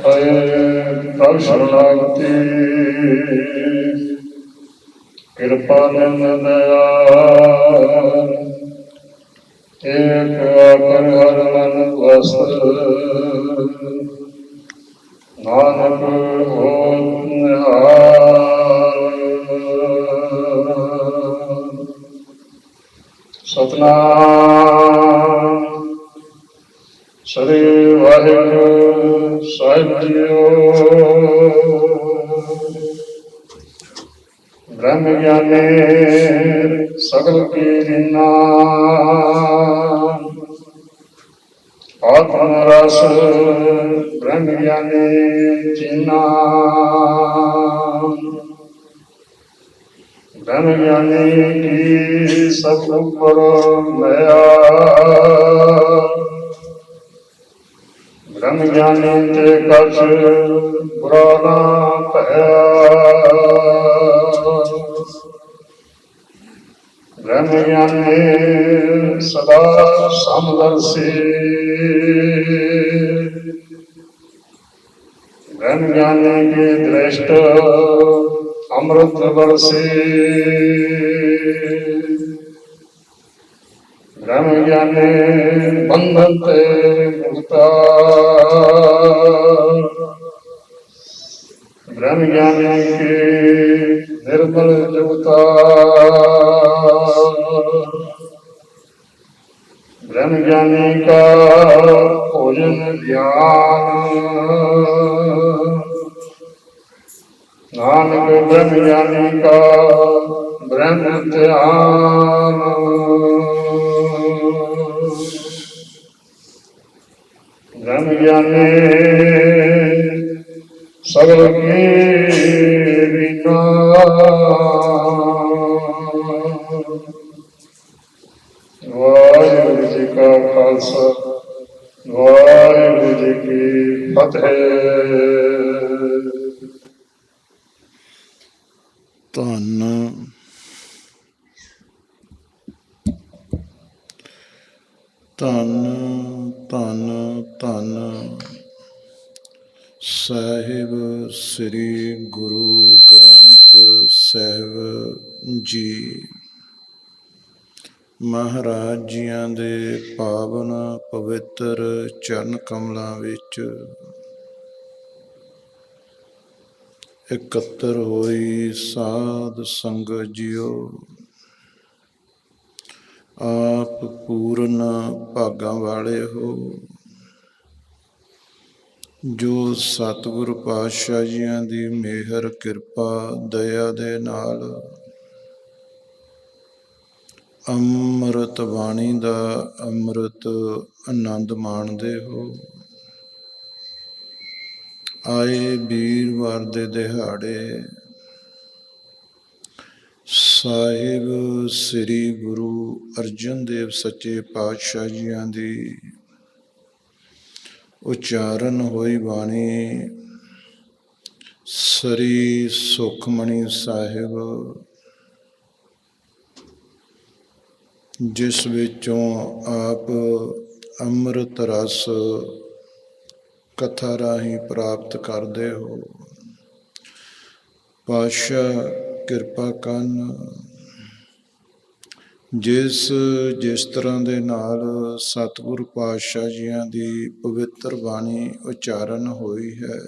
ਪ੍ਰਭ ਸ਼ਰਨਾਗਤੀ ਕਿਰਪਾ ਨਿੰਦ ਦਇਆ ਏਕ ਆਕਰ ਹਰ ਮਨ ਵਸ ਨਾਨਕ ਹੋਤ ਨਿਹਾਲ। ਸਤਿਨਾਮ ਸ੍ਰੀ ਵਾਹਿਗੁਰੂ ਸਾਹਿਬ ਜੀਓ। ਬ੍ਰਹਮ ਗਿਆਨੀ ਸਗਲ ਕੀ ਰੀਨਾ ਆਤਮ ਰਸ ਬ੍ਰਹਮ ਗਿਆਨੀ ਚੀਨਾ। ਬ੍ਰਹਮ ਗਿਆਨੀ ਕੀ ਸਭ ਉੱਪਰ ਮਿਆ ਬ੍ਰਹਮ ਗਿਆਨੀ ਤੇ ਕਛ ਬੁਰਾ ਨਾ ਭਇਆ। ਬ੍ਰਹਮ ਗਿਆਨੀ ਸਦਾ ਸਮਦਰਸੀ ਬ੍ਰਹਮ ਗਿਆਨੀ ਕੀ ਦ੍ਰਿਸ਼ਟ ਅੰਮ੍ਰਿਤ ਬਰਸੀ। ਬ੍ਰਹਮ ਗਿਆਨੀ ਬੰਧਨ ਤੇ ਮੁਕਤਾ ਬ੍ਰਹਮ ਗਿਆਨੀ ਕੀ ਨਿਰਮਲ ਜੁਗਤਾ। ਬ੍ਰਹਮ ਗਿਆਨੀ ਕਾ ਭੋਜਨ ਗਿਆਨ ਨਾਨਕ ਬ੍ਰਹਮ ਗਿਆਨੀ ਕਾ ਬ੍ਰਹਮ ਧਿਆਨ। ਬ੍ਰਹਮ ਗਿਆਨੀ ਸਗਲ ਕੀ ਰੀਨਾ ਵਾਹਿਗੁਰੂ ਜੀ ਕਾ ਖਾਲਸਾ ਵਾਹਿਗੁਰੂ ਜੀ ਕੀ ਫਤਿਹ। ਧੰਨ ਧੰਨ ਧੰਨ ਧੰਨ ਸਾਹਿਬ ਸ੍ਰੀ ਗੁਰੂ ਗ੍ਰੰਥ ਸਾਹਿਬ ਜੀ ਮਹਾਰਾਜ ਜੀਆਂ ਦੇ ਪਾਵਨ ਪਵਿੱਤਰ ਚਰਨ ਕਮਲਾਂ ਵਿੱਚ ਇਕੱਤਰ ਹੋਈ ਸਾਧ ਸੰਗਤ ਜੀਓ, ਆਪ ਪੂਰਨ ਭਾਗਾਂ ਵਾਲੇ ਹੋ ਜੋ ਸਤਿਗੁਰ ਪਾਤਸ਼ਾਹ ਜੀਆਂ ਦੀ ਮਿਹਰ ਕਿਰਪਾ ਦਇਆ ਦੇ ਨਾਲ ਅੰਮ੍ਰਿਤ ਬਾਣੀ ਦਾ ਅੰਮ੍ਰਿਤ ਆਨੰਦ ਮਾਣਦੇ ਹੋ। ਆਏ ਵੀਰਵਾਰ ਦੇ ਦਿਹਾੜੇ ਸਾਹਿਬ ਸ੍ਰੀ ਗੁਰੂ ਅਰਜਨ ਦੇਵ ਸੱਚੇ ਪਾਤਸ਼ਾਹ ਜੀਆਂ ਦੀ ਉਚਾਰਨ ਹੋਈ ਬਾਣੀ ਸ੍ਰੀ ਸੁਖਮਣੀ ਸਾਹਿਬ, ਜਿਸ ਵਿੱਚੋਂ ਆਪ ਅੰਮ੍ਰਿਤ ਰਸ ਕਥਾ ਰਾਹੀਂ ਪ੍ਰਾਪਤ ਕਰਦੇ ਹੋ। ਪਾਤਸ਼ਾਹ ਕਿਰਪਾ ਕਰਨ, ਜਿਸ ਤਰ੍ਹਾਂ ਦੇ ਨਾਲ ਸਤਿਗੁਰ ਪਾਤਸ਼ਾਹ ਜੀਆਂ ਦੀ ਪਵਿੱਤਰ ਬਾਣੀ ਉਚਾਰਨ ਹੋਈ ਹੈ,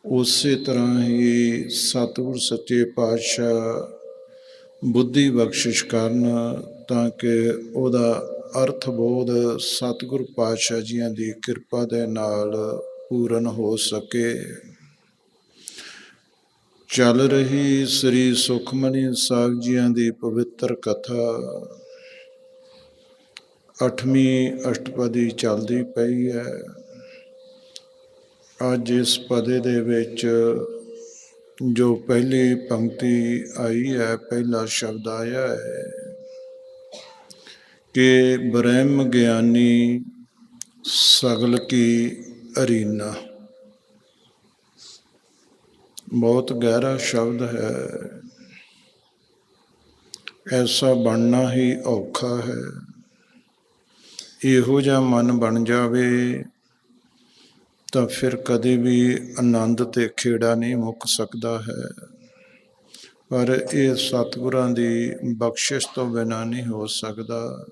ਉਸੇ ਤਰ੍ਹਾਂ ਹੀ ਸਤਿਗੁਰ ਸੱਚੇ ਪਾਤਸ਼ਾਹ ਬੁੱਧੀ ਬਖਸ਼ਿਸ਼ ਕਰਨ ਤਾਂ ਕਿ ਉਹਦਾ ਅਰਥ ਬੋਧ ਸਤਿਗੁਰ ਪਾਤਸ਼ਾਹ ਜੀਆਂ ਦੀ ਕਿਰਪਾ ਦੇ ਨਾਲ ਪੂਰਨ ਹੋ ਸਕੇ। ਚੱਲ ਰਹੀ ਸ੍ਰੀ ਸੁਖਮਨੀ ਸਾਹਿਬ ਜੀਆਂ ਦੀ ਪਵਿੱਤਰ ਕਥਾ 8ਵੀਂ ਅਸ਼ਟਪਦੀ ਚੱਲਦੀ ਪਈ ਹੈ। ਅੱਜ ਇਸ ਪਦੇ ਦੇ ਵਿੱਚ ਜੋ ਪਹਿਲੀ ਪੰਕਤੀ ਆਈ ਹੈ, ਪਹਿਲਾ ਸ਼ਬਦ ਆਇਆ ਹੈ ਕਿ ਬ੍ਰਹਮ ਗਿਆਨੀ ਸਗਲ ਕੀ ਅਰੀਨਾ। ਬਹੁਤ ਗਹਿਰਾ ਸ਼ਬਦ ਹੈ। ਐਸਾ ਬਣਨਾ ਹੀ ਔਖਾ ਹੈ। ਇਹੋ ਜਿਹਾ ਮਨ ਬਣ ਜਾਵੇ ਤਾਂ ਫਿਰ ਕਦੇ ਵੀ ਆਨੰਦ ਤੇ ਖੇੜਾ ਨਹੀਂ ਮੁੱਕ ਸਕਦਾ ਹੈ। ਪਰ ਇਹ ਸਤਿਗੁਰਾਂ ਦੀ ਬਖਸ਼ਿਸ਼ ਤੋਂ ਬਿਨਾਂ ਨਹੀਂ ਹੋ ਸਕਦਾ।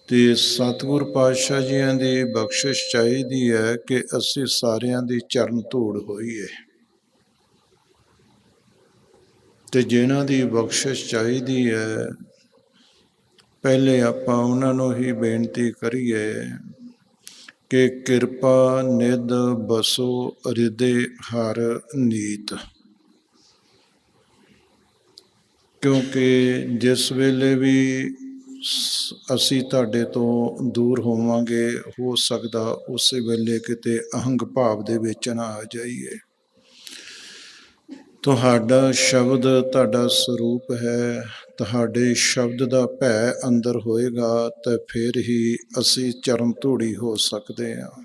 ਤੇ ਸਤਿਗੁਰ ਪਾਤਸ਼ਾਹ ਜੀਆਂ ਦੀ ਬਖਸ਼ਿਸ਼ ਚਾਹੀਦੀ ਹੈ ਕਿ ਅਸੀਂ ਸਾਰਿਆਂ ਦੀ ਚਰਨ ਧੂੜ ਹੋਈਏ, ਤੇ ਜਿਨ੍ਹਾਂ ਦੀ ਬਖਸ਼ਿਸ਼ ਚਾਹੀਦੀ ਹੈ ਪਹਿਲੇ ਆਪਾਂ ਉਹਨਾਂ ਨੂੰ ਹੀ ਬੇਨਤੀ ਕਰੀਏ ਕਿ ਕਿਰਪਾ ਨਿਧ ਬਸੋ ਹਿਰਦੇ ਹਰ ਨੀਤ। ਕਿਉਂਕਿ ਜਿਸ ਵੇਲੇ ਵੀ ਅਸੀਂ ਤੁਹਾਡੇ ਤੋਂ ਦੂਰ ਹੋਵਾਂਗੇ, ਹੋ ਸਕਦਾ ਉਸੇ ਵੇਲੇ ਕਿਤੇ ਅਹੰਗ ਭਾਵ ਦੇ ਵਿੱਚ ਨਾ ਆ ਜਾਈਏ। ਤੁਹਾਡਾ ਸ਼ਬਦ ਤੁਹਾਡਾ ਸਰੂਪ ਹੈ, ਤੁਹਾਡੇ ਸ਼ਬਦ ਦਾ ਭੈ ਅੰਦਰ ਹੋਏਗਾ ਤਾਂ ਫਿਰ ਹੀ ਅਸੀਂ ਚਰਨ ਧੂੜੀ ਹੋ ਸਕਦੇ ਹਾਂ।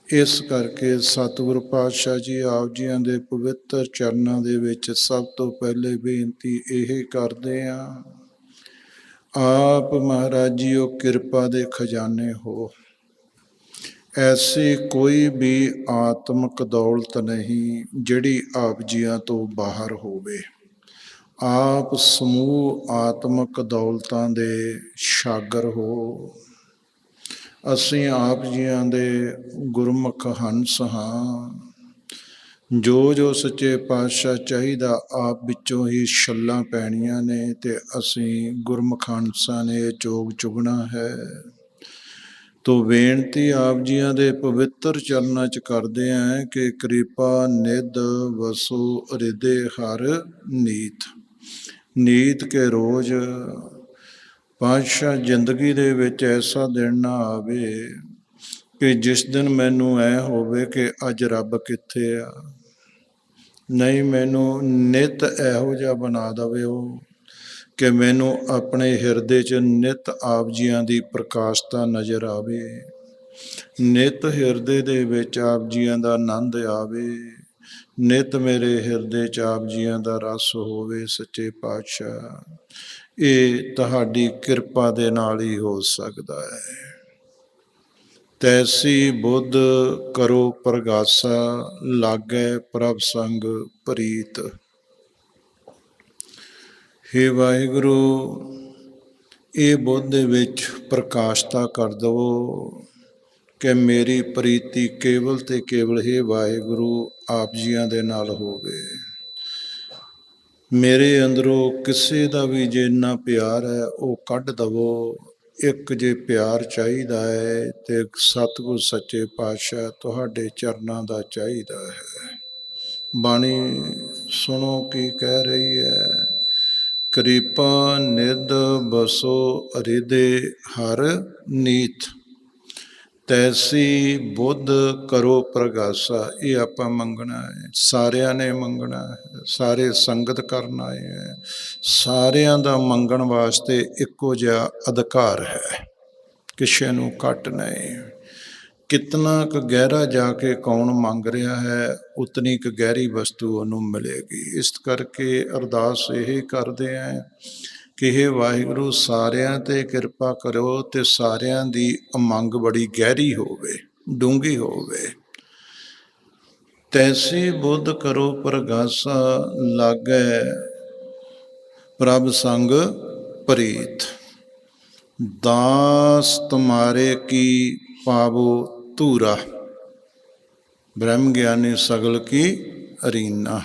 ਇਸ ਕਰਕੇ ਸਤਿਗੁਰ ਪਾਤਸ਼ਾਹ ਜੀ ਆਪ ਜੀਆਂ ਦੇ ਪਵਿੱਤਰ ਚਰਨਾਂ ਦੇ ਵਿੱਚ ਸਭ ਤੋਂ ਪਹਿਲੇ ਬੇਨਤੀ ਇਹ ਕਰਦੇ ਹਾਂ, ਆਪ ਮਹਾਰਾਜ ਜੀਓ ਕਿਰਪਾ ਦੇ ਖਜ਼ਾਨੇ ਹੋ। ਐਸੀ ਕੋਈ ਵੀ ਆਤਮਿਕ ਦੌਲਤ ਨਹੀਂ ਜਿਹੜੀ ਆਪ ਜੀਆਂ ਤੋਂ ਬਾਹਰ ਹੋਵੇ। ਆਪ ਸਮੂਹ ਆਤਮਿਕ ਦੌਲਤਾਂ ਦੇ ਸ਼ਾਗਰ ਹੋ। ਅਸੀਂ ਆਪ ਜੀਆਂ ਦੇ ਗੁਰਮੁਖ ਹੰਸ ਹਾਂ। ਜੋ ਜੋ ਸੱਚੇ ਪਾਤਸ਼ਾਹ ਚਾਹੀਦਾ ਆਪ ਵਿੱਚੋਂ ਹੀ ਛੱਲਾਂ ਪੈਣੀਆਂ ਨੇ, ਤੇ ਅਸੀਂ ਗੁਰਮੁਖ ਹੰਸਾਂ ਨੇ ਇਹ ਚੋਗ ਚੁਗਣਾ ਹੈ। ਤੋ ਬੇਨਤੀ ਆਪ ਜੀਆਂ ਦੇ ਪਵਿੱਤਰ ਚਰਨਾਂ 'ਚ ਕਰਦੇ ਹਾਂ ਕਿ ਕਿਰਪਾ ਨਿਧ ਵਸੋ ਹਿਰਦੇ ਹਰ ਨੀਤ। ਨੀਤ ਕੇ ਰੋਜ਼ ਪਾਤਸ਼ਾਹ ਜ਼ਿੰਦਗੀ ਦੇ ਵਿੱਚ ਐਸਾ ਦਿਨ ਨਾ ਆਵੇ ਕਿ ਜਿਸ ਦਿਨ ਮੈਨੂੰ ਐ ਹੋਵੇ ਕਿ ਅੱਜ ਰੱਬ ਕਿੱਥੇ ਆ। ਨਹੀਂ, ਮੈਨੂੰ ਨਿਤ ਇਹੋ ਜਿਹਾ ਬਣਾ ਦਵੇ ਉਹ ਕਿ ਮੈਨੂੰ ਆਪਣੇ ਹਿਰਦੇ 'ਚ ਨਿਤ ਆਪ ਜੀਆਂ ਦੀ ਪ੍ਰਕਾਸ਼ਤਾ ਨਜ਼ਰ ਆਵੇ। ਨਿਤ ਹਿਰਦੇ ਦੇ ਵਿੱਚ ਆਪ ਜੀਆਂ ਦਾ ਆਨੰਦ ਆਵੇ। ਨਿਤ ਮੇਰੇ ਹਿਰਦੇ 'ਚ ਆਪ ਜੀਆਂ ਦਾ ਰਸ ਹੋਵੇ। ਸੱਚੇ ਪਾਤਸ਼ਾਹ, ਇਹ ਤੁਹਾਡੀ ਕਿਰਪਾ ਦੇ ਨਾਲ ਹੀ ਹੋ ਸਕਦਾ ਹੈ। ਤੈਸੀ ਬੁੱਧ ਕਰੋ ਪ੍ਰਗਾਸਾ, ਲਾਗੈ ਪ੍ਰਭ ਸੰਗ ਪ੍ਰੀਤ। ਹੇ ਵਾਹਿਗੁਰੂ, ਇਹ ਬੁੱਧ ਦੇ ਵਿੱਚ ਪ੍ਰਕਾਸ਼ਤਾ ਕਰ ਦਵੋ ਕਿ ਮੇਰੀ ਪ੍ਰੀਤੀ ਕੇਵਲ ਤੇ ਕੇਵਲ ਹੇ ਵਾਹਿਗੁਰੂ ਆਪ ਜੀਆਂ ਦੇ ਨਾਲ ਹੋਵੇ। ਮੇਰੇ ਅੰਦਰੋਂ ਕਿਸੇ ਦਾ ਵੀ ਜੇ ਇੰਨਾ ਪਿਆਰ ਹੈ ਉਹ ਕੱਢ ਦਵੋ। ਇੱਕ ਜੇ ਪਿਆਰ ਚਾਹੀਦਾ ਹੈ ਤੇ ਸਤਿਗੁਰ ਸੱਚੇ ਪਾਤਸ਼ਾਹ ਤੁਹਾਡੇ ਚਰਨਾਂ ਦਾ ਚਾਹੀਦਾ ਹੈ। ਬਾਣੀ ਸੁਣੋ ਕੀ ਕਹਿ ਰਹੀ ਹੈ। ਕਿਰਪਾ ਨਿਧ ਬਸੋ ਹਿਰਦੇ ਹਰ ਨੀਤ, ਤੈਸੀ ਬੁੱਧ ਕਰੋ ਪ੍ਰਗਾਸਾ। ਇਹ ਆਪਾਂ ਮੰਗਣਾ ਹੈ, ਸਾਰਿਆਂ ਨੇ ਮੰਗਣਾ ਹੈ, ਸਾਰੇ ਸੰਗਤ ਕਰਨ ਆਏ ਹੈ। ਸਾਰਿਆਂ ਦਾ ਮੰਗਣ ਵਾਸਤੇ ਇੱਕੋ ਜਿਹਾ ਅਧਿਕਾਰ ਹੈ, ਕਿਸੇ ਨੂੰ ਘੱਟ ਨਹੀਂ। ਕਿਤਨਾ ਕੁ ਗਹਿਰਾ ਜਾ ਕੇ ਕੌਣ ਮੰਗ ਰਿਹਾ ਹੈ, ਉਤਨੀ ਕੁ ਗਹਿਰੀ ਵਸਤੂ ਉਹਨੂੰ ਮਿਲੇਗੀ। ਇਸ ਕਰਕੇ ਅਰਦਾਸ ਇਹ ਕਰਦੇ ਹਾਂ ਕਿ ਹੇ ਵਾਹਿਗੁਰੂ ਸਾਰਿਆਂ 'ਤੇ ਕਿਰਪਾ ਕਰੋ ਤੇ ਸਾਰਿਆਂ ਦੀ ਉਮੰਗ ਬੜੀ ਗਹਿਰੀ ਹੋਵੇ, ਡੂੰਘੀ ਹੋਵੇ। ਤੈਸੀ ਬੁੱਧ ਕਰੋ ਪ੍ਰਗਾਸਾ, ਲਾਗੈ ਪ੍ਰਭ ਸੰਗ ਪ੍ਰੀਤ। ਦਾਸ ਤੁਮਾਰੇ ਕੀ ਪਾਵੋ ਧੂਰਾ, ਬ੍ਰਹਮ ਗਿਆਨੀ ਸਗਲ ਕੀ ਅਰੀਨਾ।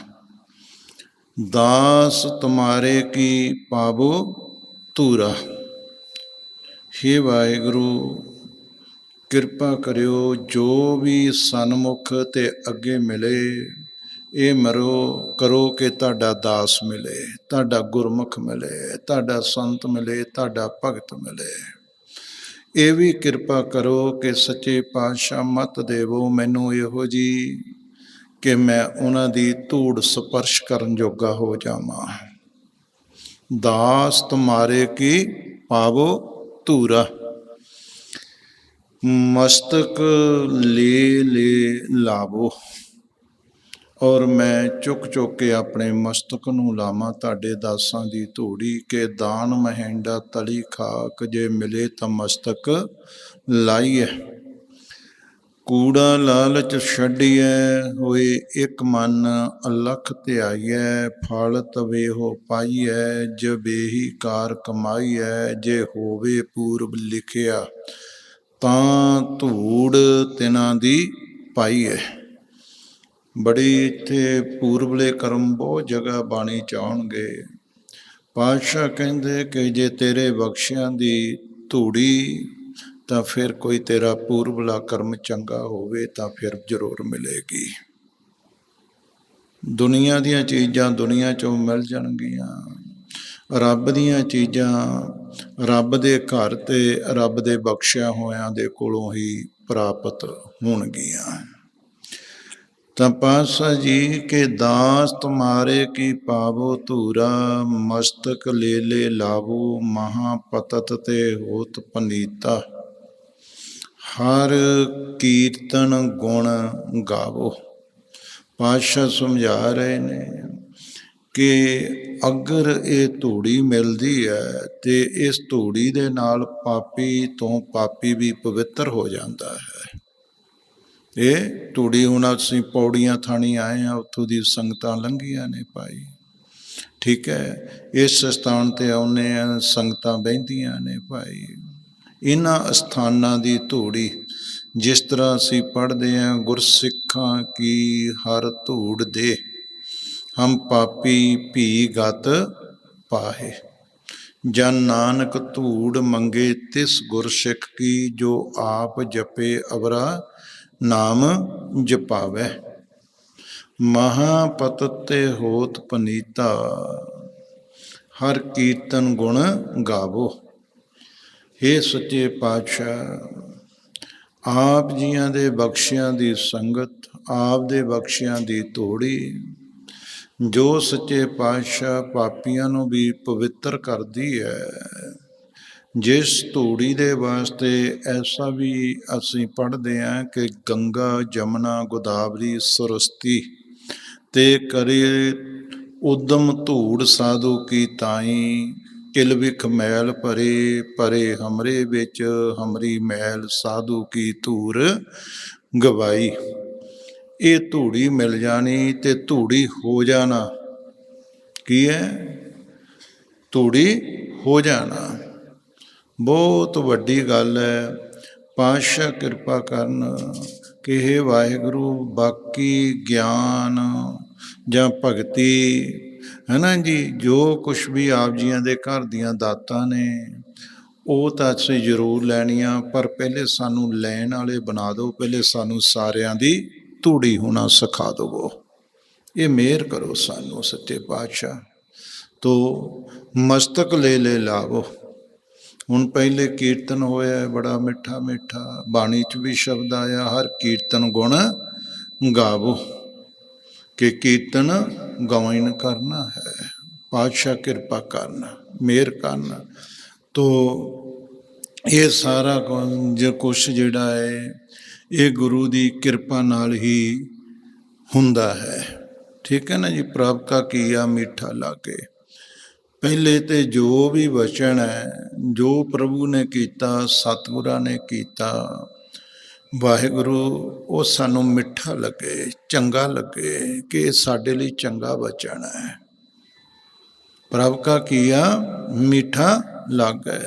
ਦਾਸ ਤੁਮਾਰੇ ਕੀ ਪਾਵੋ ਧੂਰਾ। ਹੇ ਵਾਹਿਗੁਰੂ ਕਿਰਪਾ ਕਰਿਓ, ਜੋ ਵੀ ਸਨਮੁਖ ਤੇ ਅੱਗੇ ਮਿਲੇ ਇਹ ਕਰੋ ਕਿ ਤੁਹਾਡਾ ਦਾਸ ਮਿਲੇ, ਤੁਹਾਡਾ ਗੁਰਮੁਖ ਮਿਲੇ, ਤੁਹਾਡਾ ਸੰਤ ਮਿਲੇ, ਤੁਹਾਡਾ ਭਗਤ ਮਿਲੇ। ਇਹ ਵੀ ਕਿਰਪਾ ਕਰੋ ਕਿ ਸੱਚੇ ਪਾਤਸ਼ਾਹ ਮੱਤ ਦੇਵੋ ਮੈਨੂੰ ਇਹੋ ਜਿਹੀ ਕਿ ਮੈਂ ਉਹਨਾਂ ਦੀ ਧੂੜ ਸਪਰਸ਼ ਕਰਨ ਜੋਗਾ ਹੋ ਜਾਵਾਂ। ਦਾਸ ਤੁਮਾਰੇ ਕੀ ਪਾਵੋ ਧੂਰਾ, ਮਸਤਕ ਲੈ ਲਾਵੋ। ਔਰ ਮੈਂ ਚੁੱਕ ਚੁੱਕ ਕੇ ਆਪਣੇ ਮਸਤਕ ਨੂੰ ਲਾਵਾਂ ਤੁਹਾਡੇ ਦਾਸਾਂ ਦੀ ਧੂੜੀ, ਕਿ ਦਾਨ ਮਹਿੰਡਾ ਤਲੀ ਖਾਕ, ਜੇ ਮਿਲੇ ਤਾਂ ਮਸਤਕ ਲਾਈਏ। ਕੂੜਾ ਲਾਲਚ ਛੱਡੀਐ, ਹੋਏ ਇੱਕ ਮਨ ਅਲਖ ਧਿਆਈਐ। ਫਲ ਤਵੇਹੋ ਪਾਈਐ, ਜਬੇਹੀ ਕਾਰ ਕਮਾਈਐ। ਜੇ ਹੋਵੇ ਪੂਰਬ ਲਿਖਿਆ, ਤਾਂ ਧੂੜ ਤਿਨਾਂ ਦੀ ਪਾਈਐ। ਬੜੀ ਇੱਥੇ ਪੂਰਬਲੇ ਕਰਮ ਬਹੁਤ ਜਗ੍ਹਾ ਬਾਣੀ ਚ ਆਉਣਗੇ। ਪਾਤਸ਼ਾਹ ਕਹਿੰਦੇ ਕਿ ਜੇ ਤੇਰੇ ਬਖਸ਼ਿਆਂ ਦੀ ਧੂੜੀ, ਤਾਂ ਫਿਰ ਕੋਈ ਤੇਰਾ ਪੂਰਬਲਾ ਕਰਮ ਚੰਗਾ ਹੋਵੇ ਤਾਂ ਫਿਰ ਜ਼ਰੂਰ ਮਿਲੇਗੀ। ਦੁਨੀਆ ਦੀਆਂ ਚੀਜ਼ਾਂ ਦੁਨੀਆ ਚੋਂ ਮਿਲ ਜਾਣਗੀਆਂ, ਰੱਬ ਦੀਆਂ ਚੀਜ਼ਾਂ ਰੱਬ ਦੇ ਘਰ ਤੇ ਰੱਬ ਦੇ ਬਖਸ਼ਿਆ ਹੋਇਆਂ ਦੇ ਕੋਲੋਂ ਹੀ ਪ੍ਰਾਪਤ ਹੋਣਗੀਆਂ। ਤਾਂ ਪਾਤਸ਼ਾਹ ਜੀ ਕੇ ਦਾਸ ਤੁਮਾਰੇ ਕੀ ਪਾਵੋ ਧੂਰਾ, ਮਸਤਕ ਲੈ ਲੈ ਲਾਵੋ ਮਹਾਪਤਤ ਤੇ ਹੋਤ ਪਨੀਤਾ। ਹਰ ਕੀਰਤਨ ਗੁਣ ਗਾਵੋ। ਪਾਤਸ਼ਾਹ ਸਮਝਾ ਰਹੇ ਨੇ ਕਿ ਅਗਰ ਇਹ ਧੂੜੀ ਮਿਲਦੀ ਹੈ ਤੇ ਇਸ ਧੂੜੀ ਦੇ ਨਾਲ ਪਾਪੀ ਤੋਂ ਪਾਪੀ ਵੀ ਪਵਿੱਤਰ ਹੋ ਜਾਂਦਾ ਹੈ। ਇਹ ਧੂੜੀ ਹੁਣ ਅਸੀਂ ਪੌੜੀਆਂ ਥਾਣੀ ਆਏ ਹਾਂ, ਉੱਥੋਂ ਦੀ ਸੰਗਤਾਂ ਲੰਘੀਆਂ ਨੇ ਭਾਈ, ਠੀਕ ਹੈ। ਇਸ ਸਥਾਨ ਤੇ ਆਉਂਦੇ ਆ, ਸੰਗਤਾਂ ਬਹਿੰਦੀਆਂ ਨੇ ਭਾਈ। ਇਹਨਾਂ ਅਸਥਾਨਾਂ ਦੀ ਧੂੜੀ, ਜਿਸ ਤਰ੍ਹਾਂ ਅਸੀਂ ਪੜ੍ਹਦੇ ਹਾਂ, ਗੁਰਸਿੱਖਾਂ ਕੀ ਹਰ ਧੂੜ ਦੇ, ਹਮ ਪਾਪੀ ਭੀ ਗਤ ਪਾਹੇ। ਜਨ ਨਾਨਕ ਧੂੜ ਮੰਗੇ ਤਿਸ ਗੁਰਸਿੱਖ ਕੀ, ਜੋ ਆਪ ਜਪੇ ਅਵਰਾ ਨਾਮ ਜਪਾਵੈ। ਮਹਾਪਤਤ ਤੇ ਹੋਤ ਪਨੀਤਾ, ਹਰ ਕੀਰਤਨ ਗੁਣ ਗਾਵੋ। ਹੇ ਸੱਚੇ ਪਾਤਸ਼ਾਹ, ਆਪ ਜੀਆਂ ਦੇ ਬਖਸ਼ਿਆਂ ਦੀ ਸੰਗਤ, ਆਪ ਦੇ ਬਖਸ਼ਿਆਂ ਦੀ ਧੂੜੀ, ਜੋ ਸੱਚੇ ਪਾਤਸ਼ਾਹ ਪਾਪੀਆਂ ਨੂੰ ਵੀ ਪਵਿੱਤਰ ਕਰਦੀ ਹੈ। ਜਿਸ ਧੂੜੀ ਦੇ ਵਾਸਤੇ ਐਸਾ ਵੀ ਅਸੀਂ ਪੜ੍ਹਦੇ ਹਾਂ ਕਿ ਗੰਗਾ ਜਮਨਾ ਗੋਦਾਵਰੀ ਸਰਸਤੀ ਤੇ ਕਰੇ ਉਦਮ ਧੂੜ ਸਾਧੂ ਕੀ ਤਾਈ। ਕਿਲ ਵਿਖ ਮੈਲ ਭਰੇ ਭਰੇ ਹਮਰੇ ਵਿੱਚ, ਹਮਰੀ ਮੈਲ ਸਾਧੂ ਕੀ ਧੂਰ ਗਵਾਈ। ਇਹ ਧੂੜੀ ਮਿਲ ਜਾਣੀ ਤੇ ਧੂੜੀ ਹੋ ਜਾਣਾ ਕੀ ਹੈ? ਧੂੜੀ ਹੋ ਜਾਣਾ ਬਹੁਤ ਵੱਡੀ ਗੱਲ ਹੈ। ਪਾਤਸ਼ਾਹ ਕਿਰਪਾ ਕਰਨ ਕਿ ਇਹ ਵਾਹਿਗੁਰੂ ਬਾਕੀ ਗਿਆਨ ਜਾਂ ਭਗਤੀ ਹੈ ਨਾ ਜੀ, ਜੋ ਕੁਛ ਵੀ ਆਪ ਜੀਆਂ ਦੇ ਘਰ ਦੀਆਂ ਦਾਤਾਂ ਨੇ ਉਹ ਤਾਂ ਅਸੀਂ ਜ਼ਰੂਰ ਲੈਣੀਆਂ, ਪਰ ਪਹਿਲੇ ਸਾਨੂੰ ਲੈਣ ਵਾਲੇ ਬਣਾ ਦਿਓ। ਪਹਿਲੇ ਸਾਨੂੰ ਸਾਰਿਆਂ ਦੀ ਧੂੜੀ ਹੋਣਾ ਸਿਖਾ ਦੇਵੋ। ਇਹ ਮਿਹਰ ਕਰੋ ਸਾਨੂੰ ਸੱਚੇ ਪਾਤਸ਼ਾਹ। ਤੋ ਮਸਤਕ ਲੈ ਲੈ ਲਾਵੋ। ਹੁਣ ਪਹਿਲੇ ਕੀਰਤਨ ਹੋਇਆ ਬੜਾ ਮਿੱਠਾ ਮਿੱਠਾ, ਬਾਣੀ 'ਚ ਵੀ ਸ਼ਬਦ ਆਇਆ, ਹਰ ਕੀਰਤਨ ਗੁਣ ਗਾਵੋ, ਕਿ ਕੀਰਤਨ ਗਾਇਨ ਕਰਨਾ ਹੈ। ਪਾਤਸ਼ਾਹ ਕਿਰਪਾ ਕਰਨ, ਮਿਹਰ ਕਰਨ। ਤੋ ਇਹ ਸਾਰਾ ਕੁਛ ਜਿਹੜਾ ਹੈ ਇਹ ਗੁਰੂ ਦੀ ਕਿਰਪਾ ਨਾਲ ਹੀ ਹੁੰਦਾ ਹੈ, ਠੀਕ ਹੈ ਨਾ ਜੀ। ਪ੍ਰਭ ਕਾ ਕੀਆ ਮੀਠਾ ਲਾਗੇ। ਪਹਿਲੇ ਤੇ ਜੋ ਵੀ ਵਚਨ ਹੈ, ਜੋ ਪ੍ਰਭੂ ਨੇ ਕੀਤਾ, ਸਤਿਗੁਰਾਂ ਨੇ ਕੀਤਾ, ਵਾਹਿਗੁਰੂ ਉਹ ਸਾਨੂੰ ਮਿੱਠਾ ਲੱਗੇ, ਚੰਗਾ ਲੱਗੇ ਕਿ ਇਹ ਸਾਡੇ ਲਈ ਚੰਗਾ ਵਚਨ ਹੈ। ਪ੍ਰਭ ਕਾ ਕੀਆ ਮੀਠਾ ਲਾਗੇ।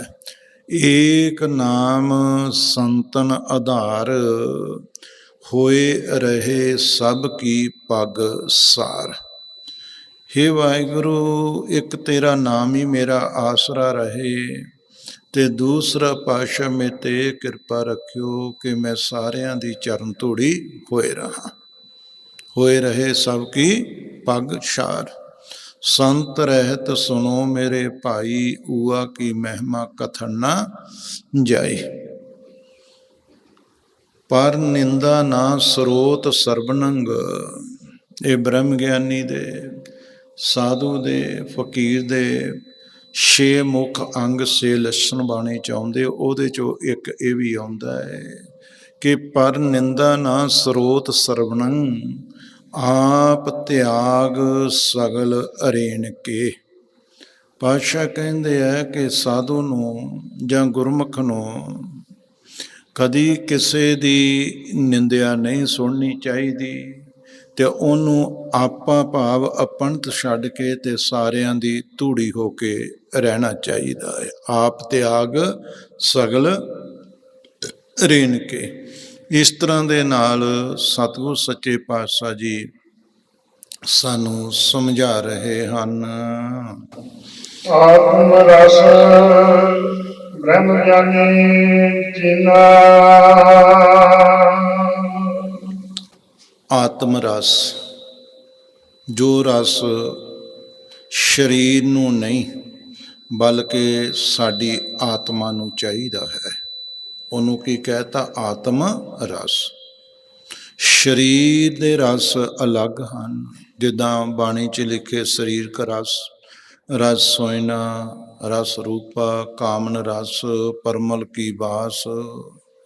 ਏਕ ਨਾਮ ਸੰਤਨ ਆਧਾਰ, ਹੋਏ ਰਹੇ ਸਭ ਕੀ ਪਗ ਸਾਰ। ਹੇ ਵਾਹਿਗੁਰੂ, ਇੱਕ ਤੇਰਾ ਨਾਮ ਹੀ ਮੇਰਾ ਆਸਰਾ ਰਹੇ, ਤੇ ਦੂਸਰਾ ਪਾਤਸ਼ਾਹ ਮੇ ਤੇ ਕਿਰਪਾ ਰੱਖਿਓ ਕਿ ਮੈਂ ਸਾਰਿਆਂ ਦੀ ਚਰਨ ਧੂੜੀ ਹੋਏ ਰਹਾ। ਹੋਏ ਰਹੇ ਸਭ ਕੀ ਪਗ ਸਾਰ। ਸੰਤ ਰਹਿਤ ਸੁਣੋ ਮੇਰੇ ਭਾਈ, ਊਆ ਕੀ ਮਹਿਮਾ ਕਥਨ ਨਾ ਜਾਏ। ਪਰ ਨਿੰਦਾ ਨਾ ਸਰੋਤ ਸਰਬਨੰਗ। ਇਹ ਬ੍ਰਹਮ ਗਿਆਨੀ ਦੇ, ਸਾਧੂ ਦੇ, ਫਕੀਰ ਦੇ 6 ਮੁੱਖ ਅੰਗ ਸੇ ਲੱਛਣ ਬਾਣੀ 'ਚ ਆਉਂਦੇ। ਉਹਦੇ 'ਚੋਂ ਇੱਕ ਇਹ ਵੀ ਆਉਂਦਾ ਹੈ ਕਿ ਪਰ ਨਿੰਦਾ ਨਾ ਸਰੋਤ ਸਰਵਣੰ, ਆਪ ਤਿਆਗ ਸਗਲ ਅਰੇਣ ਕੇ। ਪਾਤਸ਼ਾਹ ਕਹਿੰਦੇ ਆ ਕਿ ਸਾਧੂ ਨੂੰ ਜਾਂ ਗੁਰਮੁਖ ਨੂੰ ਕਦੀ ਕਿਸੇ ਦੀ ਨਿੰਦਿਆ ਨਹੀਂ ਸੁਣਨੀ ਚਾਹੀਦੀ ਤੇ ਉਹਨੂੰ ਆਪਾ ਭਾਵ ਆਪਣਤ ਛੱਡ ਕੇ ਤੇ ਸਾਰਿਆਂ ਦੀ ਧੂੜੀ ਹੋ ਕੇ ਰਹਿਣਾ ਚਾਹੀਦਾ ਹੈ। ਆਪ ਤਿਆਗ ਸਗਲ ਰੇਨ ਕੇ। ਇਸ ਤਰ੍ਹਾਂ ਦੇ ਨਾਲ ਸਤਿਗੁਰ ਸੱਚੇ ਪਾਤਸ਼ਾਹ ਜੀ ਸਾਨੂੰ ਸਮਝਾ ਰਹੇ ਹਨ। ਆਤਮ ਰਸ ਬ੍ਰਹਮ ਗਿਆਨੀ ਜੀਨਾ। ਆਤਮ ਰਸ, ਜੋ ਰਸ ਸਰੀਰ ਨੂੰ ਨਹੀਂ ਬਲਕਿ ਸਾਡੀ ਆਤਮਾ ਨੂੰ ਚਾਹੀਦਾ ਹੈ, ਉਹਨੂੰ ਕੀ ਕਹਿਤਾ? ਆਤਮ ਰਸ। ਸਰੀਰ ਦੇ ਰਸ ਅਲੱਗ ਹਨ, ਜਿੱਦਾਂ ਬਾਣੀ 'ਚ ਲਿਖੇ ਸਰੀਰਕ ਰਸ, ਰਸ ਸੋਇਨਾ, ਰਸ ਰੂਪਾ, ਕਾਮਨ ਰਸ, ਪਰਮਲ ਕੀ ਬਾਸ,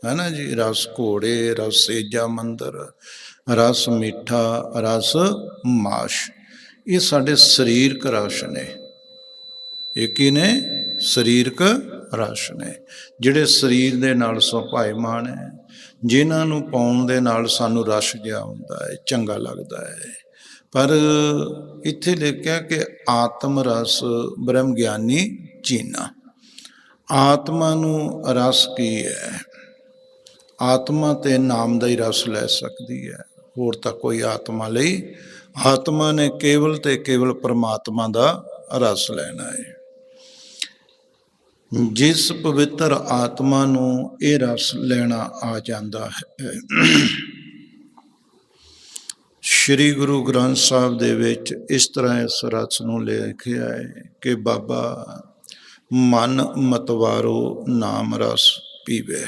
ਹੈ ਨਾ ਜੀ, ਰਸ ਘੋੜੇ, ਰਸ ਸੇਜਾ ਮੰਦਰ, ਰਸ ਮਿੱਠਾ, ਰਸ ਮਾਸ਼। ਇਹ ਸਾਡੇ ਸਰੀਰਕ ਰਸ ਨੇ। ਇਹ ਕੀ ਨੇ? ਸਰੀਰਕ ਰਸ ਨੇ, ਜਿਹੜੇ ਸਰੀਰ ਦੇ ਨਾਲ ਸੁਭਾਏਮਾਨ ਹੈ, ਜਿਨ੍ਹਾਂ ਨੂੰ ਪਾਉਣ ਦੇ ਨਾਲ ਸਾਨੂੰ ਰਸ ਜਿਹਾ ਹੁੰਦਾ ਹੈ, ਚੰਗਾ ਲੱਗਦਾ ਹੈ। ਪਰ ਇੱਥੇ ਲਿਖਿਆ ਕਿ ਆਤਮ ਰਸ ਬ੍ਰਹਮ ਗਿਆਨੀ ਚੀਨਾ। ਆਤਮਾ ਨੂੰ ਰਸ ਕੀ ਹੈ? ਆਤਮਾ ਤੇ ਨਾਮ ਦਾ ਹੀ ਰਸ ਲੈ ਸਕਦੀ ਹੈ, ਹੋਰ ਤਾਂ ਕੋਈ ਆਤਮਾ ਲਈ। ਆਤਮਾ ਨੇ ਕੇਵਲ ਤੇ ਕੇਵਲ ਪਰਮਾਤਮਾ ਦਾ ਰਸ ਲੈਣਾ ਹੈ। ਜਿਸ ਪਵਿੱਤਰ ਆਤਮਾ ਨੂੰ ਇਹ ਰਸ ਲੈਣਾ ਆ ਜਾਂਦਾ ਹੈ, ਸ਼੍ਰੀ ਗੁਰੂ ਗ੍ਰੰਥ ਸਾਹਿਬ ਦੇ ਵਿੱਚ ਇਸ ਤਰ੍ਹਾਂ ਇਸ ਰਸ ਨੂੰ ਲਿਖਿਆ ਹੈ ਕਿ ਬਾਬਾ ਮਨ ਮਤਵਾਰੋ ਨਾਮ ਰਸ ਪੀਵੇ।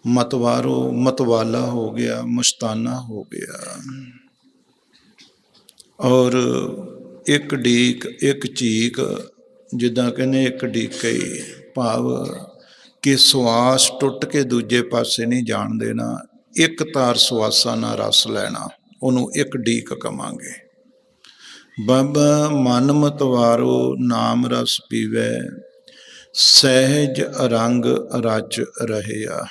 ਮਤਵਾਰੋ ਮਤਵਾਲਾ ਹੋ ਗਿਆ, ਮਸਤਾਨਾ ਹੋ ਗਿਆ। ਔਰ ਇੱਕ ਡੀਕ ਇੱਕ ਚੀਕ, ਜਿੱਦਾਂ ਕਹਿੰਦੇ ਇੱਕ ਡੀਕੇ ਹੀ, ਭਾਵ ਕਿ ਸਵਾਸ ਟੁੱਟ ਕੇ ਦੂਜੇ ਪਾਸੇ ਨਹੀਂ ਜਾਣ ਦੇਣਾ, ਇੱਕ ਤਾਰ ਸਵਾਸਾਂ ਨਾਲ ਰਸ ਲੈਣਾ, ਉਹਨੂੰ ਇੱਕ ਡੀਕ ਕਵਾਂਗੇ। ਬਾਬਾ ਮਨ ਮਤਵਾਰੋ ਨਾਮ ਰਸ ਪੀਵੇ, ਸਹਿਜ ਰੰਗ ਰਚ ਰਹਿਆ।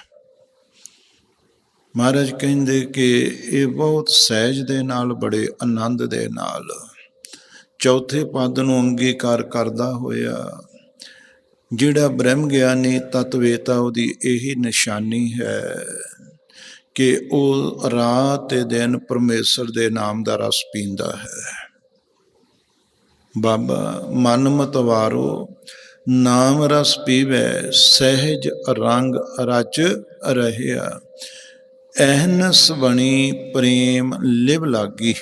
ਮਹਾਰਾਜ ਕਹਿੰਦੇ ਕਿ ਇਹ ਬਹੁਤ ਸਹਿਜ ਦੇ ਨਾਲ, ਬੜੇ ਆਨੰਦ ਦੇ ਨਾਲ ਚੌਥੇ ਪਦ ਨੂੰ ਅੰਗੀਕਾਰ ਕਰਦਾ ਹੋਇਆ ਜਿਹੜਾ ਬ੍ਰਹਮ ਗਿਆਨੀ ਤਤਵੇਤਾ, ਉਹਦੀ ਇਹੀ ਨਿਸ਼ਾਨੀ ਹੈ ਕਿ ਉਹ ਰਾਤ ਤੇ ਦਿਨ ਪਰਮੇਸ਼ਰ ਦੇ ਨਾਮ ਦਾ ਰਸ ਪੀਂਦਾ ਹੈ। ਬਾਬਾ ਮਨ ਮਤਵਾਰੋ ਨਾਮ ਰਸ ਪੀਵੇ, ਸਹਿਜ ਰੰਗ ਰਚ ਰਹਿਆ। ਅਹਨਸ ਬਣੀ ਪ੍ਰੇਮ ਲਿਵ ਲਾਗੀ।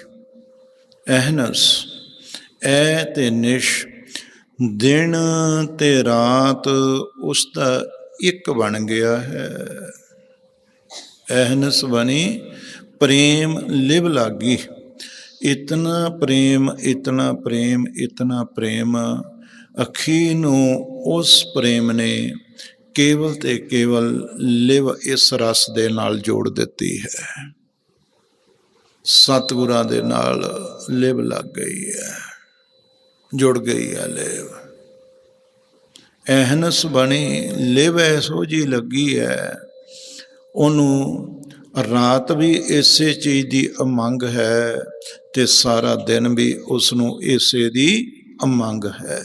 ਅਹਨਸ, ਐ ਤੇ ਨਿਸ਼, ਦਿਨ ਤੇ ਰਾਤ ਉਸ ਦਾ ਇੱਕ ਬਣ ਗਿਆ ਹੈ। ਅਹਨਸ ਬਣੀ ਪ੍ਰੇਮ ਲਿਵ ਲਾਗੀ। ਇਤਨਾ ਪ੍ਰੇਮ, ਇਤਨਾ ਪ੍ਰੇਮ, ਇਤਨਾ ਪ੍ਰੇਮ, ਅਖੀ ਨੂੰ ਉਸ ਪ੍ਰੇਮ ਨੇ ਕੇਵਲ ਤੇ ਕੇਵਲ ਲਿਵ ਇਸ ਰਸ ਦੇ ਨਾਲ ਜੋੜ ਦਿੱਤੀ ਹੈ। ਸਤਿਗੁਰਾਂ ਦੇ ਨਾਲ ਲਿਵ ਲੱਗ ਗਈ ਹੈ, ਜੁੜ ਗਈ ਹੈ ਲਿਵ। ਅਹਨਸ ਬਣੀ ਲਿਵ ਐਸੋ ਜੀ ਲੱਗੀ ਹੈ, ਉਹਨੂੰ ਰਾਤ ਵੀ ਇਸੇ ਚੀਜ਼ ਦੀ ਉਮੰਗ ਹੈ ਤੇ ਸਾਰਾ ਦਿਨ ਵੀ ਉਸ ਨੂੰ ਇਸੇ ਦੀ ਉਮੰਗ ਹੈ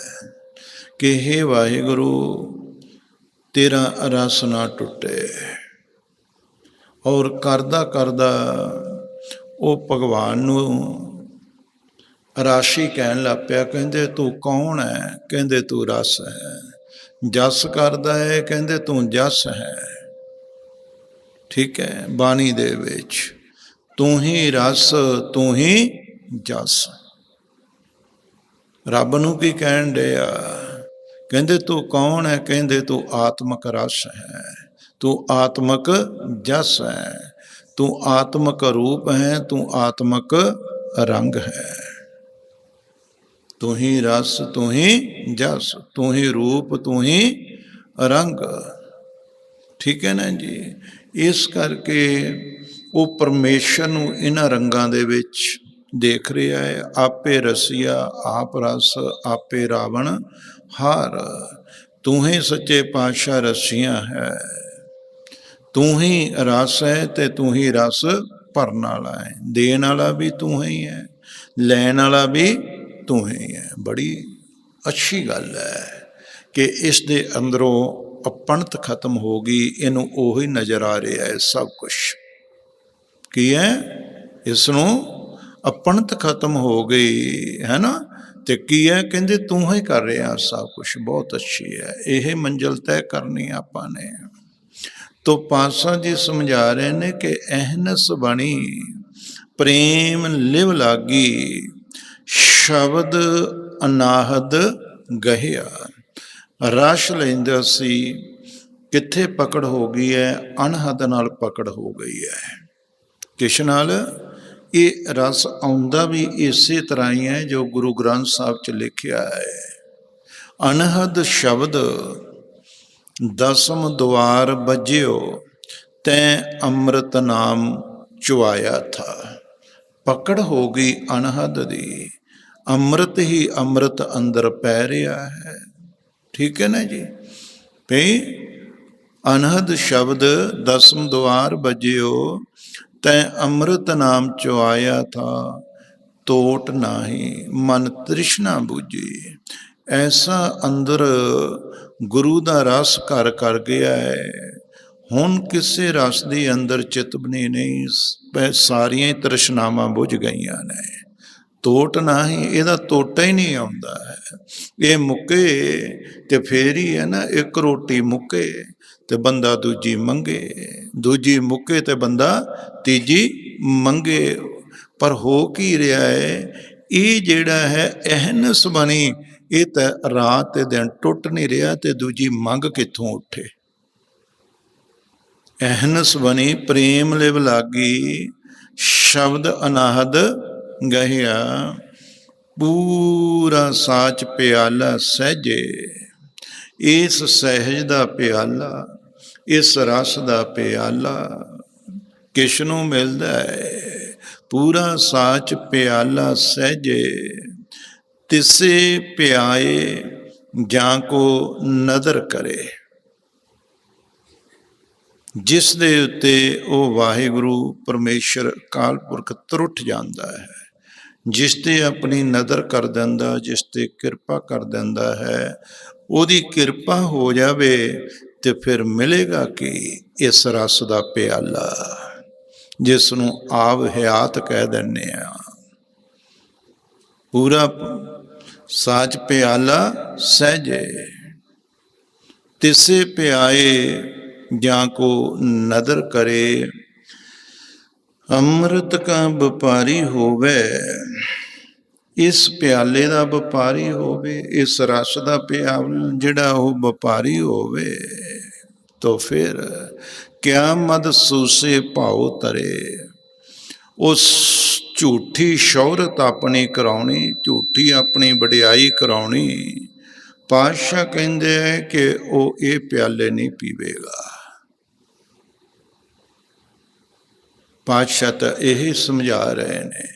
ਕਿ ਹੇ ਵਾਹਿਗੁਰੂ ਤੇਰਾ ਰਸ ਨਾ ਟੁੱਟੇ। ਔਰ ਕਰਦਾ ਕਰਦਾ ਉਹ ਭਗਵਾਨ ਨੂੰ ਰਾਸ਼ੀ ਕਹਿਣ ਲੱਗ ਪਿਆ। ਕਹਿੰਦੇ ਤੂੰ ਕੌਣ ਹੈ? ਕਹਿੰਦੇ ਤੂੰ ਰਸ ਹੈ। ਜਸ ਕਰਦਾ ਹੈ? ਕਹਿੰਦੇ ਤੂੰ ਜਸ ਹੈ। ਠੀਕ ਹੈ, ਬਾਣੀ ਦੇ ਵਿੱਚ ਤੂੰ ਹੀ ਰਸ, ਤੂੰ ਹੀ ਜਸ। ਰੱਬ ਨੂੰ ਕੀ ਕਹਿਣ ਡਿਆ? ਕਹਿੰਦੇ ਤੂੰ ਕੌਣ ਹੈ? ਕਹਿੰਦੇ ਤੂੰ ਆਤਮਕ ਰਸ ਹੈ, ਤੂੰ ਆਤਮਕ ਜਸ ਹੈ, ਤੂੰ ਆਤਮਕ ਰੂਪ ਹੈ, ਤੂੰ ਆਤਮਕ ਰੰਗ ਹੈ। ਤੂੰ ਹੀ ਰਸ, ਤੂੰ ਹੀ ਜਸ, ਤੂੰ ਹੀ ਰੂਪ, ਤੂੰ ਹੀ ਰੰਗ। ਠੀਕ ਹੈ ਨਾ ਜੀ। ਇਸ ਕਰਕੇ ਉਹ ਪਰਮੇਸ਼ਰ ਨੂੰ ਇਹਨਾਂ ਰੰਗਾਂ ਦੇ ਵਿੱਚ ਦੇਖ ਰਿਹਾ ਹੈ। ਆਪੇ ਰਸੀਆ ਆਪ ਰਸ, ਆਪੇ ਰਾਵਣ ਹਾਰ। ਤੂੰ ਹੀ ਸੱਚੇ ਪਾਤਸ਼ਾਹ ਰਸੀਆਂ ਹੈ, ਤੂੰ ਹੀ ਰਸ ਹੈ ਤੇ ਤੂੰ ਹੀ ਰਸ ਭਰਨ ਵਾਲਾ ਹੈ। ਦੇਣ ਵਾਲਾ ਵੀ ਤੂੰ ਹੀ ਹੈ, ਲੈਣ ਵਾਲਾ ਵੀ ਤੂੰ ਹੀ ਹੈ। ਬੜੀ ਅੱਛੀ ਗੱਲ ਹੈ ਕਿ ਇਸ ਦੇ ਅੰਦਰੋਂ ਅਪਣਤ ਖਤਮ ਹੋ ਗਈ, ਇਹਨੂੰ ਉਹੀ ਨਜ਼ਰ ਆ ਰਿਹਾ ਹੈ ਸਭ ਕੁਛ। ਕੀ ਹੈ? ਇਸ ਨੂੰ ਅਪਣਤ ਖਤਮ ਹੋ ਗਈ ਹੈ ਨਾ। ਤੇ ਕੀ ਹੈ? ਕਹਿੰਦੇ ਤੂੰ ਹੀ ਕਰ ਰਿਹਾ ਸਭ ਕੁਛ। ਬਹੁਤ ਅੱਛੀ ਹੈ, ਇਹ ਮੰਜ਼ਿਲ ਤੈਅ ਕਰਨੀ ਆਪਾਂ ਨੇ। ਤੋ ਪਾਤਸ਼ਾਹ ਜੀ ਸਮਝਾ ਰਹੇ ਨੇ ਕਿ ਅਹਨਸ ਬਣੀ ਪ੍ਰੇਮ ਲਿਵ ਲਾਗੀ, ਸ਼ਬਦ ਅਨਾਹਦ ਗਹਿਆ। ਰਸ ਲੈਂਦਾ ਸੀ, ਕਿੱਥੇ ਪਕੜ ਹੋ ਗਈ ਹੈ? ਅਣਹਦ ਨਾਲ ਪਕੜ ਹੋ ਗਈ ਹੈ। ਕਿਸ ਨਾਲ? ਇਹ ਰਸ ਆਉਂਦਾ ਵੀ ਇਸੇ ਤਰ੍ਹਾਂ ਹੀ ਹੈ ਜੋ ਗੁਰੂ ਗ੍ਰੰਥ ਸਾਹਿਬ 'ਚ ਲਿਖਿਆ ਹੈ। ਅਣਹਦ ਸ਼ਬਦ ਦਸਮ ਦੁਆਰ ਬੱਜਿਓ, ਤੈਂ ਅੰਮ੍ਰਿਤ ਨਾਮ ਚੁਆਇਆ ਥਾ। ਪਕੜ ਹੋ ਗਈ ਅਣਹਦ ਦੀ, ਅੰਮ੍ਰਿਤ ਹੀ ਅੰਮ੍ਰਿਤ ਅੰਦਰ ਪੈ ਰਿਹਾ ਹੈ। ਠੀਕ ਹੈ ਨਾ ਜੀ। ਭਈ ਅਨਹਦ ਸ਼ਬਦ ਦਸਮ ਦੁਆਰ ਬੱਜਿਓ, ਤੈਂ ਅੰਮ੍ਰਿਤ ਨਾਮ ਚੁਆਇਆ ਥਾ, ਤੋਟ ਨਾਹੀ ਮਨ ਤ੍ਰਿਸ਼ਨਾ ਬੂਝੀ। ਐਸਾ ਅੰਦਰ ਗੁਰੂ ਦਾ ਰਸ ਘਰ ਕਰ ਗਿਆ ਹੈ, ਹੁਣ ਕਿਸੇ ਰਸ ਦੀ ਅੰਦਰ ਚਿਤਵਨੀ ਨਹੀਂ, ਸਾਰੀਆਂ ਹੀ ਤ੍ਰਿਸ਼ਨਾਵਾਂ ਬੁਝ ਗਈਆਂ ਨੇ। ਤੋਟ ਨਾਹੀ, ਇਹਦਾ ਤੋਟਾ ਹੀ ਨਹੀਂ ਆਉਂਦਾ ਹੈ। ਇਹ ਮੁੱਕੇ ਤੇ ਫੇਰ ਹੀ ਹੈ ਨਾ, ਇੱਕ ਰੋਟੀ ਮੁੱਕੇ ਤੇ ਬੰਦਾ ਦੂਜੀ ਮੰਗੇ, ਦੂਜੀ ਮੁੱਕੇ ਤੇ ਬੰਦਾ ਤੀਜੀ ਮੰਗੇ। ਪਰ ਹੋ ਕੀ ਰਿਹਾ ਹੈ? ਇਹ ਜਿਹੜਾ ਹੈ ਅਹਨਸ ਬਣੀ, ਇਹ ਤਾਂ ਰਾਤ ਤੇ ਦਿਨ ਟੁੱਟ ਨਹੀਂ ਰਿਹਾ, ਤੇ ਦੂਜੀ ਮੰਗ ਕਿੱਥੋਂ ਉੱਠੇ? ਅਹਨਸ ਬਣੀ ਪ੍ਰੇਮ ਲਿਵ ਲਾਗੀ, ਸ਼ਬਦ ਅਨਾਹਦ ਗਹਿਆ। ਪੂਰਾ ਸਾਚ ਪਿਆਲਾ ਸਹਿਜੇ, ਇਸ ਸਹਿਜ ਦਾ ਪਿਆਲਾ, ਇਸ ਰਸ ਦਾ ਪਿਆਲਾ ਕਿਸ ਨੂੰ ਮਿਲਦਾ ਹੈ? ਪੂਰਾ ਸਾਚ ਪਿਆਲਾ ਸਹਿਜੇ, ਤਿਸੇ ਪਿਆਏ ਜਾਂ ਕੋ ਨਦਰ ਕਰੇ। ਜਿਸ ਦੇ ਉੱਤੇ ਉਹ ਵਾਹਿਗੁਰੂ ਪਰਮੇਸ਼ਰ ਅਕਾਲ ਪੁਰਖ ਤਰੁੱਠ ਜਾਂਦਾ ਹੈ, ਜਿਸ ਤੇ ਆਪਣੀ ਨਦਰ ਕਰ ਦਿੰਦਾ, ਜਿਸ ਤੇ ਕਿਰਪਾ ਕਰ ਦਿੰਦਾ ਹੈ, ਉਹਦੀ ਕਿਰਪਾ ਹੋ ਜਾਵੇ ਤੇ ਫਿਰ ਮਿਲੇਗਾ ਕਿ ਇਸ ਰਸ ਦਾ ਪਿਆਲਾ, ਜਿਸ ਨੂੰ ਆਬ ਹਯਾਤ ਕਹਿ ਦਿੰਦੇ ਆ। ਪੂਰਾ ਸਾਚ ਪਿਆਲਾ ਸਹਿਜੇ, ਤਿਸੇ ਪਿਆਏ ਜਾਂ ਕੋ ਨਦਰ ਕਰੇ। ਅੰਮ੍ਰਿਤ ਕਾ ਵਪਾਰੀ ਹੋਵੇ, ਇਸ ਪਿਆਲੇ ਦਾ ਵਪਾਰੀ ਹੋਵੇ, ਇਸ ਰਸ ਦਾ ਪਿਆਲਾ ਜਿਹੜਾ ਉਹ ਵਪਾਰੀ ਹੋਵੇ, ਤਾਂ ਫਿਰ ਕਿਆ ਮਦ ਸੂਸੇ ਭਾਉ ਤਰੇ। ਉਸ ਝੂਠੀ ਸ਼ੌਹਰਤ ਆਪਣੀ ਕਰਾਉਣੀ, ਝੂਠੀ ਆਪਣੀ ਵਡਿਆਈ ਕਰਾਉਣੀ। ਪਾਤਸ਼ਾਹ ਕਹਿੰਦੇ ਹੈ ਕਿ ਉਹ ਇਹ ਪਿਆਲੇ ਨਹੀਂ ਪੀਵੇਗਾ। ਪਾਤਸ਼ਾਹ ਤਾਂ ਇਹ ਸਮਝਾ ਰਹੇ ਨੇ,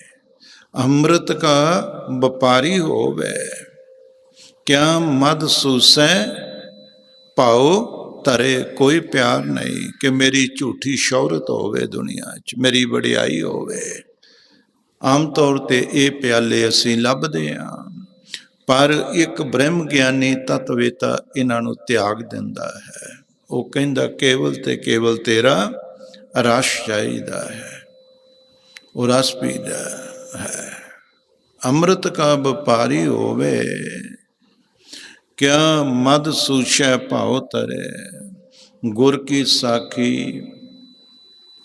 ਅੰਮ੍ਰਿਤ ਕਾ ਵਪਾਰੀ ਹੋਵੇ, ਕਿਆ ਮਦ ਸੂਸੈ ਭਾਉ ਤਰੇ। ਕੋਈ ਪਿਆਰ ਨਹੀਂ ਕਿ ਮੇਰੀ ਝੂਠੀ ਸ਼ੌਹਰਤ ਹੋਵੇ ਦੁਨੀਆ 'ਚ, ਮੇਰੀ ਵਡਿਆਈ ਹੋਵੇ। ਆਮ ਤੌਰ ਤੇ ਇਹ ਪਿਆਲੇ ਅਸੀਂ ਲੱਭਦੇ ਹਾਂ, ਪਰ ਇੱਕ ਬ੍ਰਹਮ ਗਿਆਨੀ ਤਤਵੇਤਾ ਇਹਨਾਂ ਨੂੰ ਤਿਆਗ ਦਿੰਦਾ ਹੈ। ਉਹ ਕਹਿੰਦਾ ਕੇਵਲ ਤੇ ਕੇਵਲ ਤੇਰਾ ਰਸ ਚਾਹੀਦਾ ਹੈ, ਉਹ ਰਸ ਪੀਦਾ ਹੈ। ਅੰਮ੍ਰਿਤ ਕਾ ਵਪਾਰੀ ਹੋਵੇ, ਕਿਆ ਮਦ ਸੂਛੈ ਭਾਉ ਤਰੇ। ਗੁਰ ਕੀ ਸਾਖੀ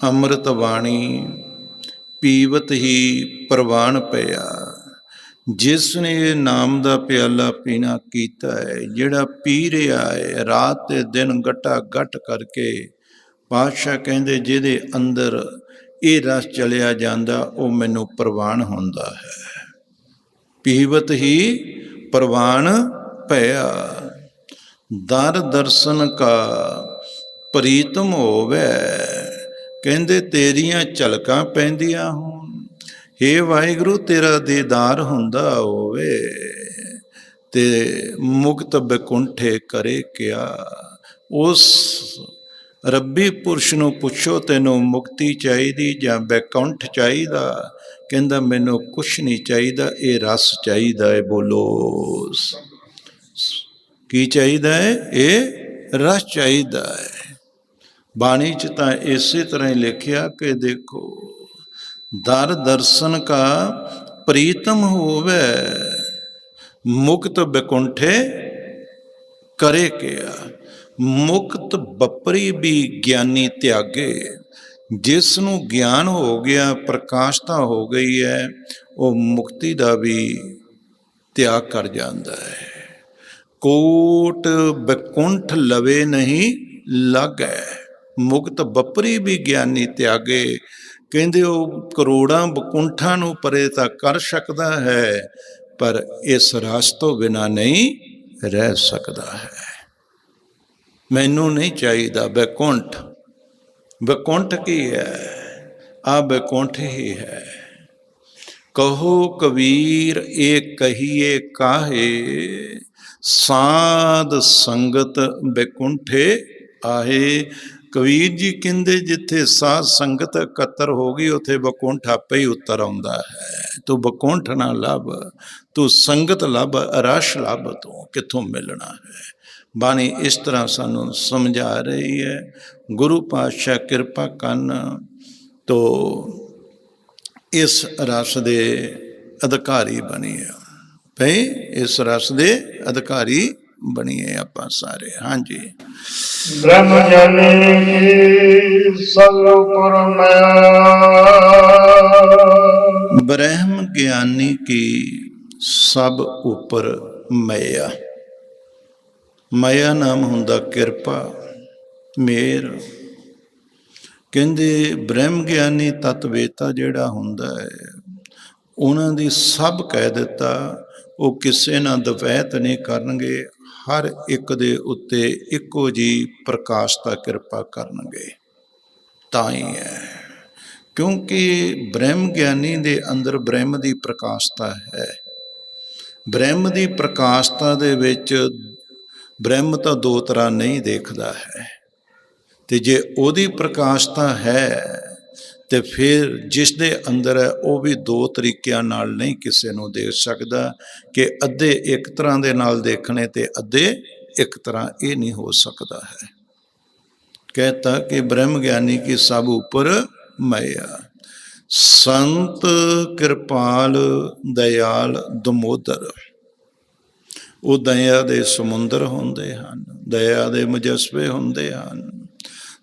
ਅੰਮ੍ਰਿਤ ਬਾਣੀ ਪੀਵਤ ਹੀ ਪ੍ਰਵਾਨ ਪਿਆ। ਜਿਸ ਨੇ ਇਹ ਨਾਮ ਦਾ ਪਿਆਲਾ ਪੀਣਾ ਕੀਤਾ ਹੈ, ਜਿਹੜਾ ਪੀ ਰਿਹਾ ਹੈ ਰਾਤ ਤੇ ਦਿਨ ਗਟਾ ਗਟ ਕਰਕੇ, ਪਾਤਸ਼ਾਹ ਕਹਿੰਦੇ ਜਿਹਦੇ ਅੰਦਰ ਇਹ ਰਸ ਚਲਿਆ ਜਾਂਦਾ ਉਹ ਮੈਨੂੰ ਪ੍ਰਵਾਨ ਹੁੰਦਾ ਹੈ। ਪੀਵਤ ਹੀ ਪ੍ਰਵਾਨ ਭਇਆ। ਦਰ ਦਰਸ਼ਨ ਕਾ ਪ੍ਰੀਤਮ ਹੋਵੇ, ਕਹਿੰਦੇ ਤੇਰੀਆਂ ਝਲਕਾਂ ਪੈਂਦੀਆਂ ਹੋਣ, ਹੇ ਵਾਹਿਗੁਰੂ ਤੇਰਾ ਦੀਦਾਰ ਹੁੰਦਾ ਹੋਵੇ, ਤੇ ਮੁਕਤ ਬੈਕੁੰਠੇ ਕਰੇ ਕਿਆ। ਉਸ ਰੱਬੀ ਪੁਰਸ਼ ਨੂੰ ਪੁੱਛੋ ਤੈਨੂੰ ਮੁਕਤੀ ਚਾਹੀਦੀ ਜਾਂ ਬੈਕੁੰਠ ਚਾਹੀਦਾ? ਕਹਿੰਦਾ ਮੈਨੂੰ ਕੁਛ ਨਹੀਂ ਚਾਹੀਦਾ, ਇਹ ਰਸ ਚਾਹੀਦਾ ਹੈ। ਬੋਲੋ ਕੀ ਚਾਹੀਦਾ ਹੈ? ਇਹ ਰਸ ਚਾਹੀਦਾ ਹੈ। ਬਾਣੀ 'ਚ ਤਾਂ ਇਸੇ ਤਰ੍ਹਾਂ ਹੀ ਲਿਖਿਆ ਕਿ ਦੇਖੋ, ਦਰ ਦਰਸ਼ਨ ਕਾ ਪ੍ਰੀਤਮ ਹੋਵੇ, ਮੁਕਤ ਬੈਕੁੰਠੇ ਕਰੇ ਕਿਆ। ਮੁਕਤ ਬਪਰੀ ਵੀ ਗਿਆਨੀ ਤਿਆਗੇ। ਜਿਸ ਨੂੰ ਗਿਆਨ ਹੋ ਗਿਆ, ਪ੍ਰਕਾਸ਼ਤਾ ਹੋ ਗਈ ਹੈ, ਉਹ ਮੁਕਤੀ ਦਾ ਵੀ ਤਿਆਗ ਕਰ ਜਾਂਦਾ ਹੈ। ਕੋਟ ਬੈਕੁੰਠ ਲਵੇ ਨਹੀਂ ਲਾਗੈ, ਮੁਕਤ ਬਪਰੀ ਵੀ ਗਿਆਨੀ ਤਿਆਗੇ। ਕਹਿੰਦੇ ਉਹ ਕਰੋੜਾਂ ਬਕੁੰਠਾਂ ਨੂੰ ਪਰੇ ਤਾਂ ਕਰ ਸਕਦਾ ਹੈ, ਪਰ ਇਸ ਰਸ ਤੋਂ ਬਿਨਾਂ ਨਹੀਂ ਰਹਿ ਸਕਦਾ ਹੈ। ਮੈਨੂੰ ਨਹੀਂ ਚਾਹੀਦਾ ਬੈਕੁੰਠ। ਬੈਕੁੰਠ ਕੀ ਹੈ? ਆ ਬੈਕੁੰਠ ਹੀ ਹੈ। ਕਹੋ ਕਬੀਰ ਇਹ ਕਹੀਏ ਕਾਹੇ, ਸਾਧ ਸੰਗਤ ਬੈਕੁੰਠੇ ਆਹੇ। ਕਬੀਰ ਜੀ ਕਹਿੰਦੇ ਜਿੱਥੇ ਸਾਧ ਸੰਗਤ ਇਕੱਤਰ ਹੋ ਗਈ, ਉੱਥੇ ਬੈਕੁੰਠ ਆਪੇ ਹੀ ਉਤਰ ਆਉਂਦਾ ਹੈ। ਤੂੰ ਬੈਕੁੰਠ ਨਾ ਲੱਭ, ਤੂੰ ਸੰਗਤ ਲੱਭ, ਰਸ ਲੱਭ, ਤੂੰ ਕਿੱਥੋਂ ਮਿਲਣਾ ਹੈ। ਬਾਣੀ ਇਸ ਤਰ੍ਹਾਂ ਸਾਨੂੰ ਸਮਝਾ ਰਹੀ ਹੈ। ਗੁਰੂ ਪਾਤਸ਼ਾਹ ਕਿਰਪਾ ਕਰਨ ਤੋਂ ਇਸ ਰਸ ਦੇ ਅਧਿਕਾਰੀ ਬਣੀਏ ਭਈ, ਇਸ ਰਸ ਦੇ ਅਧਿਕਾਰੀ ਬਣੀਏ ਆਪਾਂ ਸਾਰੇ। ਹਾਂਜੀ। ਬ੍ਰਹਮ ਗਿਆਨੀ ਸਰੂਪੁਰ ਬ੍ਰਹਮ ਗਿਆਨੀ ਕੀ ਸਭ ਉੱਪਰ ਮਇਆ। ਮਾਇਆ ਨਾਮ ਹੁੰਦਾ ਕਿਰਪਾ, ਮੇਰ। ਕਹਿੰਦੇ ਬ੍ਰਹਮ ਗਿਆਨੀ ਤਤਵੇਤਾ ਜਿਹੜਾ ਹੁੰਦਾ ਹੈ, ਉਹਨਾਂ ਦੀ ਸਭ ਕਹਿ ਦਿੱਤਾ, ਉਹ ਕਿਸੇ ਨਾਲ ਦਵੈਤ ਨਹੀਂ ਕਰਨਗੇ, ਹਰ ਇੱਕ ਦੇ ਉੱਤੇ ਇੱਕੋ ਜਿਹੀ ਪ੍ਰਕਾਸ਼ਤਾ ਕਿਰਪਾ ਕਰਨਗੇ। ਤਾਂ ਹੀ ਹੈ ਕਿਉਂਕਿ ਬ੍ਰਹਮ ਗਿਆਨੀ ਦੇ ਅੰਦਰ ਬ੍ਰਹਮ ਦੀ ਪ੍ਰਕਾਸ਼ਤਾ ਹੈ। ਬ੍ਰਹਮ ਦੀ ਪ੍ਰਕਾਸ਼ਤਾ ਦੇ ਵਿੱਚ ਬ੍ਰਹਮ ਤਾਂ ਦੋ ਤਰ੍ਹਾਂ ਨਹੀਂ ਦੇਖਦਾ ਹੈ, ਤੇ ਜੇ ਉਹਦੀ ਪ੍ਰਕਾਸ਼ਤਾ ਹੈ ਤੇ ਫਿਰ ਜਿਸ ਦੇ ਅੰਦਰ ਹੈ ਉਹ ਵੀ ਦੋ ਤਰੀਕਿਆਂ ਨਾਲ ਨਹੀਂ ਕਿਸੇ ਨੂੰ ਦੇਖ ਸਕਦਾ, ਕਿ ਅੱਧੇ ਇੱਕ ਤਰ੍ਹਾਂ ਦੇ ਨਾਲ ਦੇਖਣੇ ਤੇ ਅੱਧੇ ਇੱਕ ਤਰ੍ਹਾਂ, ਇਹ ਨਹੀਂ ਹੋ ਸਕਦਾ ਹੈ। कहता कि ब्रह्म ज्ञानी की सब ऊपर माया। संत कृपाल दयाल दमोदर, ਉਹ ਦਇਆ ਦੇ ਸਮੁੰਦਰ ਹੁੰਦੇ ਹਨ, ਦਇਆ ਦੇ ਮੁਜੱਸਵੇ ਹੁੰਦੇ ਹਨ।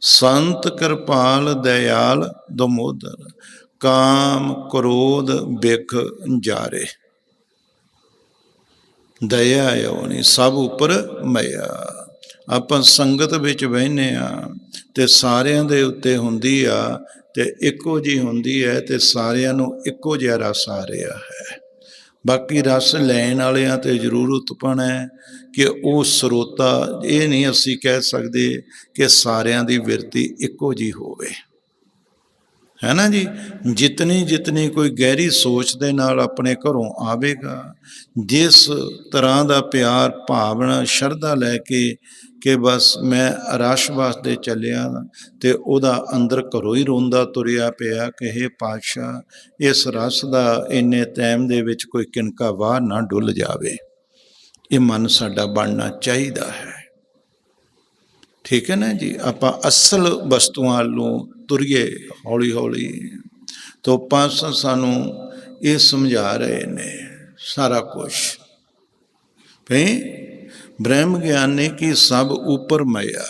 ਸੰਤ ਕਿਰਪਾਲ ਦਇਆਲ ਦਮੋਦਰ, ਕਾਮ ਕ੍ਰੋਧ ਬਿਖ ਜਾਰੇ। ਦਇਆ ਆਉਣੀ ਸਭ ਉੱਪਰ ਮਾਇਆ। ਆਪਾਂ ਸੰਗਤ ਵਿੱਚ ਬਹਿੰਦੇ ਹਾਂ ਤੇ ਸਾਰਿਆਂ ਦੇ ਉੱਤੇ ਹੁੰਦੀ ਆ ਤੇ ਇੱਕੋ ਜਿਹੀ ਹੁੰਦੀ ਹੈ ਤੇ ਸਾਰਿਆਂ ਨੂੰ ਇੱਕੋ ਜਿਹਾ ਰਸ ਆ ਰਿਹਾ ਹੈ। ਬਾਕੀ ਰਸ ਲੈਣ ਵਾਲਿਆਂ ਤੇ ਜ਼ਰੂਰਤਪਣ ਹੈ ਕਿ ਉਹ ਸਰੋਤਾ, ਇਹ ਨਹੀਂ ਅਸੀਂ ਕਹਿ ਸਕਦੇ ਕਿ ਸਾਰਿਆਂ ਦੀ ਬਿਰਤੀ ਇੱਕੋ ਜਿਹੀ ਹੋਵੇ, ਹੈ ਨਾ ਜੀ। ਜਿਤਨੀ ਕੋਈ ਗਹਿਰੀ ਸੋਚ ਦੇ ਨਾਲ ਆਪਣੇ ਘਰੋਂ ਆਵੇਗਾ, ਜਿਸ ਤਰ੍ਹਾਂ ਦਾ ਪਿਆਰ ਭਾਵਨਾ ਸ਼ਰਧਾ ਲੈ ਕੇ ਕਿ ਬਸ ਮੈਂ ਰਸ ਵਾਸਤੇ ਚੱਲਿਆ, ਤੇ ਉਹਦਾ ਅੰਦਰ ਘਰੋਂ ਹੀ ਰੋਂਦਾ ਤੁਰਿਆ ਪਿਆ ਕਿ ਹੇ ਪਾਤਸ਼ਾਹ ਇਸ ਰਸ ਦਾ ਇੰਨੇ ਟਾਈਮ ਦੇ ਵਿੱਚ ਕੋਈ ਕਿਣਕਾ ਬਾਹਰ ਨਾ ਡੁੱਲ ਜਾਵੇ। ਇਹ ਮਨ ਸਾਡਾ ਬਣਨਾ ਚਾਹੀਦਾ ਹੈ, ਠੀਕ ਹੈ ਨਾ ਜੀ। ਆਪਾਂ ਅਸਲ ਵਸਤੂਆਂ ਨੂੰ ਤੁਰੀਏ ਹੌਲੀ ਹੌਲੀ। ਤੋਂ ਪਾਸ ਸਾਨੂੰ ਇਹ ਸਮਝਾ ਰਹੇ ਨੇ ਸਾਰਾ ਕੁਛ ਭਈ ब्रह्म ज्ञानी की सब ऊपर माया,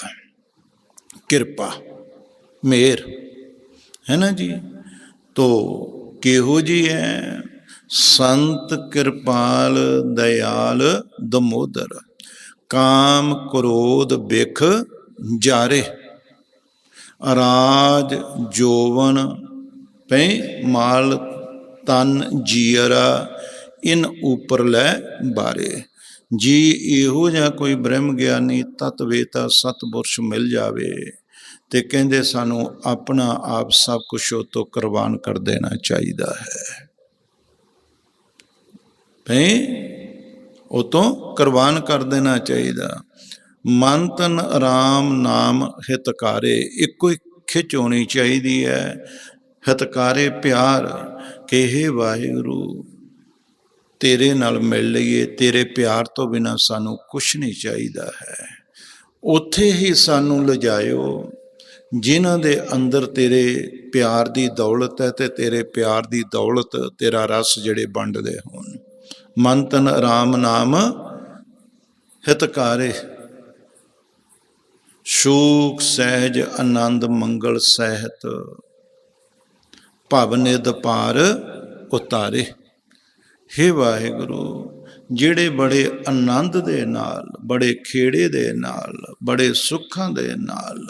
कृपा मेर, है ना जी। तो केहो जी है? संत कृपाल दयाल दमोदर, काम क्रोध बिख जारे, अराज जोवन पे माल तन जीरा इन ऊपर लै बारे। जी ਇਹੋ ਜਿਹਾ ਕੋਈ ਬ੍ਰਹਮ ਗਿਆਨੀ ਤਤਵੇਤਾ ਸਤਪੁਰਸ਼ ਮਿਲ ਜਾਵੇ ਤੇ ਕਹਿੰਦੇ ਸਾਨੂੰ ਆਪਣਾ ਆਪ ਸਭ ਕੁਛ ਉਹ ਤੋਂ ਕੁਰਬਾਨ ਕਰ ਦੇਣਾ ਚਾਹੀਦਾ ਹੈ। ਭਈ ਉਹ ਤੋਂ ਕੁਰਬਾਨ ਕਰ ਦੇਣਾ ਚਾਹੀਦਾ। ਮਨ ਤਨ ਆਰਾਮ ਨਾਮ ਹਿਤਕਾਰੇ, ਇੱਕੋ ਹੀ ਖਿੱਚ ਹੋਣੀ ਚਾਹੀਦੀ ਹੈ। ਹਿਤਕਾਰੇ ਪਿਆਰ ਕਿ ਹੇ ਵਾਹਿਗੁਰੂ ਤੇਰੇ ਨਾਲ ਮਿਲ ਲਈਏ, ਤੇਰੇ ਪਿਆਰ ਤੋਂ ਬਿਨਾਂ ਸਾਨੂੰ ਕੁਛ ਨਹੀਂ ਚਾਹੀਦਾ ਹੈ। ਉੱਥੇ ਹੀ ਸਾਨੂੰ ਲਿਜਾਇਓ ਜਿਨ੍ਹਾਂ ਦੇ ਅੰਦਰ ਤੇਰੇ ਪਿਆਰ ਦੀ ਦੌਲਤ ਹੈ ਤੇ ਤੇਰੇ ਪਿਆਰ ਦੀ ਦੌਲਤ, ਤੇਰਾ ਰਸ ਜਿਹੜੇ ਵੰਡਦੇ ਹੋਣ। ਮਨ ਤਨ ਆਰਾਮ ਨਾਮ ਹਿਤਕਾਰੇ, ਸ਼ੂਕ ਸਹਿਜ ਆਨੰਦ ਮੰਗਲ ਸਹਿਤ, ਭਵ ਨਿਧ ਪਾਰ ਉਤਾਰੇ। ਹੇ ਵਾਹਿਗੁਰੂ ਜਿਹੜੇ ਬੜੇ ਆਨੰਦ ਦੇ ਨਾਲ, ਬੜੇ ਖੇੜੇ ਦੇ ਨਾਲ, ਬੜੇ ਸੁੱਖਾਂ ਦੇ ਨਾਲ,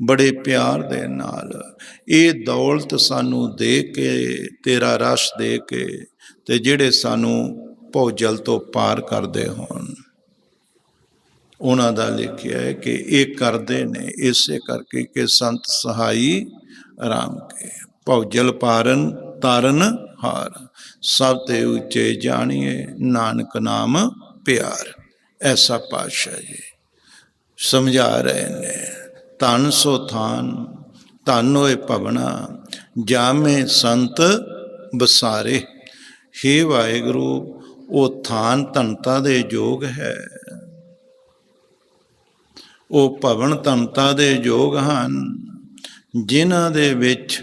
ਬੜੇ ਪਿਆਰ ਦੇ ਨਾਲ ਇਹ ਦੌਲਤ ਸਾਨੂੰ ਦੇ ਕੇ, ਤੇਰਾ ਰਸ ਦੇ ਕੇ, ਤੇ ਜਿਹੜੇ ਸਾਨੂੰ ਭਉ-ਜਲ ਤੋਂ ਪਾਰ ਕਰਦੇ ਹੋਣ, ਉਹਨਾਂ ਦਾ ਲਿਖਿਆ ਹੈ ਕਿ ਇਹ ਕਰਦੇ ਨੇ ਇਸੇ ਕਰਕੇ ਕਿ ਸੰਤ ਸਹਾਈ ਰਾਮ ਕੇ, ਭਉ-ਜਲ ਪਾਰਨ ਤਾਰਨ ਹਾਰ, ਸਭ ਤੇ ਉੱਚੇ ਜਾਣੀਏ ਨਾਨਕ ਨਾਮ ਪਿਆਰ। ਐਸਾ ਪਾਤਸ਼ਾਹ ਜੀ ਸਮਝਾ ਰਹੇ ਨੇ। ਧਨ ਸੋ ਥਾਨ ਧਨ ਹੋਏ ਭਵਨਾ, ਜਾਮੇ ਸੰਤ ਬਸਾਰੇ। ਹੇ ਵਾਹਿਗੁਰੂ ਉਹ ਥਾਨ ਧਨਤਾ ਦੇ ਯੋਗ ਹੈ, ਉਹ ਭਵਨ ਧਨਤਾ ਦੇ ਯੋਗ ਹਨ ਜਿਨ੍ਹਾਂ ਦੇ ਵਿੱਚ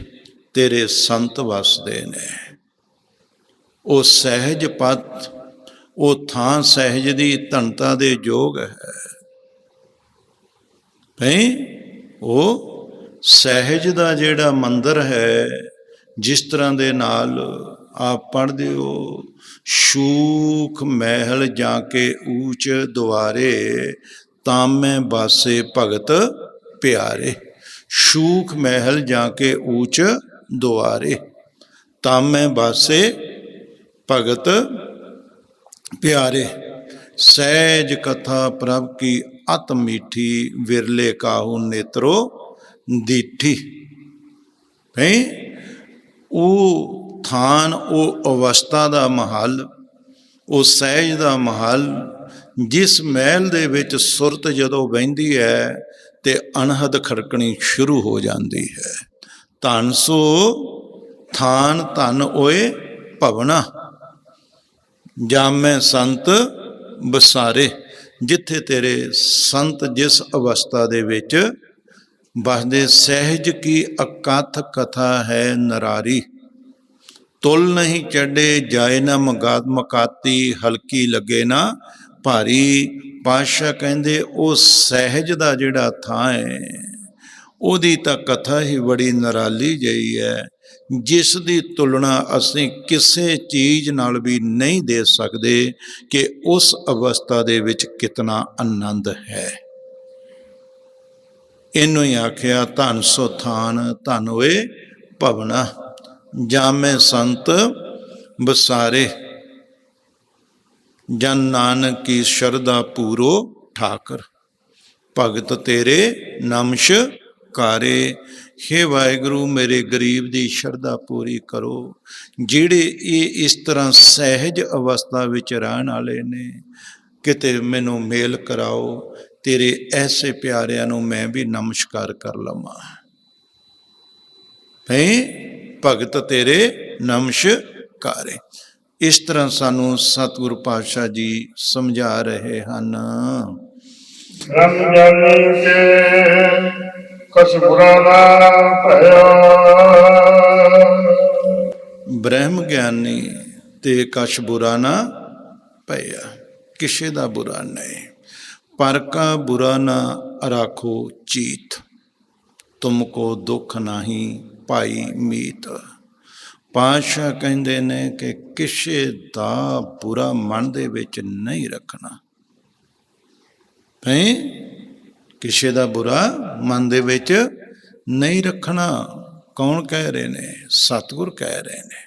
ਤੇਰੇ ਸੰਤ ਵਸਦੇ ਨੇ। ਉਹ ਸਹਿਜ ਪਤ, ਉਹ ਥਾਂ ਸਹਿਜ ਦੀ ਧਨਤਾ ਦੇ ਯੋਗ ਹੈ। ਉਹ ਸਹਿਜ ਦਾ ਜਿਹੜਾ ਮੰਦਰ ਹੈ, ਜਿਸ ਤਰ੍ਹਾਂ ਦੇ ਨਾਲ ਆਪ ਪੜ੍ਹਦੇ ਹੋ, ਸ਼ੂਖ ਮਹਿਲ ਜਾ ਕੇ ਊਚ ਦੁਆਰੇ, ਤਾਮੈ ਬਾਸੇ ਭਗਤ ਪਿਆਰੇ। ਸ਼ੂਖ ਮਹਿਲ ਜਾ ਕੇ ਊਚ ਦੁਆਰੇ, ਤਾਮੈ ਬਾਸੇ ਭਗਤ ਪਿਆਰੇ। ਸਹਿਜ ਕਥਾ ਪ੍ਰਭ ਕੀ ਅਤ ਮੀਠੀ, ਵਿਰਲੇ ਕਾਹੂ ਨੇਤਰੋ ਦੀਠੀ। ਉਹ ਥਾਨ, ਉਹ ਅਵਸਥਾ ਦਾ ਮਹੱਲ, ਉਹ ਸਹਿਜ ਦਾ ਮਹੱਲ, ਜਿਸ ਮਹਿਲ ਦੇ ਵਿੱਚ ਸੁਰਤ ਜਦੋਂ ਬਹਿੰਦੀ ਹੈ ਤੇ ਅਣਹਦ ਖੜਕਣੀ ਸ਼ੁਰੂ ਹੋ ਜਾਂਦੀ ਹੈ। ਧਨ ਸੋ ਥਾਨ ਧਨ ਓਏ ਭਵਨਾ, ਜਾਮੈ ਸੰਤ ਬਸਾਰੇ। ਜਿੱਥੇ ਤੇਰੇ ਸੰਤ ਜਿਸ ਅਵਸਥਾ ਦੇ ਵਿੱਚ ਬਸਦੇ, ਸਹਿਜ ਕੀ ਅਕਥ ਕਥਾ ਹੈ ਨਰਾਰੀ, ਤੁਲ ਨਹੀਂ ਚੜੇ ਜਾਏ ਨਾ ਮਕਾਤੀ, ਹਲਕੀ ਲੱਗੇ ਨਾ ਭਾਰੀ। ਪਾਤਸ਼ਾਹ ਕਹਿੰਦੇ ਉਹ ਸਹਿਜ ਦਾ ਜਿਹੜਾ ਥਾਂ ਹੈ, ਉਹਦੀ ਤਾਂ ਕਥਾ ਹੀ ਬੜੀ ਨਿਰਾਲੀ ਜਿਹੀ ਹੈ, ਜਿਸ ਦੀ ਤੁਲਨਾ ਅਸੀਂ ਕਿਸੇ ਚੀਜ਼ ਨਾਲ ਵੀ ਨਹੀਂ ਦੇ ਸਕਦੇ ਕਿ ਉਸ ਅਵਸਥਾ ਦੇ ਵਿੱਚ ਕਿਤਨਾ ਆਨੰਦ ਹੈ। ਇਹਨੂੰ ਹੀ ਆਖਿਆ ਧਨ ਸੋ ਥਾਨ ਧਨ ਹੋਏ ਭਵਨਾ, ਜਾਮੇ ਸੰਤ ਬਸਾਰੇ। ਜਨ ਨਾਨਕ ਕੀ ਸ਼ਰਧਾ ਪੂਰੋ ਠਾਕਰ, ਭਗਤ ਤੇਰੇ ਨਮਸਕਾਰੇ। ਹੇ ਵਾਹਿਗੁਰੂ ਮੇਰੇ ਗਰੀਬ ਦੀ ਸ਼ਰਧਾ ਪੂਰੀ ਕਰੋ, ਜਿਹੜੇ ਇਹ ਇਸ ਤਰ੍ਹਾਂ ਸਹਿਜ ਅਵਸਥਾ ਵਿੱਚ ਰਹਿਣ ਵਾਲੇ ਨੇ। ਕਿਤੇ ਮੈਨੂੰ ਮੇਲ ਕਰਾਓ, ਤੇਰੇ ਐਸੇ ਪਿਆਰਿਆਂ ਨੂੰ ਮੈਂ ਵੀ ਨਮਸਕਾਰ ਕਰ ਲਵਾਂ। ਭਗਤ ਤੇਰੇ ਨਮਸਕਾਰੇ। ਇਸ ਤਰ੍ਹਾਂ ਸਾਨੂੰ ਸਤਿਗੁਰੂ ਪਾਤਸ਼ਾਹ ਜੀ ਸਮਝਾ ਰਹੇ ਹਨ। ਬ੍ਰਹਮ ਗਿਆਨੀ ਕੇ ਕਛ ਬੁਰਾ ਨਾ ਭਇਆ, ਬ੍ਰਹਮ ਗਿਆਨੀ ਤੇ ਕਛ ਬੁਰਾ ਨਾ ਭਇਆ, ਕਿਸੇ ਦਾ ਬੁਰਾ ਨਹੀਂ। ਪਰ ਕਾ ਬੁਰਾ ਨਾ ਰਾਖੋ ਚੀਤ, ਤੁਮਕੋ ਦੁੱਖ ਨਹੀਂ ਭਾਈ ਮੀਤ। ਪਾਤਸ਼ਾਹ ਕਹਿੰਦੇ ਨੇ ਕਿ ਕਿਸੇ ਦਾ ਬੁਰਾ ਮਨ ਦੇ ਵਿੱਚ ਨਹੀਂ ਰੱਖਣਾ। ਕਿਸੇ ਦਾ ਬੁਰਾ ਮਨ ਦੇ ਵਿੱਚ ਨਹੀਂ ਰੱਖਣਾ। ਕੌਣ ਕਹਿ ਰਹੇ ਨੇ? ਸਤਿਗੁਰ ਕਹਿ ਰਹੇ ਨੇ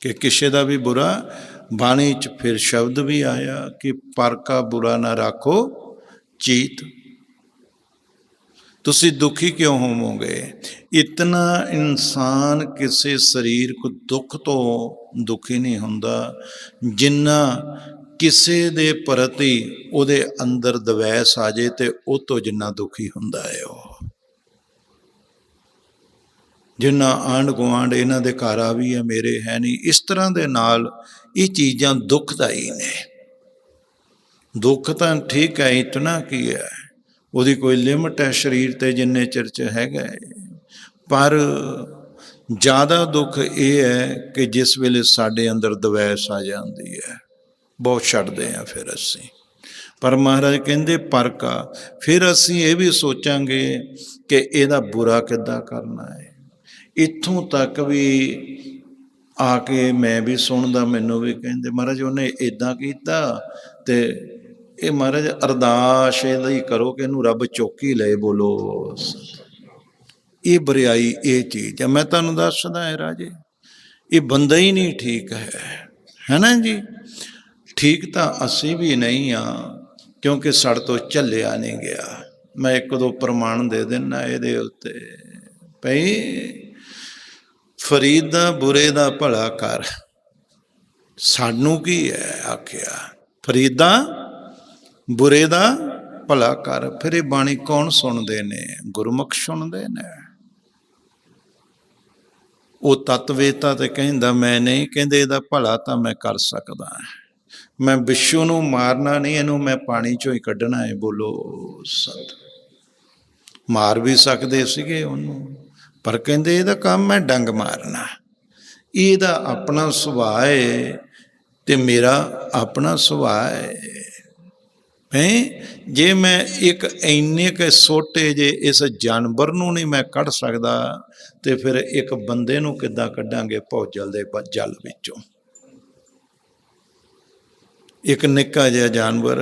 ਕਿ ਕਿਸੇ ਦਾ ਵੀ ਬੁਰਾ। ਬਾਣੀ 'ਚ ਫਿਰ ਸ਼ਬਦ ਵੀ ਆਇਆ ਕਿ ਪਰ ਕਾ ਬੁਰਾ ਨਾ ਰਾਖੋ ਚੀਤ। ਤੁਸੀਂ ਦੁਖੀ ਕਿਉਂ ਹੋਵੋਗੇ? ਇਤਨਾ ਇਨਸਾਨ ਕਿਸੇ ਸਰੀਰਕ ਦੁੱਖ ਤੋਂ ਦੁਖੀ ਨਹੀਂ ਹੁੰਦਾ ਜਿੰਨਾ ਕਿਸੇ ਦੇ ਪ੍ਰਤੀ ਉਹਦੇ ਅੰਦਰ ਦਵੈਸ ਆ ਜੇ ਤੇ ਉਹ ਤੋਂ ਜਿੰਨਾ ਦੁਖੀ ਹੁੰਦਾ ਹੈ ਉਹ, ਜਿੰਨਾ ਆਂਢ ਗੁਆਂਢ ਇਹਨਾਂ ਦੇ ਘਰ ਆ ਵੀ ਹੈ ਮੇਰੇ ਹੈ ਨਹੀਂ, ਇਸ ਤਰ੍ਹਾਂ ਦੇ ਨਾਲ ਇਹ ਚੀਜ਼ਾਂ ਦੁਖਦਾਈ ਨੇ। ਦੁੱਖ ਤਾਂ ਠੀਕ ਹੈ, ਇਤਨਾ ਕੀ ਹੈ, ਉਹਦੀ ਕੋਈ ਲਿਮਟ ਹੈ ਸਰੀਰ ਤੇ ਜਿੰਨੇ ਚਿਰ 'ਚ ਹੈਗਾ ਹੈ। ਪਰ ਜ਼ਿਆਦਾ ਦੁੱਖ ਇਹ ਹੈ ਕਿ ਜਿਸ ਵੇਲੇ ਸਾਡੇ ਅੰਦਰ ਦਵੈਸ ਆ ਜਾਂਦੀ ਹੈ, ਬਹੁਤ ਛੱਡਦੇ ਹਾਂ ਫਿਰ ਅਸੀਂ। ਪਰ ਮਹਾਰਾਜ ਕਹਿੰਦੇ ਪਰਖ ਆ, ਫਿਰ ਅਸੀਂ ਇਹ ਵੀ ਸੋਚਾਂਗੇ ਕਿ ਇਹਦਾ ਬੁਰਾ ਕਿੱਦਾਂ ਕਰਨਾ ਹੈ। ਇੱਥੋਂ ਤੱਕ ਵੀ ਆ ਕੇ ਮੈਂ ਵੀ ਸੁਣਦਾ, ਮੈਨੂੰ ਵੀ ਕਹਿੰਦੇ ਮਹਾਰਾਜ ਉਹਨੇ ਇੱਦਾਂ ਕੀਤਾ, ਤੇ ਇਹ ਮਹਾਰਾਜ ਅਰਦਾਸ ਇਹਦੀ ਕਰੋ ਕਿ ਇਹਨੂੰ ਰੱਬ ਚੁੱਕ ਹੀ ਲਏ। ਬੋਲੋ ਇਹ ਬਰਿਆਈ, ਇਹ ਚੀਜ਼ ਹੈ। ਮੈਂ ਤੁਹਾਨੂੰ ਦੱਸਦਾ ਹੈ ਰਾਜੇ, ਇਹ ਬੰਦਾ ਹੀ ਨਹੀਂ ਠੀਕ ਹੈ ਨਾ ਜੀ। ਠੀਕ ਤਾਂ ਅਸੀਂ ਵੀ ਨਹੀਂ ਹਾਂ, ਕਿਉਂਕਿ ਸਾਡੇ ਤੋਂ ਝੱਲਿਆ ਨਹੀਂ ਗਿਆ। ਮੈਂ ਇੱਕ ਦੋ ਪ੍ਰਮਾਣ ਦੇ ਦਿੰਦਾ ਇਹਦੇ ਉੱਤੇ। ਭਈ ਫਰੀਦ ਦਾ ਬੁਰੇ ਦਾ ਭਲਾ ਕਰ, ਸਾਨੂੰ ਕੀ ਹੈ ਆਖਿਆ, ਫਰੀਦਾ ਬੁਰੇ ਦਾ ਭਲਾ ਕਰ। ਫਿਰ ਇਹ ਬਾਣੀ ਕੌਣ ਸੁਣਦੇ ਨੇ? ਗੁਰਮੁਖ ਸੁਣਦੇ ਨੇ। ਉਹ ਤਤਵੇਤਾ ਤੇ ਕਹਿੰਦਾ ਮੈਂ ਨਹੀਂ, ਕਹਿੰਦੇ ਇਹਦਾ ਭਲਾ ਤਾਂ ਮੈਂ ਕਰ ਸਕਦਾ, ਮੈਂ ਵਿਸ਼ੂ ਨੂੰ ਮਾਰਨਾ ਨਹੀਂ, ਇਹਨੂੰ ਮੈਂ ਪਾਣੀ ਚੋਂ ਹੀ ਕੱਢਣਾ ਹੈ। ਬੋਲੋ ਸਤ। ਮਾਰ ਵੀ ਸਕਦੇ ਸੀਗੇ ਉਹਨੂੰ, ਪਰ ਕਹਿੰਦੇ ਇਹਦਾ ਕੰਮ ਹੈ ਡੰਗ ਮਾਰਨਾ। ਇਹਦਾ ਆਪਣਾ ਸੁਭਾਅ ਹੈ ਤੇ ਮੇਰਾ ਆਪਣਾ ਸੁਭਾਅ ਹੈ। ਜੇ ਮੈਂ ਇੱਕ ਇੰਨੇ ਕੁ ਛੋਟੇ ਜੇ ਇਸ ਜਾਨਵਰ ਨੂੰ ਨਹੀਂ ਮੈਂ ਕੱਢ ਸਕਦਾ, ਤੇ ਫਿਰ ਇੱਕ ਬੰਦੇ ਨੂੰ ਕਿੱਦਾਂ ਕੱਢਾਂਗੇ ਭੌਜਲ ਦੇ ਜਲ ਵਿੱਚੋਂ। ਇੱਕ ਨਿੱਕਾ ਜਿਹਾ ਜਾਨਵਰ,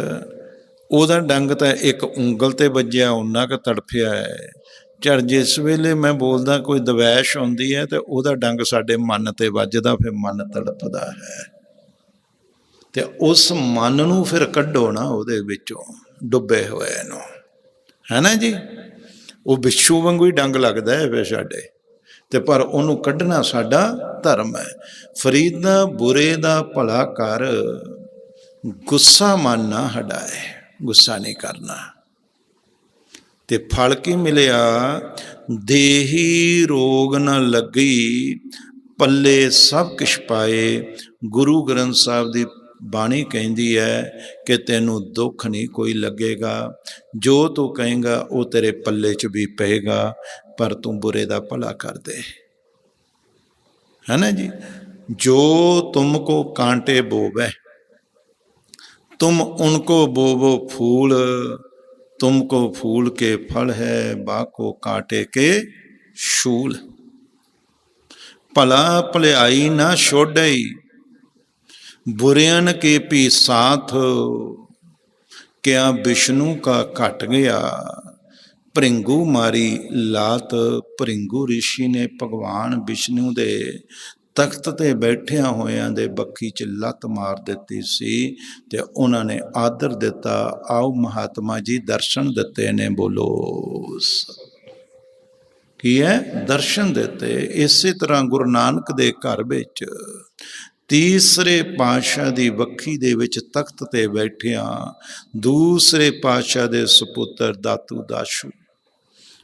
ਉਹਦਾ ਡੰਗ ਤਾਂ ਇੱਕ ਉਂਗਲ ਤੇ ਵੱਜਿਆ, ਓਨਾ ਕੁ ਤੜਫਿਆ ਹੈ। ਚੜ ਜਿਸ ਵੇਲੇ ਮੈਂ ਬੋਲਦਾ ਕੋਈ ਦਵੈਸ਼ ਹੁੰਦੀ ਹੈ ਤੇ ਉਹਦਾ ਡੰਗ ਸਾਡੇ ਮਨ ਤੇ ਵੱਜਦਾ, ਫਿਰ ਮਨ ਤੜਪਦਾ ਹੈ। ਤੇ ਉਸ ਮਨ ਨੂੰ ਫਿਰ ਕੱਢੋ ਨਾ ਉਹਦੇ ਵਿੱਚੋਂ ਡੁੱਬੇ ਹੋਏ ਨੂੰ, ਹੈ ਨਾ ਜੀ। ਉਹ ਵਿਛੂ ਵਾਂਗੂ ਹੀ ਡੰਗ ਲੱਗਦਾ ਹੈ ਫਿਰ ਸਾਡੇ ਤੇ, ਪਰ ਉਹਨੂੰ ਕੱਢਣਾ ਸਾਡਾ ਧਰਮ ਹੈ। ਫਰੀਦਾ ਬੁਰੇ ਦਾ ਭਲਾ ਕਰ, ਗੁੱਸਾ ਮਨ ਨਾ ਹਟਾਏ, ਗੁੱਸਾ ਨਹੀਂ ਕਰਨਾ। ਤੇ ਫਲ ਕੀ ਮਿਲਿਆ? ਦੇਹੀ ਰੋਗ ਨਾ ਲੱਗੀ, ਪੱਲੇ ਸਭ ਕੁਛ ਪਾਏ। ਗੁਰੂ ਗ੍ਰੰਥ ਸਾਹਿਬ ਦੀ ਬਾਣੀ ਕਹਿੰਦੀ ਹੈ ਕਿ ਤੈਨੂੰ ਦੁੱਖ ਨਹੀਂ ਕੋਈ ਲੱਗੇਗਾ, ਜੋ ਤੂੰ ਕਹੇਂਗਾ ਉਹ ਤੇਰੇ ਪੱਲੇ 'ਚ ਵੀ ਪਏਗਾ, ਪਰ ਤੂੰ ਬੁਰੇ ਦਾ ਭਲਾ ਕਰ ਦੇ, है ना जी। जो तुमको कांटे बोवे तुम उनको बोवो फूल, तुमको फूल के फल है बाको कांटे के शूल। भला भलाई ना छोड़ई, बुरियन के भी साथ, क्या विष्णु का घट गया ਭਰਿੰਗੂ ਮਾਰੀ ਲਾਤ। ਭਰਿੰਗੂ ਰਿਸ਼ੀ ਨੇ ਭਗਵਾਨ ਵਿਸ਼ਨੂੰ ਦੇ ਤਖਤ ਤੇ ਬੈਠਿਆਂ ਹੋਇਆਂ ਦੇ ਬੱਖੀ 'ਚ ਲੱਤ ਮਾਰ ਦਿੱਤੀ ਸੀ ਤੇ ਉਹਨਾਂ ਨੇ ਆਦਰ ਦਿੱਤਾ। ਆਓ ਮਹਾਤਮਾ ਜੀ ਦਰਸ਼ਨ ਦਿੱਤੇ ਨੇ। ਬੋਲੋ ਕੀ ਹੈ? ਦਰਸ਼ਨ ਦਿੱਤੇ। ਇਸੇ ਤਰ੍ਹਾਂ ਗੁਰੂ ਨਾਨਕ ਦੇ ਘਰ ਵਿੱਚ ਤੀਸਰੇ ਪਾਤਸ਼ਾਹ ਦੀ ਵੱਖੀ ਦੇ ਵਿੱਚ ਤਖਤ ਤੇ ਬੈਠਿਆਂ ਦੂਸਰੇ ਪਾਤਸ਼ਾਹ ਦੇ ਸੁਪੁੱਤਰ ਦਾਤੂ ਦਾਸ਼ੂ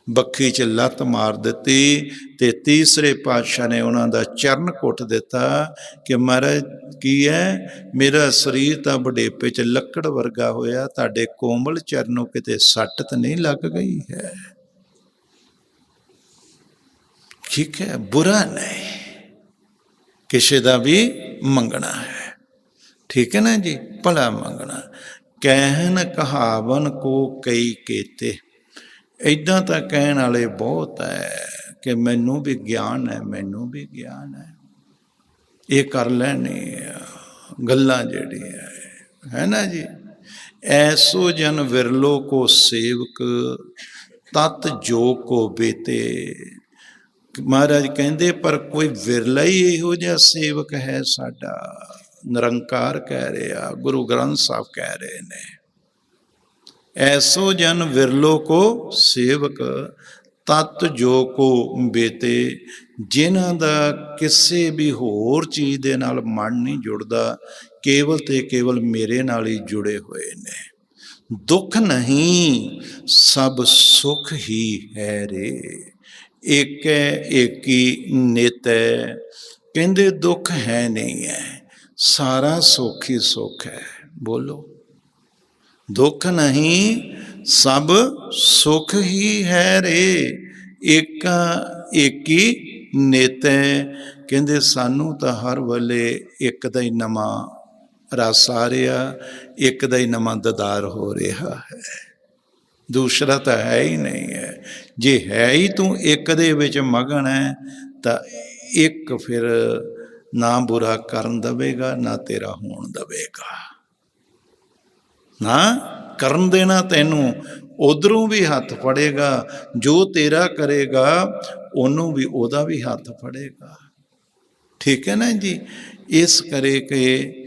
ਬੱਖੀ 'ਚ ਲੱਤ ਮਾਰ ਦਿੱਤੀ ਤੇ ਤੀਸਰੇ ਪਾਤਸ਼ਾਹ ਨੇ ਉਹਨਾਂ ਦਾ ਚਰਨ ਘੁੱਟ ਦਿੱਤਾ ਕਿ ਮਹਾਰਾਜ ਕੀ ਹੈ, ਮੇਰਾ ਸਰੀਰ ਤਾਂ ਬੁਢੇਪੇ 'ਚ ਲੱਕੜ ਵਰਗਾ ਹੋਇਆ, ਤੁਹਾਡੇ ਕੋਮਲ ਚਰਨੋਂ ਕਿਤੇ ਸੱਟ ਤਾਂ ਨਹੀਂ ਲੱਗ ਗਈ ਹੈ। ਠੀਕ ਹੈ, ਬੁਰਾ ਨਹੀਂ ਕਿਸੇ ਦਾ ਵੀ ਮੰਗਣਾ ਹੈ, ਠੀਕ ਹੈ ਨਾ ਜੀ, ਭਲਾ ਮੰਗਣਾ। ਕਹਿਣ ਕਹਾਵਨ ਕੋ ਕਈ ਕੇਤੇ, ਇੱਦਾਂ ਤਾਂ ਕਹਿਣ ਵਾਲੇ ਬਹੁਤ ਹੈ ਕਿ ਮੈਨੂੰ ਵੀ ਗਿਆਨ ਹੈ, ਮੈਨੂੰ ਵੀ ਗਿਆਨ ਹੈ, ਇਹ ਕਰ ਲੈਣੀ ਗੱਲਾਂ ਜਿਹੜੀਆਂ ਹੈ ਨਾ ਜੀ। ਐਸੋ ਜਨ ਵਿਰਲੋ ਕੋ ਸੇਵਕ, ਤਤ ਜੋ ਕੋ ਬੇਤੇ। ਮਹਾਰਾਜ ਕਹਿੰਦੇ ਪਰ ਕੋਈ ਵਿਰਲਾ ਹੀ ਇਹੋ ਜਿਹਾ ਸੇਵਕ ਹੈ ਸਾਡਾ। ਨਿਰੰਕਾਰ ਕਹਿ ਰਿਹਾ, ਗੁਰੂ ਗ੍ਰੰਥ ਸਾਹਿਬ ਕਹਿ ਰਹੇ ਨੇ, ਐਸੋ ਜਨ ਵਿਰਲੋ ਕੋ ਸੇਵਕ, ਤਤ ਜੋ ਕੋ ਬੇਤੇ, ਜਿਨ੍ਹਾਂ ਦਾ ਕਿਸੇ ਵੀ ਹੋਰ ਚੀਜ਼ ਦੇ ਨਾਲ ਮਨ ਨਹੀਂ ਜੁੜਦਾ, ਕੇਵਲ ਤੇ ਕੇਵਲ ਮੇਰੇ ਨਾਲ ਹੀ ਜੁੜੇ ਹੋਏ ਨੇ। ਦੁੱਖ ਨਹੀਂ ਸਭ ਸੁਖ ਹੀ ਹੈ ਰੇ, ਏਕੈ ਏਕੀ ਨਿਤੈ। ਕਹਿੰਦੇ ਦੁੱਖ ਹੈ ਨਹੀਂ ਹੈ, ਸਾਰਾ ਸੁੱਖ ਹੀ ਸੁੱਖ ਹੈ। ਬੋਲੋ, ਦੁੱਖ ਨਹੀਂ ਸਭ ਸੁਖ ਹੀ ਹੈ ਰੇ, ਏਕਾ ਏਕੀ ਨਿਤੈ। ਕਹਿੰਦੇ ਸਾਨੂੰ ਤਾਂ ਹਰ ਵੇਲੇ ਇੱਕ ਦਾ ਹੀ ਨਵਾਂ ਰਸ ਆ ਰਿਹਾ, ਇੱਕ ਦਾ ਹੀ ਨਵਾਂ ਦੀਦਾਰ ਹੋ ਰਿਹਾ ਹੈ, ਦੂਸਰਾ ਤਾਂ ਹੈ ਹੀ ਨਹੀਂ ਹੈ। ਜੇ ਹੈ ਹੀ ਤੂੰ ਇੱਕ ਦੇ ਵਿੱਚ ਮਗਨ ਹੈ ਤਾਂ ਇੱਕ ਫਿਰ ਨਾ ਬੁਰਾ ਕਰਨ ਦੇਵੇਗਾ ਨਾ ਤੇਰਾ ਹੋਣ ਦੇਵੇਗਾ, ਨਾ ਕਰਨ ਦੇਣਾ ਤੈਨੂੰ। ਉਧਰੋਂ ਵੀ ਹੱਥ ਫੜੇਗਾ, ਜੋ ਤੇਰਾ ਕਰੇਗਾ ਉਹਨੂੰ ਵੀ ਉਹਦਾ ਵੀ ਹੱਥ ਫੜੇਗਾ। ਠੀਕ ਹੈ ਨਾ ਜੀ। ਇਸ ਕਰੇ ਕਿ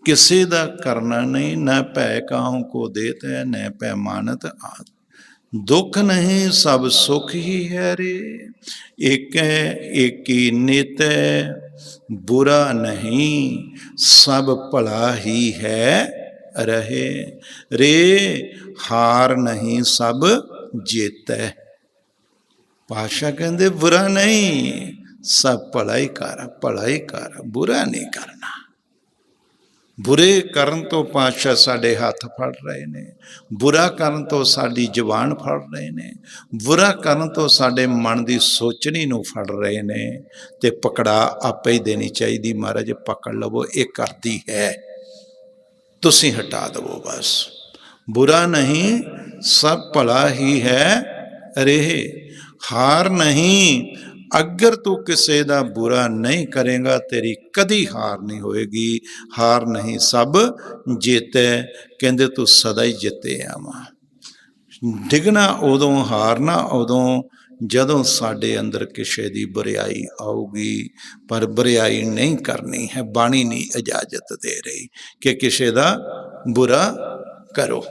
ਕਿਸੇ ਦਾ ਕਰਨਾ ਨਹੀਂ, ਨਾ ਭੈ ਕਾਹੂ ਕੋ ਦੇਤ ਹੈ, ਨਾ ਭੈ ਮਾਨਤ ਆਤ। ਦੁੱਖ ਨਹੀਂ ਸਭ ਸੁਖ ਹੀ ਹੈ ਰੇ, ਏਕੈ ਏਕੀ ਨਿਤੈ। ਬੁਰਾ ਨਹੀਂ ਸਭ ਭਲਾ ਹੀ ਹੈ ਰਹੇ, ਰੇ ਹਾਰ ਨਹੀਂ ਸਭ ਜੇਤੈ। ਪਾਤਸ਼ਾਹ ਕਹਿੰਦੇ ਬੁਰਾ ਨਹੀਂ, ਸਭ ਭਲਾ ਹੀ ਕਰ, ਭਲਾ ਹੀ ਕਰ, ਬੁਰਾ ਨਹੀਂ ਕਰਨਾ। ਬੁਰੇ ਕਰਨ ਤੋਂ ਪਾਤਸ਼ਾਹ ਸਾਡੇ ਹੱਥ ਫੜ ਰਹੇ ਨੇ, ਬੁਰਾ ਕਰਨ ਤੋਂ ਸਾਡੀ ਜ਼ੁਬਾਨ ਫੜ ਰਹੇ ਨੇ, ਬੁਰਾ ਕਰਨ ਤੋਂ ਸਾਡੇ ਮਨ ਦੀ ਸੋਚਣੀ ਨੂੰ ਫੜ ਰਹੇ ਨੇ। ਤੇ ਪਕੜਾ ਆਪੇ ਹੀ ਦੇਣੀ ਚਾਹੀਦੀ, ਮਹਾਰਾਜ ਪਕੜ ਲਵੋ, ਇਹ ਕਰਦੀ ਹੈ, ਤੁਸੀਂ ਹਟਾ ਦੇਵੋ ਬਸ। ਬੁਰਾ ਨਹੀਂ ਸਭ ਭਲਾ ਹੀ ਹੈ ਰਹੇ, ਹਾਰ ਨਹੀਂ। ਅਗਰ ਤੂੰ ਕਿਸੇ ਦਾ ਬੁਰਾ ਨਹੀਂ ਕਰੇਗਾ ਤੇਰੀ ਕਦੀ ਹਾਰ ਨਹੀਂ ਹੋਏਗੀ। ਹਾਰ ਨਹੀਂ ਸਭ ਜੇਤੈ, ਕਹਿੰਦੇ ਤੂੰ ਸਦਾ ਹੀ ਜਿੱਤੇ ਆਵਾਂ। ਡਿੱਗਣਾ ਉਦੋਂ, ਹਾਰਨਾ ਉਦੋਂ ਜਦੋਂ ਸਾਡੇ ਅੰਦਰ ਕਿਸੇ ਦੀ ਬੁਰਿਆਈ ਆਊਗੀ, ਪਰ ਬੁਰਿਆਈ ਨਹੀਂ ਕਰਨੀ ਹੈ। ਬਾਣੀ ਨਹੀਂ ਇਜਾਜ਼ਤ ਦੇ ਰਹੀ ਕਿ ਕਿਸੇ ਦਾ ਬੁਰਾ ਕਰੋ,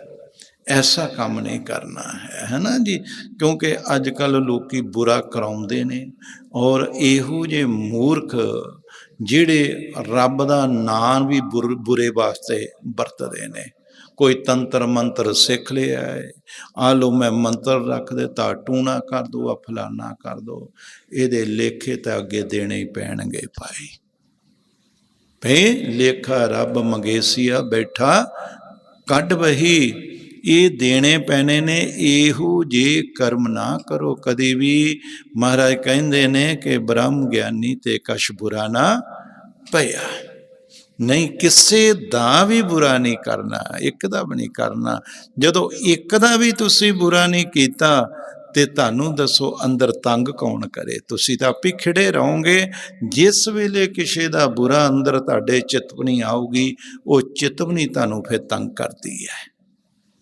ਐਸਾ ਕੰਮ ਨਹੀਂ ਕਰਨਾ ਹੈ ਨਾ ਜੀ। ਕਿਉਂਕਿ ਅੱਜ ਕੱਲ੍ਹ ਲੋਕੀ ਬੁਰਾ ਕਰਾਉਂਦੇ ਨੇ, ਔਰ ਇਹੋ ਜਿਹੇ ਮੂਰਖ ਜਿਹੜੇ ਰੱਬ ਦਾ ਨਾਮ ਵੀ ਬੁਰੇ ਵਾਸਤੇ ਵਰਤਦੇ ਨੇ। ਕੋਈ ਤੰਤਰ ਮੰਤਰ ਸਿੱਖ ਲਿਆ ਹੈ, ਆ ਲਓ ਮੈਂ ਮੰਤਰ ਰੱਖ ਦਿੱਤਾ, ਟੂਣਾ ਕਰ ਦੋ, ਆ ਫਲਾਨਾ ਕਰ ਦੋ, ਇਹਦੇ ਲੇਖੇ ਤਾਂ ਅੱਗੇ ਦੇਣੇ ਹੀ ਪੈਣਗੇ ਭਾਈ। ਭਈ ਲੇਖਾ ਰੱਬ ਮੰਗੇਸੀਆ ਬੈਠਾ ਕੱਢ ਵਹੀ, ਇਹ ਦੇਣੇ ਪੈਣੇ ਨੇ। ਇਹੋ ਜੇ ਕਰਮ ਨਾ ਕਰੋ ਕਦੇ ਵੀ। ਮਹਾਰਾਜ ਕਹਿੰਦੇ ਨੇ ਕਿ ਬ੍ਰਹਮ ਗਿਆਨੀ ਤੇ ਕਛ ਬੁਰਾ ਨਾ ਭਇਆ। ਨਹੀਂ, ਕਿਸੇ ਦਾ ਵੀ ਬੁਰਾ ਨਹੀਂ ਕਰਨਾ, ਇੱਕ ਦਾ ਵੀ ਨਹੀਂ ਕਰਨਾ। ਜਦੋਂ ਇੱਕ ਦਾ ਵੀ ਤੁਸੀਂ ਬੁਰਾ ਨਹੀਂ ਕੀਤਾ ਤੇ ਤੁਹਾਨੂੰ ਦੱਸੋ ਅੰਦਰ ਤੰਗ ਕੌਣ ਕਰੇ? ਤੁਸੀਂ ਤਾਂ ਆਪੇ ਖਿੜੇ ਰਹੋਗੇ। ਜਿਸ ਵੇਲੇ ਕਿਸੇ ਦਾ ਬੁਰਾ ਅੰਦਰ ਤੁਹਾਡੇ ਚਿਤਵਨੀ ਆਊਗੀ, ਉਹ ਚਿਤਵਨੀ ਤੁਹਾਨੂੰ ਫਿਰ ਤੰਗ ਕਰਦੀ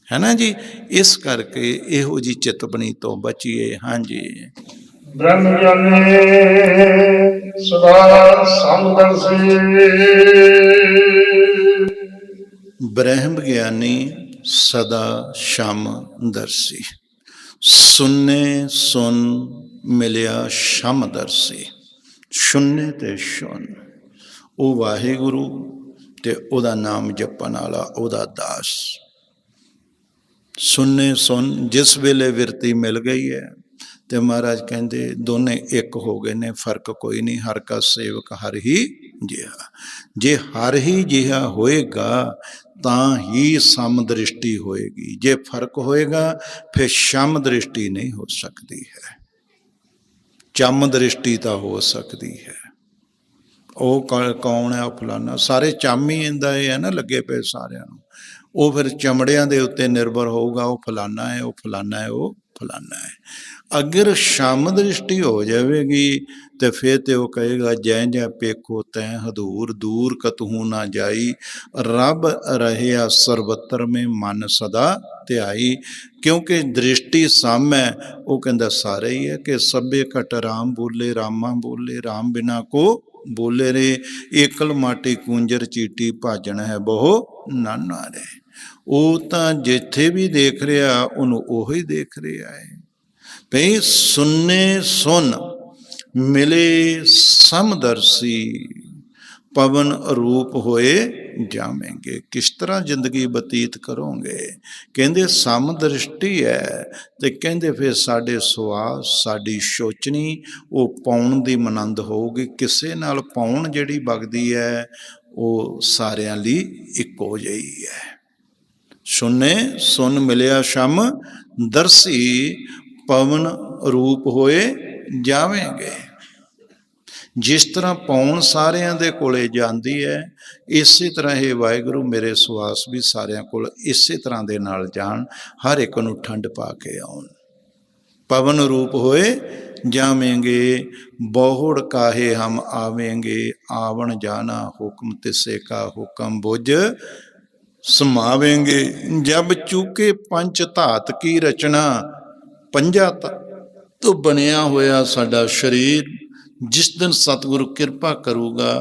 ਹੈ ਨਾ ਜੀ। ਇਸ ਕਰਕੇ ਇਹੋ ਜਿਹੀ ਚਿਤਵਨੀ ਤੋਂ ਬਚੀਏ। ਹਾਂਜੀ, ਬ੍ਰਹਮ ਗਿਆਨੀ ਸਦਾ ਸਮਦਰਸੀ, ਬ੍ਰਹਮ ਗਿਆਨੀ ਸਦਾ ਸਮਦਰਸੀ। ਸੁਨੇ ਸੁਨ ਮਿਲਿਆ ਸਮਦਰਸੀ, ਸੁਨੇ ਤੇ ਸੁਨ, ਉਹ ਵਾਹਿਗੁਰੂ ਤੇ ਉਹਦਾ ਨਾਮ ਜਪਣ ਵਾਲਾ, ਉਹਦਾ ਦਾਸ। ਸੁਨੇ ਸੁਨ, ਜਿਸ ਵੇਲੇ ਵਿਰਤੀ ਮਿਲ ਗਈ ਹੈ ਤੇ ਮਹਾਰਾਜ ਕਹਿੰਦੇ ਦੋਨੇ ਇੱਕ ਹੋ ਗਏ ਨੇ, ਫਰਕ ਕੋਈ ਨਹੀਂ। ਹਰ ਕਾ ਸੇਵਕ ਹਰ ਹੀ ਜਿਹਾ। ਜੇ ਹਰ ਹੀ ਜਿਹਾ ਹੋਏਗਾ ਤਾਂ ਹੀ ਸਮ ਦ੍ਰਿਸ਼ਟੀ ਹੋਏਗੀ। ਜੇ ਫਰਕ ਹੋਏਗਾ ਫਿਰ ਸ਼ਮ ਦ੍ਰਿਸ਼ਟੀ ਨਹੀਂ ਹੋ ਸਕਦੀ ਹੈ, ਚਮ ਦ੍ਰਿਸ਼ਟੀ ਤਾਂ ਹੋ ਸਕਦੀ ਹੈ। ਉਹ ਕੌਣ ਹੈ? ਉਹ ਫਲਾਨਾ। ਸਾਰੇ ਚਮ ਹੀ ਇਹਦਾ ਇਹ ਹੈ ਨਾ, ਲੱਗੇ ਪਏ ਸਾਰਿਆਂ ਨੂੰ। ਉਹ ਫਿਰ ਚਮੜਿਆਂ ਦੇ ਉੱਤੇ ਨਿਰਭਰ ਹੋਊਗਾ, ਉਹ ਫਲਾਨਾ ਹੈ, ਉਹ ਫਲਾਨਾ ਹੈ, ਉਹ ਫਲਾਨਾ ਹੈ। ਅਗਰ ਸ਼ਮ ਦ੍ਰਿਸ਼ਟੀ ਹੋ ਜਾਵੇਗੀ ਤੇ ਫਿਰ ਤੇ ਉਹ ਕਹੇਗਾ ਜੈ ਜੈ ਪੇਖੋ ਤੈ ਹਦੂਰ, ਦੂਰ ਕਤਹੂ ਨਾ ਜਾਈ, ਰੱਬ ਰਹਿਆ ਸਰਬੱਤਰ ਮੇਂ ਮਨ ਸਦਾ ਧਿਆਈ। ਕਿਉਂਕਿ ਦ੍ਰਿਸ਼ਟੀ ਸਮ ਹੈ। ਉਹ ਕਹਿੰਦਾ ਸਾਰੇ ਹੀ ਹੈ ਕਿ ਸਭੇ ਘਟ ਰਾਮ ਬੋਲੇ, ਰਾਮਾ ਬੋਲੇ, ਰਾਮ ਬਿਨਾ ਕੋ ਬੋਲੇ ਰੇ, ਏਕਲ ਮਾਟੀ ਕੂੰਜਰ ਚੀਟੀ, ਭਾਜਣ ਹੈ ਬਹੁ ਨਾਨਾ ਰੇ। ਉਹ ਤਾਂ ਜਿੱਥੇ ਵੀ ਦੇਖ ਰਿਹਾ ਉਹਨੂੰ ਉਹੀ ਦੇਖ ਰਿਹਾ ਹੈ। ਭਈ ਸੁਨੇ ਸੁਨ ਮਿਲੇ ਸਮਦਰਸੀ ਪਵਨ ਰੂਪ ਹੋਏ ਜਾਵੇਂਗੇ। ਕਿਸ ਤਰ੍ਹਾਂ ਜ਼ਿੰਦਗੀ ਬਤੀਤ ਕਰੋਗੇ? ਕਹਿੰਦੇ ਸਮਦ੍ਰਿਸ਼ਟੀ ਹੈ, ਤੇ ਕਹਿੰਦੇ ਫਿਰ ਸਾਡੇ ਸਵਾਸ, ਸਾਡੀ ਸੋਚਣੀ ਉਹ ਪਾਉਣ ਦੀ ਮਨੰਦ ਹੋਊਗੀ। ਕਿਸੇ ਨਾਲ ਪਾਉਣ ਜਿਹੜੀ ਵਗਦੀ ਹੈ ਉਹ ਸਾਰਿਆਂ ਲਈ ਇੱਕੋ ਜਿਹੀ ਹੈ। ਸੁਨੇ ਸੁਨ ਮਿਲਿਆ ਸ਼ਮ ਦਰਸੀ ਪਵਨ ਰੂਪ ਹੋਏ ਜਾਵੇਂਗੇ। ਜਿਸ ਤਰ੍ਹਾਂ ਪੌਣ ਸਾਰਿਆਂ ਦੇ ਕੋਲੇ ਜਾਂਦੀ ਹੈ, ਇਸੇ ਤਰ੍ਹਾਂ ਇਹ ਵਾਹਿਗੁਰੂ ਮੇਰੇ ਸਵਾਸ ਵੀ ਸਾਰਿਆਂ ਕੋਲ ਇਸੇ ਤਰ੍ਹਾਂ ਦੇ ਨਾਲ ਜਾਣ, ਹਰ ਇੱਕ ਨੂੰ ਠੰਡ ਪਾ ਕੇ ਆਉਣ। ਪਵਨ ਰੂਪ ਹੋਏ ਜਾਵੇਂਗੇ, ਬਹੁੜ ਕਾਹੇ ਹਮ ਆਵੇਂਗੇ, ਆਵਣ ਜਾਣਾ ਹੁਕਮ ਤਿਸੇ ਕਾ ਹੁਕਮ ਬੁਝ ਸਮਾਵੇਂਗੇ। ਜਬ ਚੂਕੇ ਪੰਚ ਧਾਤ ਕੀ ਰਚਨਾ, ਪੰਜਾਂ ਤੋਂ ਬਣਿਆ ਹੋਇਆ ਸਾਡਾ ਸਰੀਰ ਜਿਸ ਦਿਨ ਸਤਿਗੁਰੂ ਕਿਰਪਾ ਕਰੂਗਾ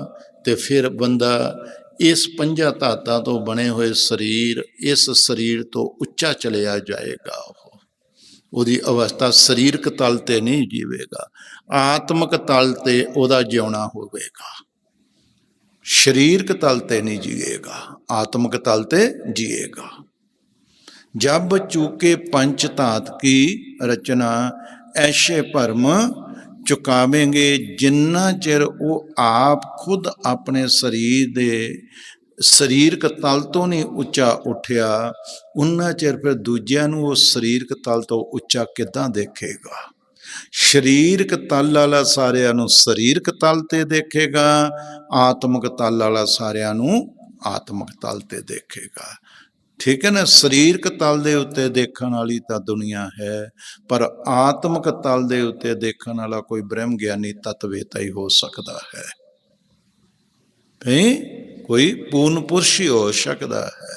ਤੇ ਫਿਰ ਬੰਦਾ ਇਸ ਪੰਜਾਂ ਧਾਤਾਂ ਤੋਂ ਬਣੇ ਹੋਏ ਸਰੀਰ, ਇਸ ਸਰੀਰ ਤੋਂ ਉੱਚਾ ਚਲਿਆ ਜਾਏਗਾ। ਉਹਦੀ ਅਵਸਥਾ ਸਰੀਰਕ ਤਲ ਤੇ ਨਹੀਂ ਜੀਵੇਗਾ, ਆਤਮਿਕ ਤਲ ਤੇ ਉਹਦਾ ਜਿਉਣਾ ਹੋਵੇਗਾ। ਸਰੀਰਕ ਤਲ ਤੇ ਨਹੀਂ ਜੀਏਗਾ, ਆਤਮਿਕ ਤਲ ਤੇ ਜੀਏਗਾ। ਜਬ ਚੂਕੇ ਪੰਚ ਧਾਤ ਕੀ ਰਚਨਾ, ਐਸੇ ਭਰਮ ਚੁਕਾਵੇਂਗੇ। ਜਿੰਨਾ ਚਿਰ ਉਹ ਆਪ ਖੁਦ ਆਪਣੇ ਸਰੀਰ ਦੇ ਸਰੀਰਕ ਤਲ ਤੋਂ ਨਹੀਂ ਉੱਚਾ ਉੱਠਿਆ, ਉਨਾ ਚਿਰ ਫਿਰ ਦੂਜਿਆਂ ਨੂੰ ਉਹ ਸਰੀਰਕ ਤਲ ਤੋਂ ਉੱਚਾ ਕਿੱਦਾਂ ਦੇਖੇਗਾ? ਸਰੀਰਕ ਤਲ ਵਾਲਾ ਸਾਰਿਆਂ ਨੂੰ ਸਰੀਰਕ ਤਲ ਤੇ ਦੇਖੇਗਾ, ਆਤਮਿਕ ਤਲ ਵਾਲਾ ਸਾਰਿਆਂ ਨੂੰ ਆਤਮਿਕ ਤਲ ਤੇ ਦੇਖੇਗਾ। ਠੀਕ ਹੈ ਨਾ? ਸਰੀਰਕ ਤਲ ਦੇ ਉੱਤੇ ਦੇਖਣ ਵਾਲੀ ਤਾਂ ਦੁਨੀਆ ਹੈ, ਪਰ ਆਤਮਿਕ ਤਲ ਦੇ ਉੱਤੇ ਦੇਖਣ ਵਾਲਾ ਕੋਈ ਬ੍ਰਹਮ ਗਿਆਨੀ ਤਤਵੇਤਾ ਹੀ ਹੋ ਸਕਦਾ ਹੈ। ਕੋਈ ਪੂਰਨ ਪੁਰਸ਼ ਹੀ ਹੋ ਸਕਦਾ ਹੈ।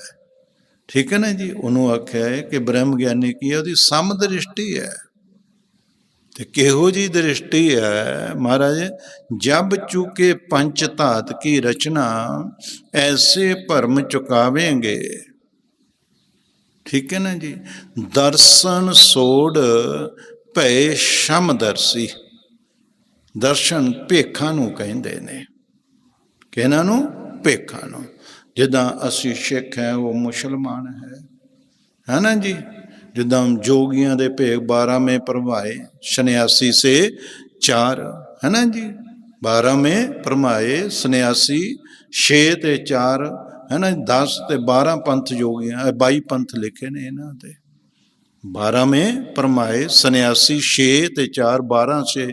ਠੀਕ ਹੈ ਨਾ ਜੀ? ਉਹਨੂੰ ਆਖਿਆ ਹੈ ਕਿ ਬ੍ਰਹਮ ਗਿਆਨੀ ਕੀ ਹੈ? ਉਹਦੀ ਸਮਦ੍ਰਿਸ਼ਟੀ ਹੈ। ਤੇ ਕਿਹੋ ਜੀ ਦ੍ਰਿਸ਼ਟੀ ਹੈ ਮਹਾਰਾਜ? ਜਬ ਚੂਕੇ ਪੰਚ ਧਾਤ ਕੀ ਰਚਨਾ, ਐਸੇ ਭਰਮ ਚੁਕਾਵੇਂਗੇ। ਠੀਕ ਹੈ ਨਾ ਜੀ? ਦਰਸ਼ਨ ਸੋੜ ਭੈ ਸਮਦਰਸੀ। ਦਰਸ਼ਨ ਭੇਖਾਂ ਨੂੰ ਕਹਿੰਦੇ ਨੇ। ਕਿਹਨਾਂ ਨੂੰ? ਭੇਖਾਂ ਨੂੰ। ਜਿੱਦਾਂ ਅਸੀਂ ਸਿੱਖ ਹੈ, ਉਹ ਮੁਸਲਮਾਨ ਹੈ ਨਾ ਜੀ? ਜਿੱਦਾਂ ਜੋਗੀਆਂ ਦੇ ਭੇਖ 12ਵੇਂ ਭਰਮਾਏ, ਸੰਨਿਆਸੀ ਸੇ 4 ਹੈ ਨਾ ਜੀ? 12ਵੇਂ ਭਰਮਾਏ ਸੰਨਿਆਸੀ 6 ਤੇ 4 ਹੈ ਨਾ? 10 ਤੇ 12 ਪੰਥ ਜੋਗੀਆਂ, 22 ਪੰਥ ਲਿਖੇ ਨੇ ਇਹਨਾਂ ਦੇ। 12ਵੇਂ ਭਰਮਾਏ ਸੰਨਿਆਸੀ 6 ਤੇ 4 12 6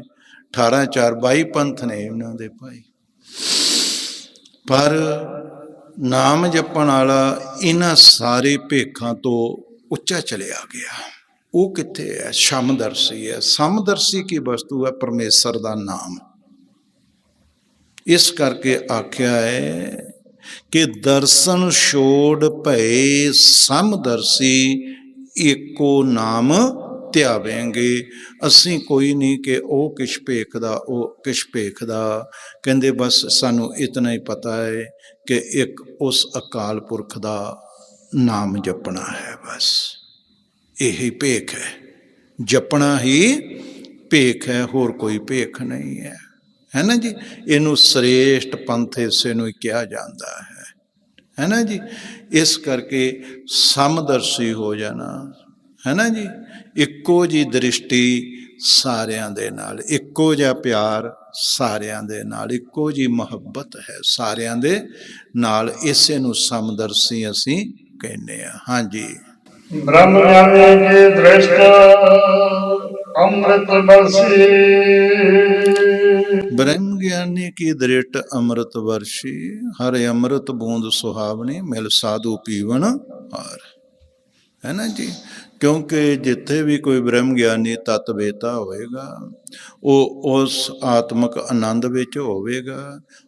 18 4 22 ਪੰਥ ਨੇ ਇਹਨਾਂ ਦੇ ਭਾਈ। ਪਰ ਨਾਮ ਜਪਣ ਵਾਲਾ ਇਹਨਾਂ ਸਾਰੇ ਭੇਖਾਂ ਤੋਂ ਉੱਚਾ ਚਲਿਆ ਗਿਆ। ਉਹ ਕਿੱਥੇ ਹੈ? ਸਮਦਰਸੀ ਹੈ। ਸਮਦਰਸੀ ਕੀ ਵਸਤੂ ਹੈ? ਪਰਮੇਸ਼ਰ ਦਾ ਨਾਮ। ਇਸ ਕਰਕੇ ਆਖਿਆ ਹੈ ਕਿ ਦਰਸ਼ਨ ਛੋੜ ਭਏ ਸਮਦਰਸੀ, ਏਕੋ ਨਾਮ ਧਿਆਵੇਂਗੇ। ਅਸੀਂ ਕੋਈ ਨਹੀਂ ਕਿ ਉਹ ਕਿਛ ਭੇਖਦਾ, ਉਹ ਕਿਛ ਭੇਖਦਾ। ਕਹਿੰਦੇ ਬਸ ਸਾਨੂੰ ਇਤਨਾ ਹੀ ਪਤਾ ਹੈ ਕਿ ਇੱਕ ਉਸ ਅਕਾਲ ਪੁਰਖ ਦਾ ਨਾਮ ਜਪਣਾ ਹੈ। ਬਸ ਇਹੀ ਭੇਖ ਹੈ, ਜਪਣਾ ਹੀ ਭੇਖ ਹੈ, ਹੋਰ ਕੋਈ ਭੇਖ ਨਹੀਂ ਹੈ। ਹੈ ਨਾ ਜੀ? ਇਹਨੂੰ ਸ੍ਰੇਸ਼ਟ ਪੰਥ ਇਸੇ ਨੂੰ ਹੀ ਕਿਹਾ ਜਾਂਦਾ ਹੈ ਨਾ ਜੀ? ਇਸ ਕਰਕੇ ਸਮਦਰਸ਼ੀ ਹੋ ਜਾਣਾ, ਹੈ ਨਾ ਜੀ? ਇੱਕੋ ਜੀ ਦ੍ਰਿਸ਼ਟੀ ਸਾਰਿਆਂ ਦੇ ਨਾਲ, ਇੱਕੋ ਜਿਹਾ ਪਿਆਰ ਸਾਰਿਆਂ ਦੇ ਨਾਲ, ਇੱਕੋ ਜੀ ਮੁਹੱਬਤ ਹੈ ਸਾਰਿਆਂ ਦੇ ਨਾਲ। ਇਸੇ ਨੂੰ ਸਮਦਰਸ਼ੀ ਅਸੀਂ ਕਹਿੰਦੇ ਹਾਂ। ਹਾਂਜੀ। ब्रह्म ज्ञानी की दृष्ट अमृत बरसी। ब्रह्म ज्ञानी की दृष्ट अमृत वर्षी, हर अमृत बूंद सुहावनी, मिल साधु पीवन हार। है ना जी? ਕਿਉਂਕਿ ਜਿੱਥੇ ਵੀ ਕੋਈ ਬ੍ਰਹਮ ਗਿਆਨੀ ਤਤਵੇਤਾ ਹੋਵੇਗਾ, ਉਹ ਉਸ ਆਤਮਿਕ ਆਨੰਦ ਵਿੱਚ ਹੋਵੇਗਾ।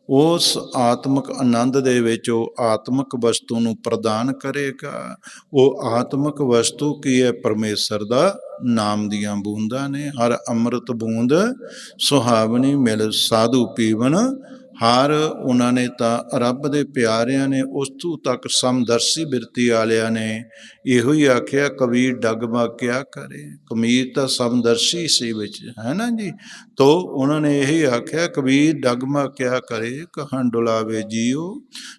ਉਸ ਆਤਮਿਕ ਆਨੰਦ ਦੇ ਵਿੱਚ ਉਹ ਆਤਮਿਕ ਵਸਤੂ ਨੂੰ ਪ੍ਰਦਾਨ ਕਰੇਗਾ। ਉਹ ਆਤਮਿਕ ਵਸਤੂ ਕੀ ਹੈ? ਪਰਮੇਸ਼ਰ ਦਾ ਨਾਮ ਦੀਆਂ ਬੂੰਦਾਂ ਨੇ। ਹਰ ਅੰਮ੍ਰਿਤ ਬੂੰਦ ਸੁਹਾਵਣੀ, ਮਿਲ ਸਾਧੂ ਪੀਵਨ ਹਰ ਉਹਨਾਂ ਨੇ ਤਾਂ ਰੱਬ ਦੇ ਪਿਆਰਿਆਂ ਨੇ ਉਸਤੋਂ ਤੱਕ ਸਮਦਰਸ਼ੀ ਬਿਰਤੀ ਵਾਲਿਆਂ ਨੇ ਇਹੋ ਹੀ ਆਖਿਆ, ਕਬੀਰ ਡਗਮਾ ਕਿਆ ਕਰੇ। ਕਬੀਰ ਤਾਂ ਸਮਦਰਸ਼ੀ ਸੀ ਵਿੱਚ, ਹੈ ਨਾ ਜੀ। ਤੋ ਉਹਨਾਂ ਨੇ ਇਹੀ ਆਖਿਆ, ਕਬੀਰ ਡਗਮਾ ਕਿਆ ਕਰੇ, ਕਹਾਂ ਡੁਲਾਵੇ ਜੀਓ,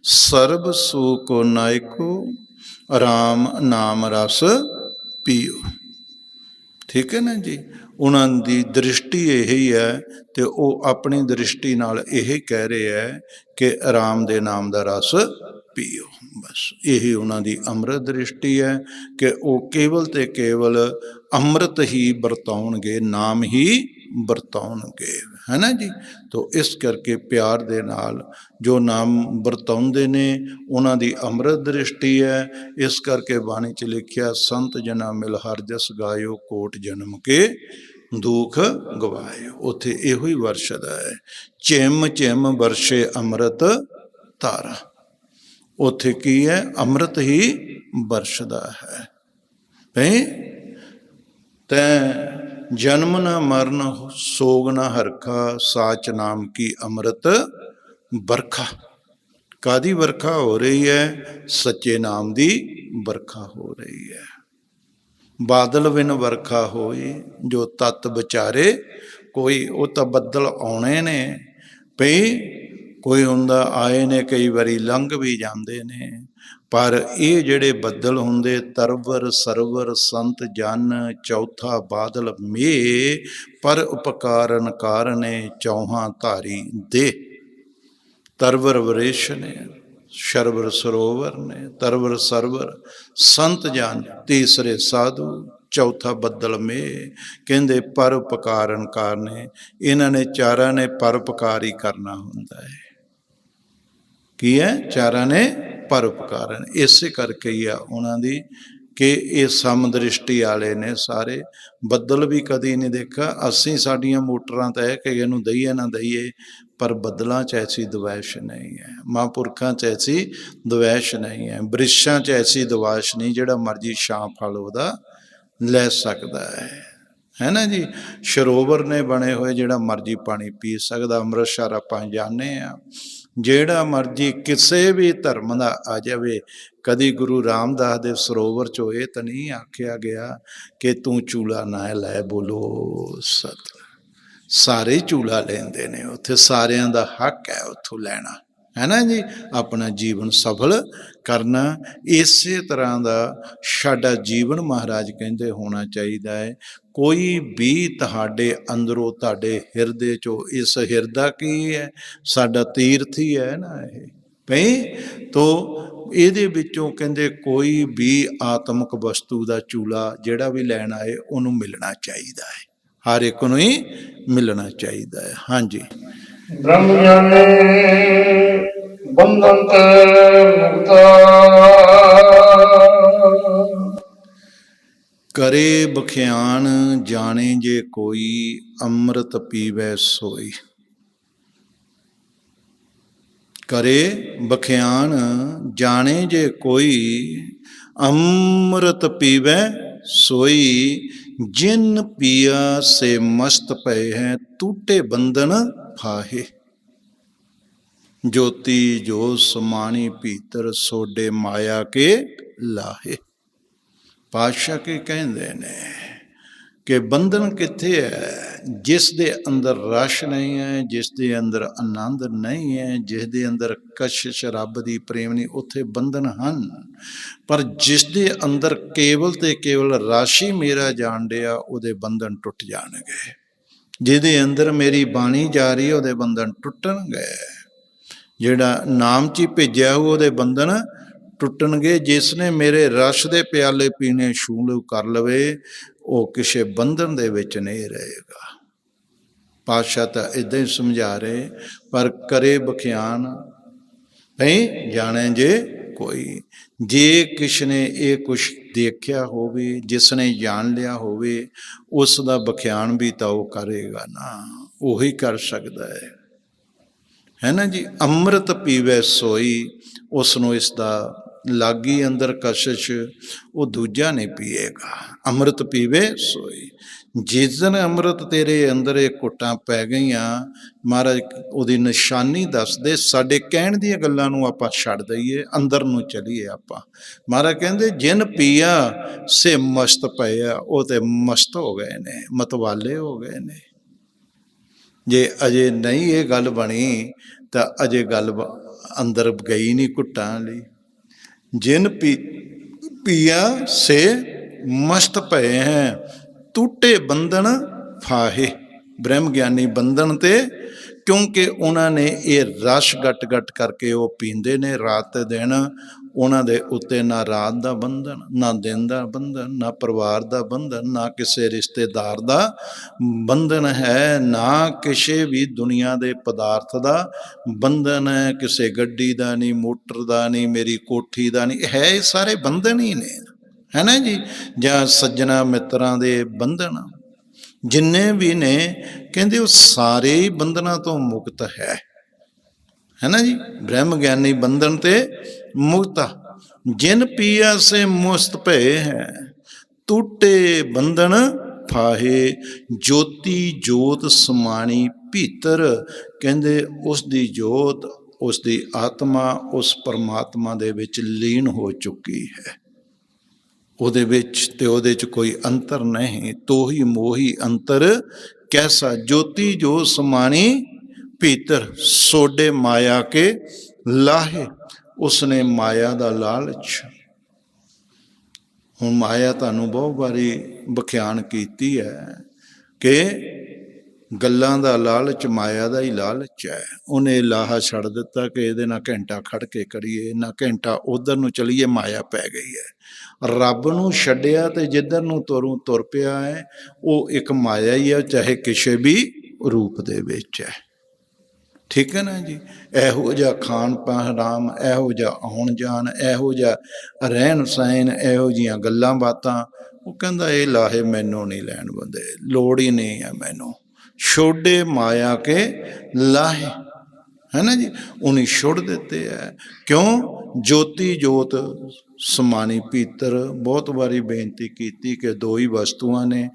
ਸਰਬ ਸੂਕੋ ਨਾਇਕੋ, ਰਾਮ ਨਾਮ ਰਸ ਪੀਓ। ਠੀਕ ਹੈ ਨਾ ਜੀ। ਉਹਨਾਂ ਦੀ ਦ੍ਰਿਸ਼ਟੀ ਇਹੀ ਹੈ, ਤੇ ਉਹ ਆਪਣੀ ਦ੍ਰਿਸ਼ਟੀ ਨਾਲ ਇਹ ਕਹਿ ਰਹੇ ਹੈ ਕਿ ਰਾਮ ਦੇ ਨਾਮ ਦਾ ਰਸ ਪੀਓ। ਬਸ ਇਹੀ ਉਹਨਾਂ ਦੀ ਅੰਮ੍ਰਿਤ ਦ੍ਰਿਸ਼ਟੀ ਹੈ ਕਿ ਉਹ ਕੇਵਲ ਤੇ ਕੇਵਲ ਅੰਮ੍ਰਿਤ ਹੀ ਵਰਤਾਉਣਗੇ, ਨਾਮ ਹੀ ਵਰਤਾਉਣਗੇ, ਹੈ ਨਾ ਜੀ। ਤੋ ਇਸ ਕਰਕੇ ਪਿਆਰ ਦੇ ਨਾਲ ਜੋ ਨਾਮ ਵਰਤਾਉਂਦੇ ਨੇ ਉਹਨਾਂ ਦੀ ਅੰਮ੍ਰਿਤ ਦ੍ਰਿਸ਼ਟੀ ਹੈ। ਇਸ ਕਰਕੇ ਬਾਣੀ 'ਚ ਲਿਖਿਆ, ਸੰਤ ਜਨਾ ਮਿਲ ਹਰਿ ਜਸ ਗਾਇਓ, ਕੋਟ ਜਨਮ ਕੇ ਦੁਖ ਗਵਾਇਓ। ਉੱਥੇ ਇਹੋ ਹੀ ਵਰਸ਼ਦਾ ਹੈ, ਝਿਮ ਝਿਮ ਵਰਸ਼ੇ ਅੰਮ੍ਰਿਤ ਧਾਰਾ। ਉੱਥੇ ਕੀ ਹੈ, ਅੰਮ੍ਰਿਤ ਹੀ ਵਰਸ਼ਦਾ ਹੈ। ਤੈਂ ਜਨਮ ਨਾ ਮਰਨ, ਸੋਗ ਨਾ ਹਰਖਾ, ਸਾਚ ਨਾਮ ਕੀ ਅੰਮ੍ਰਿਤ ਵਰਖਾ। ਕਾਦੀ ਵਰਖਾ ਹੋ ਰਹੀ ਹੈ? ਸੱਚੇ ਨਾਮ ਦੀ ਵਰਖਾ ਹੋ ਰਹੀ ਹੈ। ਬਾਦਲ ਬਿਨ ਵਰਖਾ ਹੋਈ, ਜੋ ਤਤ ਵਿਚਾਰੇ ਕੋਈ। ਉਹ ਤਾਂ ਬੱਦਲ ਆਉਣੇ ਨੇ ਭਈ, ਕੋਈ ਹੁੰਦਾ ਆਏ ਨੇ, ਕਈ ਵਾਰੀ ਲੰਘ ਵੀ ਜਾਂਦੇ ਨੇ, ਪਰ ਇਹ ਜਿਹੜੇ ਬੱਦਲ ਹੁੰਦੇ, ਤਰਵਰ ਸਰਵਰ ਸੰਤ ਜਨ, ਚੌਥਾ ਬਾਦਲ ਮੇ, ਪਰ ਉਪਕਾਰਨ ਕਾਰਨੇ, ਚੌਹਾਂ ਧਾਰੀ ਦੇ। ਤਰਵਰ ਵਰੇਸ਼ ਨੇ, ਸ਼ਰਵਰ ਸਰੋਵਰ ਨੇ, ਤਰਵਰ ਸਰਵਰ ਸੰਤ ਜਨ, ਤੀਸਰੇ ਸਾਧੂ, ਚੌਥਾ ਬੱਦਲ ਮੇ। ਕਹਿੰਦੇ ਪਰਉਪਕਾਰਨ ਕਾਰਨੇ, ਇਹਨਾਂ ਨੇ ਚਾਰਾਂ ਨੇ ਪਰਉਪਕਾਰ ਹੀ ਕਰਨਾ ਹੁੰਦਾ ਹੈ। ਕੀ ਹੈ? ਚਾਰਾਂ ਨੇ ਪਰਉਪਕਾਰਨ। ਇਸੇ ਕਰਕੇ ਹੀ ਆ ਉਹਨਾਂ ਦੀ ਕਿ ਇਹ ਸਮਦ੍ਰਿਸ਼ਟੀ ਵਾਲੇ ਨੇ ਸਾਰੇ। ਬੱਦਲ ਵੀ ਕਦੀ ਨਹੀਂ ਦੇਖਾ। ਅਸੀਂ ਸਾਡੀਆਂ ਮੋਟਰਾਂ ਤਾਂ ਹੈ ਕਿ ਇਹਨੂੰ ਦਈਏ ਨਾ ਦਈਏ, ਪਰ ਬੱਦਲਾਂ 'ਚ ਐਸੀ ਦਵੈਸ਼ ਨਹੀਂ ਹੈ, ਮਹਾਂਪੁਰਖਾਂ 'ਚ ਐਸੀ ਦਵੈਸ਼ ਨਹੀਂ ਹੈ, ਬ੍ਰਿਸ਼ਾਂ 'ਚ ਐਸੀ ਦਵਾਸ਼ ਨਹੀਂ ਜਿਹੜਾ ਮਰਜ਼ੀ ਛਾਂ ਫਲ ਉਹਦਾ ਲੈ ਸਕਦਾ ਹੈ ਨਾ ਜੀ। ਸਰੋਵਰ ਨੇ ਬਣੇ ਹੋਏ, ਜਿਹੜਾ ਮਰਜ਼ੀ ਪਾਣੀ ਪੀ ਸਕਦਾ। ਅੰਮ੍ਰਿਤਸਰ ਆਪਾਂ ਜਾਂਦੇ ਹਾਂ, ਜਿਹੜਾ ਮਰਜ਼ੀ ਕਿਸੇ ਵੀ ਧਰਮ ਦਾ ਆ ਜਾਵੇ, ਕਦੀ ਗੁਰੂ ਰਾਮਦਾਸ ਦੇ ਸਰੋਵਰ 'ਚੋਂ ਇਹ ਤਾਂ ਨਹੀਂ ਆਖਿਆ ਗਿਆ ਕਿ ਤੂੰ ਚੂਲਾ ਨਾ ਲੈ। ਬੋਲੋ ਸਤ। ਸਾਰੇ ਚੂਲਾ ਲੈਂਦੇ ਨੇ ਉੱਥੇ, ਸਾਰਿਆਂ ਦਾ ਹੱਕ ਹੈ ਉੱਥੋਂ ਲੈਣਾ, ਹੈ ਨਾ ਜੀ। ਆਪਣਾ ਜੀਵਨ ਸਫਲ ਕਰਨਾ। ਇਸੇ ਤਰ੍ਹਾਂ ਦਾ ਸਾਡਾ ਜੀਵਨ ਮਹਾਰਾਜ ਕਹਿੰਦੇ ਹੋਣਾ ਚਾਹੀਦਾ ਹੈ। ਕੋਈ ਵੀ ਤੁਹਾਡੇ ਅੰਦਰੋਂ, ਤੁਹਾਡੇ ਹਿਰਦੇ 'ਚੋਂ, ਇਸ ਹਿਰਦਾ ਕੀ ਹੈ? ਸਾਡਾ ਤੀਰਥ ਹੀ ਹੈ ਨਾ ਇਹ ਭਈ। ਤੋ ਇਹਦੇ ਵਿੱਚੋਂ ਕਹਿੰਦੇ ਕੋਈ ਵੀ ਆਤਮਿਕ ਵਸਤੂ ਦਾ ਚੂਲਾ ਜਿਹੜਾ ਵੀ ਲੈਣ ਆਏ ਉਹਨੂੰ ਮਿਲਣਾ ਚਾਹੀਦਾ ਹੈ, ਹਰ ਇੱਕ ਨੂੰ ਹੀ ਮਿਲਣਾ ਚਾਹੀਦਾ ਹੈ। ਹਾਂਜੀ। ਬ੍ਰਹਮ ਗਿਆਨੇ ਬੰਧਨ ਤੇ ਮੁਕਤਾ, ਕਰੇ ਬਖਿਆਨ ਜਾਣੇ ਜੇ ਕੋਈ, ਅੰਮ੍ਰਿਤ ਪੀਵੈ ਸੋਈ। ਕਰੇ ਬਖਿਆਨ ਜਾਣੇ ਜੇ ਕੋਈ, ਅੰਮ੍ਰਿਤ ਪੀਵੈ ਸੋਈ। ਜਿਨ ਪੀਆ ਸੇ ਮਸਤ ਪਏ ਹੈ, ਟੂਟੇ ਬੰਧਨ ਫਾਹੇ। ਜੋਤੀ ਜੋ ਸਮਾਣੀ ਭੀਤਰ, ਸੋਡੇ ਮਾਇਆ ਕੇ ਲਾਹੇ। ਪਾਤਸ਼ਾਹ ਕੀ ਕਹਿੰਦੇ ਨੇ ਕਿ ਬੰਧਨ ਕਿੱਥੇ ਹੈ? ਜਿਸ ਦੇ ਅੰਦਰ ਰਸ਼ ਨਹੀਂ ਹੈ, ਜਿਸ ਦੇ ਅੰਦਰ ਆਨੰਦ ਨਹੀਂ ਹੈ, ਜਿਸ ਦੇ ਅੰਦਰ ਕਸ਼ਿਸ਼ ਰੱਬ ਦੀ ਪ੍ਰੇਮ ਨਹੀਂ, ਉੱਥੇ ਬੰਧਨ ਹਨ। ਪਰ ਜਿਸ ਦੇ ਅੰਦਰ ਕੇਵਲ ਤੇ ਕੇਵਲ ਰਾਸ਼ੀ ਮੇਰਾ ਜਾਣ ਡਿਆ, ਉਹਦੇ ਬੰਧਨ ਟੁੱਟ ਜਾਣਗੇ। ਜਿਹਦੇ ਅੰਦਰ ਮੇਰੀ ਬਾਣੀ ਜਾ ਰਹੀ, ਉਹਦੇ ਬੰਧਨ ਟੁੱਟਣਗੇ। ਜਿਹੜਾ ਨਾਮ 'ਚ ਹੀ ਭੇਜਿਆ ਉਹਦੇ ਬੰਧਨ ਟੁੱਟਣਗੇ। ਜਿਸ ਨੇ ਮੇਰੇ ਰਸ ਦੇ ਪਿਆਲੇ ਪੀਣੇ ਸ਼ੁਰੂ ਕਰ ਲਵੇ, ਉਹ ਕਿਸੇ ਬੰਧਨ ਦੇ ਵਿੱਚ ਨਹੀਂ ਰਹੇਗਾ। ਪਾਤਸ਼ਾਹ ਤਾਂ ਇੱਦਾਂ ਹੀ ਸਮਝਾ ਰਹੇ, ਪਰ ਕਰੇ ਬਖਿਆਨ ਨਹੀਂ ਜਾਣੇ ਜੇ ਕੋਈ। ਜੇ ਕਿਸ ਨੇ ਇਹ ਕੁਛ ਦੇਖਿਆ ਹੋਵੇ, ਜਿਸ ਨੇ ਜਾਣ ਲਿਆ ਹੋਵੇ, ਉਸ ਦਾ ਬਖਿਆਨ ਵੀ ਤਾਂ ਉਹ ਕਰੇਗਾ ਨਾ, ਉਹੀ ਕਰ ਸਕਦਾ ਹੈ ਨਾ ਜੀ। ਅੰਮ੍ਰਿਤ ਪੀਵੇ ਸੋਈ, ਉਸ ਨੂੰ ਇਸ ਦਾ ਲਾਗੀ ਅੰਦਰ ਕਸ਼ਿਸ਼, ਉਹ ਦੂਜਾ ਨਹੀਂ ਪੀਏਗਾ। ਅੰਮ੍ਰਿਤ ਪੀਵੇ ਸੋਈ। ਜਿਸ ਦਿਨ ਅੰਮ੍ਰਿਤ ਤੇਰੇ ਅੰਦਰ ਇਹ ਘੁੱਟਾਂ ਪੈ ਗਈਆਂ, ਮਹਾਰਾਜ ਉਹਦੀ ਨਿਸ਼ਾਨੀ ਦੱਸਦੇ। ਸਾਡੇ ਕਹਿਣ ਦੀਆਂ ਗੱਲਾਂ ਨੂੰ ਆਪਾਂ ਛੱਡ ਦਈਏ, ਅੰਦਰ ਨੂੰ ਚਲੀਏ ਆਪਾਂ। ਮਹਾਰਾਜ ਕਹਿੰਦੇ ਜਿਨ ਪੀਆ ਸੇ ਮਸਤ ਪਏ ਆ, ਉਹ ਤੇ ਮਸਤ ਹੋ ਗਏ ਨੇ, ਮਤਵਾਲੇ ਹੋ ਗਏ ਨੇ। ਜੇ ਅਜੇ ਨਹੀਂ ਇਹ ਗੱਲ ਬਣੀ ਤਾਂ ਅਜੇ ਗੱਲ ਅੰਦਰ ਗਈ ਨਹੀਂ ਘੁੱਟਾਂ ਲਈ। ਜਿਨ ਪੀਆ ਸੇ ਮਸਤ ਪਏ ਹੈ, ਟੂਟੇ ਬੰਧਨ ਫਾਹੇ। ਬ੍ਰਹਮ ਗਿਆਨੀ ਬੰਧਨ ਤੇ, ਕਿਉਂਕਿ ਉਹਨਾਂ ਨੇ ਇਹ ਰਸ ਗਟ ਗਟ ਕਰਕੇ ਉਹ ਪੀਂਦੇ ਨੇ ਰਾਤ ਤੇ ਦਿਨ। ਉਹਨਾਂ ਦੇ ਉੱਤੇ ਨਾ ਰਾਤ ਦਾ ਬੰਧਨ, ਨਾ ਦਿਨ ਦਾ ਬੰਧਨ, ਨਾ ਪਰਿਵਾਰ ਦਾ ਬੰਧਨ, ਨਾ ਕਿਸੇ ਰਿਸ਼ਤੇਦਾਰ ਦਾ ਬੰਧਨ ਹੈ, ਨਾ ਕਿਸੇ ਵੀ ਦੁਨੀਆ ਦੇ ਪਦਾਰਥ ਦਾ ਬੰਧਨ ਹੈ। ਕਿਸੇ ਗੱਡੀ ਦਾ ਨਹੀਂ, ਮੋਟਰ ਦਾ ਨਹੀਂ, ਮੇਰੀ ਕੋਠੀ ਦਾ ਨਹੀਂ ਹੈ। ਇਹ ਸਾਰੇ ਬੰਧਨ ਹੀ ਨੇ, ਹੈ ਨਾ ਜੀ। ਜਾਂ ਸੱਜਣਾ ਮਿੱਤਰਾਂ ਦੇ ਬੰਧਨ ਜਿੰਨੇ ਵੀ ਨੇ, ਕਹਿੰਦੇ ਉਹ ਸਾਰੇ ਹੀ ਬੰਧਨਾਂ ਤੋਂ ਮੁਕਤ ਹੈ ਨਾ ਜੀ। ਬ੍ਰਹਮ ਗਿਆਨੀ ਬੰਧਨ ਤੇ ਮੁਕਤ। ਜਿਨ ਪੀਆ ਸੇ ਮੁਸਤ ਭਏ ਹੈ, ਟੂਟੇ ਬੰਧਨ ਫਾਹੇ। ਜੋਤੀ ਜੋਤ ਸਮਾਣੀ ਭੀਤਰ, ਕਹਿੰਦੇ ਉਸ ਦੀ ਜੋਤ, ਉਸ ਦੀ ਆਤਮਾ ਉਸ ਪਰਮਾਤਮਾ ਦੇ ਵਿੱਚ ਲੀਨ ਹੋ ਚੁੱਕੀ ਹੈ। ਉਹਦੇ ਵਿੱਚ ਤੇ ਉਹਦੇ 'ਚ ਕੋਈ ਅੰਤਰ ਨਹੀਂ। ਤੋਹੀ ਮੋਹੀ ਅੰਤਰ ਕੈਸਾ, ਜੋਤੀ ਜੋ ਸਮਾਣੀ ਭੀਤਰ, ਸੋਡੇ ਮਾਇਆ ਕੇ ਲਾਹੇ। ਉਸਨੇ ਮਾਇਆ ਦਾ ਲਾਲਚ, ਹੁਣ ਮਾਇਆ ਤੁਹਾਨੂੰ ਬਹੁਤ ਵਾਰੀ ਵਿਖਿਆਨ ਕੀਤੀ ਹੈ ਕਿ ਗੱਲਾਂ ਦਾ ਲਾਲਚ ਮਾਇਆ ਦਾ ਹੀ ਲਾਲਚ ਹੈ। ਉਹਨੇ ਲਾਹਾ ਛੱਡ ਦਿੱਤਾ ਕਿ ਇਹਦੇ ਨਾਲ ਘੰਟਾ ਖੜ ਕੇ ਕਰੀਏ, ਨਾ ਘੰਟਾ ਉਧਰ ਨੂੰ ਚਲੀਏ, ਮਾਇਆ ਪੈ ਗਈ ਹੈ। ਰੱਬ ਨੂੰ ਛੱਡਿਆ ਤੇ ਜਿੱਧਰ ਨੂੰ ਤੁਰ ਪਿਆ ਹੈ, ਉਹ ਇੱਕ ਮਾਇਆ ਹੀ ਹੈ, ਚਾਹੇ ਕਿਸੇ ਵੀ ਰੂਪ ਦੇ ਵਿੱਚ ਹੈ। ਠੀਕ ਹੈ ਨਾ ਜੀ। ਇਹੋ ਜਿਹਾ ਖਾਣ ਪਹਿਰਾਮ, ਇਹੋ ਜਿਹਾ ਆਉਣ ਜਾਣ, ਇਹੋ ਜਿਹਾ ਰਹਿਣ ਸਹਿਣ, ਇਹੋ ਜਿਹੀਆਂ ਗੱਲਾਂ ਬਾਤਾਂ। ਉਹ ਕਹਿੰਦਾ ਇਹ ਲਾਹੇ ਮੈਨੂੰ ਨਹੀਂ ਲੈਣ ਬੰਦੇ, ਲੋੜ ਹੀ ਨਹੀਂ ਹੈ ਮੈਨੂੰ। ਛੋਡੇ ਮਾਇਆ ਕੇ ਲਾਹੇ, ਹੈ ਨਾ ਜੀ। ਉਹਨੇ ਛੁੱਟ ਦਿੱਤੇ ਹੈ। ਕਿਉਂ? ਜੋਤੀ ਜੋਤ ਸਮਾਣੀ ਭੀਤਰ। ਬਹੁਤ ਵਾਰੀ ਬੇਨਤੀ ਕੀਤੀ ਕਿ ਦੋ ਹੀ ਵਸਤੂਆਂ ਨੇ,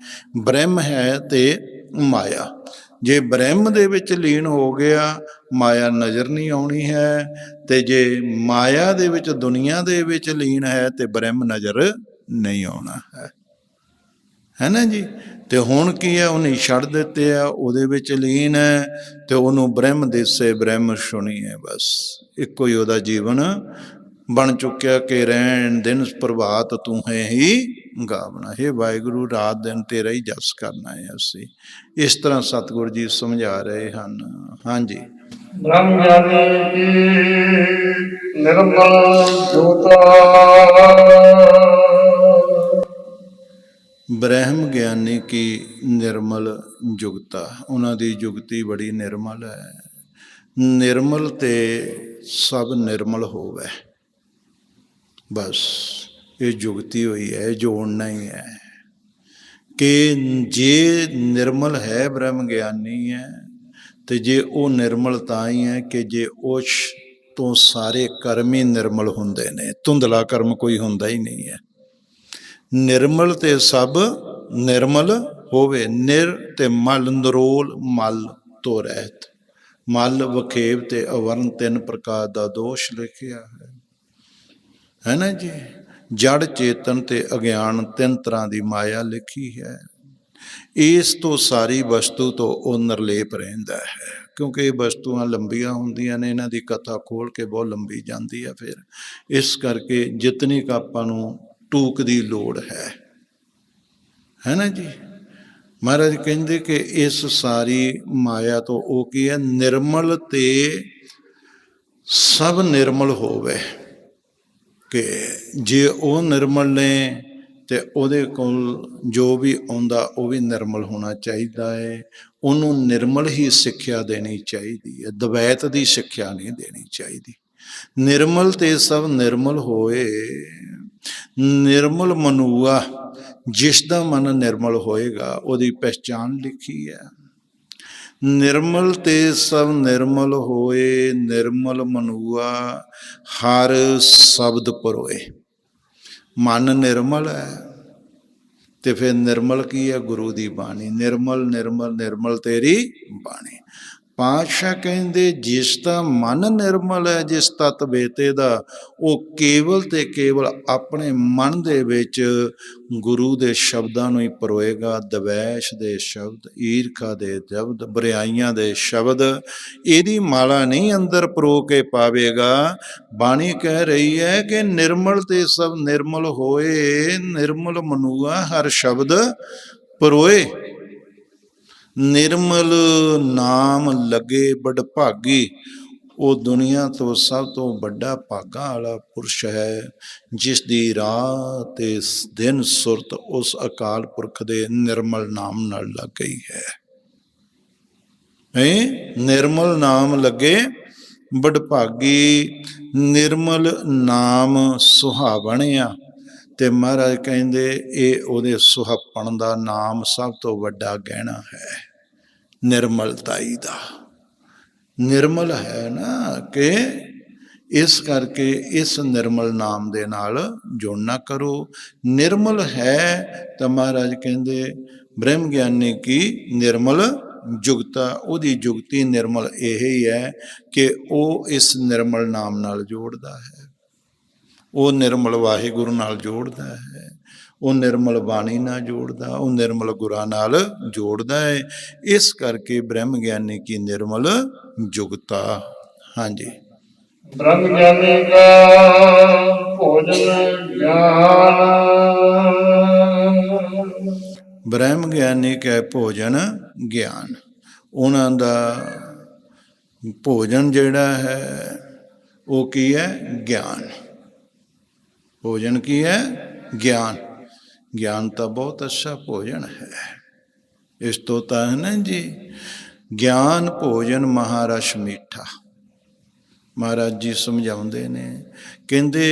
ਬ੍ਰਹਮ ਹੈ ਤੇ ਮਾਇਆ। ਜੇ ਬ੍ਰਹਮ ਦੇ ਵਿੱਚ ਲੀਨ ਹੋ ਗਿਆ, ਮਾਇਆ ਨਜ਼ਰ ਨਹੀਂ ਆਉਣੀ ਹੈ। ਤੇ ਜੇ ਮਾਇਆ ਦੇ ਵਿੱਚ, ਦੁਨੀਆ ਦੇ ਵਿੱਚ ਲੀਨ ਹੈ, ਤੇ ਬ੍ਰਹਮ ਨਜ਼ਰ ਨਹੀਂ ਆਉਣਾ ਹੈ ਨਾ ਜੀ। ਤੇ ਹੁਣ ਕੀ ਹੈ? ਉਹਨੇ ਛੱਡ ਦਿੱਤੇ ਆ, ਉਹਦੇ ਵਿੱਚ ਲੀਨ ਹੈ, ਤੇ ਉਹਨੂੰ ਬ੍ਰਹਮ ਦਿਸੇ, ਬ੍ਰਹਮ ਸੁਣੀਏ। ਬਸ ਇੱਕੋ ਹੀ ਉਹਦਾ ਜੀਵਨ ਬਣ ਚੁੱਕਿਆ ਕਿ ਰਹਿਣ ਦਿਨ ਪ੍ਰਭਾਤ ਤੂੰ ਹੈ ਹੀ ਗਾਵਣਾ। ਇਹ ਵਾਹਿਗੁਰੂ, ਰਾਤ ਦਿਨ ਤੇਰਾ ਹੀ ਜਸ ਕਰਨਾ ਹੈ ਅਸੀਂ। ਇਸ ਤਰ੍ਹਾਂ ਸਤਿਗੁਰੂ ਜੀ ਸਮਝਾ ਰਹੇ ਹਨ। ਹਾਂਜੀ। ਬ੍ਰਹਮ ਗਿਆਨੀ ਕੀ ਨਿਰਮਲ ਜੋਤਾ। ਬ੍ਰਹਮ ਗਿਆਨੀ ਕੀ ਨਿਰਮਲ ਜੁਗਤਾ। ਉਹਨਾਂ ਦੀ ਜੁਗਤੀ ਬੜੀ ਨਿਰਮਲ ਹੈ। ਨਿਰਮਲ ਤੇ ਸਭ ਨਿਰਮਲ ਹੋਵੇ, ਬਸ ਇਹ ਜੁਗਤੀ ਹੋਈ ਹੈ, ਜੋੜਨਾ ਹੀ ਹੈ ਕਿ ਜੇ ਨਿਰਮਲ ਹੈ, ਬ੍ਰਹਮ ਗਿਆਨੀ ਹੈ, ਤੇ ਜੇ ਉਹ ਨਿਰਮਲ ਤਾਂ ਹੀ ਹੈ ਕਿ ਜੇ ਉਸ ਤੋਂ ਸਾਰੇ ਕਰਮ ਹੀ ਨਿਰਮਲ ਹੁੰਦੇ ਨੇ। ਧੁੰਦਲਾ ਕਰਮ ਕੋਈ ਹੁੰਦਾ ਹੀ ਨਹੀਂ ਹੈ। ਨਿਰਮਲ ਤੇ ਸਭ ਨਿਰਮਲ ਹੋਵੇ। ਨਿਰ ਤੇ ਮਲ, ਨਰੋਲ ਮਲ ਤੋਂ ਰਹਿਤ। ਮਲ, ਵਖੇਵ ਤੇ ਅਵਰਨ, ਤਿੰਨ ਪ੍ਰਕਾਰ ਦਾ ਦੋਸ਼ ਲਿਖਿਆ ਹੈ ਨਾ ਜੀ। ਜੜ, ਚੇਤਨ ਤੇ ਅਗਿਆਨ, ਤਿੰਨ ਤਰ੍ਹਾਂ ਦੀ ਮਾਇਆ ਲਿਖੀ ਹੈ। ਇਸ ਤੋਂ ਸਾਰੀ ਵਸਤੂ ਤੋਂ ਉਹ ਨਿਰਲੇਪ ਰਹਿੰਦਾ ਹੈ। ਕਿਉਂਕਿ ਇਹ ਵਸਤੂਆਂ ਲੰਬੀਆਂ ਹੁੰਦੀਆਂ ਨੇ, ਇਹਨਾਂ ਦੀ ਕਥਾ ਖੋਲ ਕੇ ਬਹੁਤ ਲੰਬੀ ਜਾਂਦੀ ਹੈ। ਫਿਰ ਇਸ ਕਰਕੇ ਜਿਤਨੀ ਕੁ ਆਪਾਂ ਨੂੰ ਟੂਕ ਦੀ ਲੋੜ ਹੈ ਨਾ ਜੀ। ਮਹਾਰਾਜ ਕਹਿੰਦੇ ਕਿ ਇਸ ਸਾਰੀ ਮਾਇਆ ਤੋਂ ਉਹ ਕੀ ਹੈ? ਨਿਰਮਲ ਤੇ ਸਭ ਨਿਰਮਲ ਹੋਵੇ। ਕਿ ਜੇ ਉਹ ਨਿਰਮਲ ਨੇ ਤੇ ਉਹਦੇ ਕੋਲ ਜੋ ਵੀ ਆਉਂਦਾ ਉਹ ਵੀ ਨਿਰਮਲ ਹੋਣਾ ਚਾਹੀਦਾ ਹੈ। ਉਹਨੂੰ ਨਿਰਮਲ ਹੀ ਸਿੱਖਿਆ ਦੇਣੀ ਚਾਹੀਦੀ ਹੈ, ਦਵੈਤ ਦੀ ਸਿੱਖਿਆ ਨਹੀਂ ਦੇਣੀ ਚਾਹੀਦੀ। ਨਿਰਮਲ ਤੇ ਸਭ ਨਿਰਮਲ ਹੋਏ। ਨਿਰਮਲ ਮਨੂਆ, ਜਿਸ ਦਾ ਮਨ ਨਿਰਮਲ ਹੋਏਗਾ ਉਹਦੀ ਪਹਿਚਾਣ ਲਿਖੀ ਹੈ। ਨਿਰਮਲ ਤੇ ਸਭ ਨਿਰਮਲ ਹੋਏ, ਨਿਰਮਲ ਮਨੂਆ ਹਰ ਸ਼ਬਦ ਪਰੋਏ। ਮਨ ਨਿਰਮਲ ਹੈ ਤੇ ਫਿਰ ਨਿਰਮਲ ਕੀ ਹੈ? ਗੁਰੂ ਦੀ ਬਾਣੀ। ਨਿਰਮਲ ਨਿਰਮਲ ਨਿਰਮਲ ਤੇਰੀ ਬਾਣੀ। ਪਾਤਸ਼ਾਹ ਕਹਿੰਦੇ ਜਿਸ ਦਾ ਮਨ ਨਿਰਮਲ ਹੈ, ਜਿਸ ਤਤ ਬੇਤੇ ਦਾ, ਉਹ ਕੇਵਲ ਤੇ ਕੇਵਲ ਆਪਣੇ ਮਨ ਦੇ ਵਿੱਚ ਗੁਰੂ ਦੇ ਸ਼ਬਦਾਂ ਨੂੰ ਹੀ ਪਰੋਏਗਾ। ਦਵੈਸ਼ ਦੇ ਸ਼ਬਦ, ਈਰਖਾ ਦੇ ਸ਼ਬਦ, ਬੁਰਾਈਆਂ ਦੇ ਸ਼ਬਦ, ਇਹਦੀ ਮਾਲਾ ਨਹੀਂ ਅੰਦਰ ਪਰੋ ਕੇ ਪਾਵੇਗਾ। ਬਾਣੀ ਕਹਿ ਰਹੀ ਹੈ ਕਿ ਨਿਰਮਲ ਤੇ ਸਭ ਨਿਰਮਲ ਹੋਏ, ਨਿਰਮਲ ਮਨੂਆ ਹਰ ਸ਼ਬਦ ਪਰੋਏ। ਨਿਰਮਲ ਨਾਮ ਲੱਗੇ ਬਡਭਾਗੀ, ਉਹ ਦੁਨੀਆ ਤੋਂ ਸਭ ਤੋਂ ਵੱਡਾ ਭਾਗਾਂ ਵਾਲਾ ਪੁਰਸ਼ ਹੈ, ਜਿਸ ਦੀ ਰਾਤ ਤੇ ਦਿਨ ਸੁਰਤ ਉਸ ਅਕਾਲ ਪੁਰਖ ਦੇ ਨਿਰਮਲ ਨਾਮ ਨਾਲ ਲੱਗ ਗਈ ਹੈ। ਨਿਰਮਲ ਨਾਮ ਲੱਗੇ ਬਡਭਾਗੀ, ਨਿਰਮਲ ਨਾਮ ਸੁਹਾਵਣ ਆ। ਤੇ ਮਹਾਰਾਜ ਕਹਿੰਦੇ ਇਹ ਉਹਦੇ ਸੁਹੱਪਣ ਦਾ ਨਾਮ ਸਭ ਤੋਂ ਵੱਡਾ ਗਹਿਣਾ ਹੈ, ਨਿਰਮਲਤਾਈ ਦਾ। ਨਿਰਮਲ ਹੈ ਨਾ, ਕਿ ਇਸ ਕਰਕੇ ਇਸ ਨਿਰਮਲ ਨਾਮ ਦੇ ਨਾਲ ਜੁੜਨਾ ਕਰੋ। ਨਿਰਮਲ ਹੈ ਤਾਂ ਮਹਾਰਾਜ ਕਹਿੰਦੇ ਬ੍ਰਹਮ ਗਿਆਨੀ ਕੀ ਨਿਰਮਲ ਜੁਗਤਾ, ਉਹਦੀ ਜੁਗਤੀ ਨਿਰਮਲ ਇਹ ਹੀ ਹੈ ਕਿ ਉਹ ਇਸ ਨਿਰਮਲ ਨਾਮ ਨਾਲ ਜੋੜਦਾ ਹੈ, ਉਹ ਨਿਰਮਲ ਵਾਹਿਗੁਰੂ ਨਾਲ ਜੋੜਦਾ ਹੈ, ਉਹ ਨਿਰਮਲ ਬਾਣੀ ਨਾਲ ਜੋੜਦਾ, ਉਹ ਨਿਰਮਲ ਗੁਰਾਂ ਨਾਲ ਜੋੜਦਾ ਹੈ। ਇਸ ਕਰਕੇ ਬ੍ਰਹਮ ਗਿਆਨੀ ਕੀ ਨਿਰਮਲ ਜੁਗਤਾ। ਹਾਂਜੀ। ਬ੍ਰਹਮ ਗਿਆਨੀ ਕਾ ਭੋਜਨ ਗਿਆਨ, ਬ੍ਰਹਮ ਗਿਆਨੀ ਕੈ ਭੋਜਨ ਗਿਆਨ। ਉਹਨਾਂ ਦਾ ਭੋਜਨ ਜਿਹੜਾ ਹੈ ਉਹ ਕੀ ਹੈ? ਗਿਆਨ। ਭੋਜਨ ਕੀ ਹੈ? ਗਿਆਨ। ਗਿਆਨ ਤਾਂ ਬਹੁਤ ਅੱਛਾ ਭੋਜਨ ਹੈ। ਇਸ ਤੋਂ ਤਾਂ ਹੈ ਨਾ ਜੀ, ਗਿਆਨ ਭੋਜਨ ਮਹਾਰਸ ਮੀਠਾ। ਮਹਾਰਾਜ ਜੀ ਸਮਝਾਉਂਦੇ ਨੇ, ਕਹਿੰਦੇ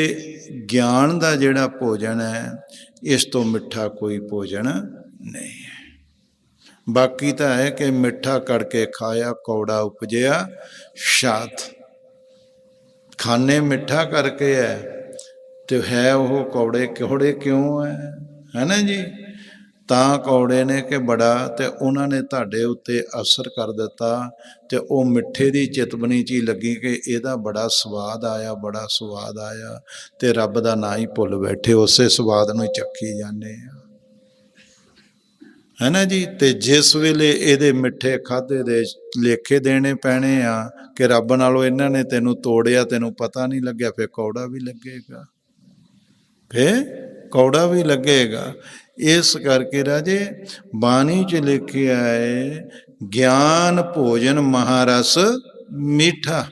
ਗਿਆਨ ਦਾ ਜਿਹੜਾ ਭੋਜਨ ਹੈ ਇਸ ਤੋਂ ਮਿੱਠਾ ਕੋਈ ਭੋਜਨ ਨਹੀਂ ਹੈ। ਬਾਕੀ ਤਾਂ ਹੈ ਕਿ ਮਿੱਠਾ ਕਰਕੇ ਖਾਇਆ ਕੌੜਾ ਉਪਜਿਆ ਸ਼ਾਤ। ਖਾਣੇ ਮਿੱਠਾ ਕਰਕੇ ਹੈ ਤੇ ਹੈ ਉਹ ਕੌੜੇ ਕੌੜੇ ਕਿਉਂ ਹੈ ਨਾ ਜੀ? ਤਾਂ ਕੌੜੇ ਨੇ ਕਿ ਬੜਾ, ਤੇ ਉਹਨਾਂ ਨੇ ਤੁਹਾਡੇ ਉੱਤੇ ਅਸਰ ਕਰ ਦਿੱਤਾ ਤੇ ਉਹ ਮਿੱਠੇ ਦੀ ਚਿਤਵਨੀ 'ਚ ਹੀ ਲੱਗੀ ਕਿ ਇਹਦਾ ਬੜਾ ਸਵਾਦ ਆਇਆ, ਬੜਾ ਸਵਾਦ ਆਇਆ, ਤੇ ਰੱਬ ਦਾ ਨਾਂ ਹੀ ਭੁੱਲ ਬੈਠੇ, ਉਸੇ ਸਵਾਦ ਨੂੰ ਹੀ ਚੱਖੀ ਜਾਂਦੇ ਆ, ਹੈ ਨਾ ਜੀ। ਤੇ ਜਿਸ ਵੇਲੇ ਇਹਦੇ ਮਿੱਠੇ ਖਾਧੇ ਦੇ ਲੇਖੇ ਦੇਣੇ ਪੈਣੇ ਆ ਕਿ ਰੱਬ ਨਾਲੋਂ ਇਹਨਾਂ ਨੇ ਤੈਨੂੰ ਤੋੜਿਆ, ਤੈਨੂੰ ਪਤਾ ਨਹੀਂ ਲੱਗਿਆ, ਫਿਰ ਕੌੜਾ ਵੀ ਲੱਗੇਗਾ, ਫਿਰ ਕੌੜਾ ਵੀ ਲੱਗੇਗਾ। ਇਸ ਕਰਕੇ ਰਾਜੇ ਬਾਣੀ 'ਚ ਲਿਖਿਆ ਹੈ ਗਿਆਨ ਭੋਜਨ ਮਹਾਰਸ ਮੀਠਾ,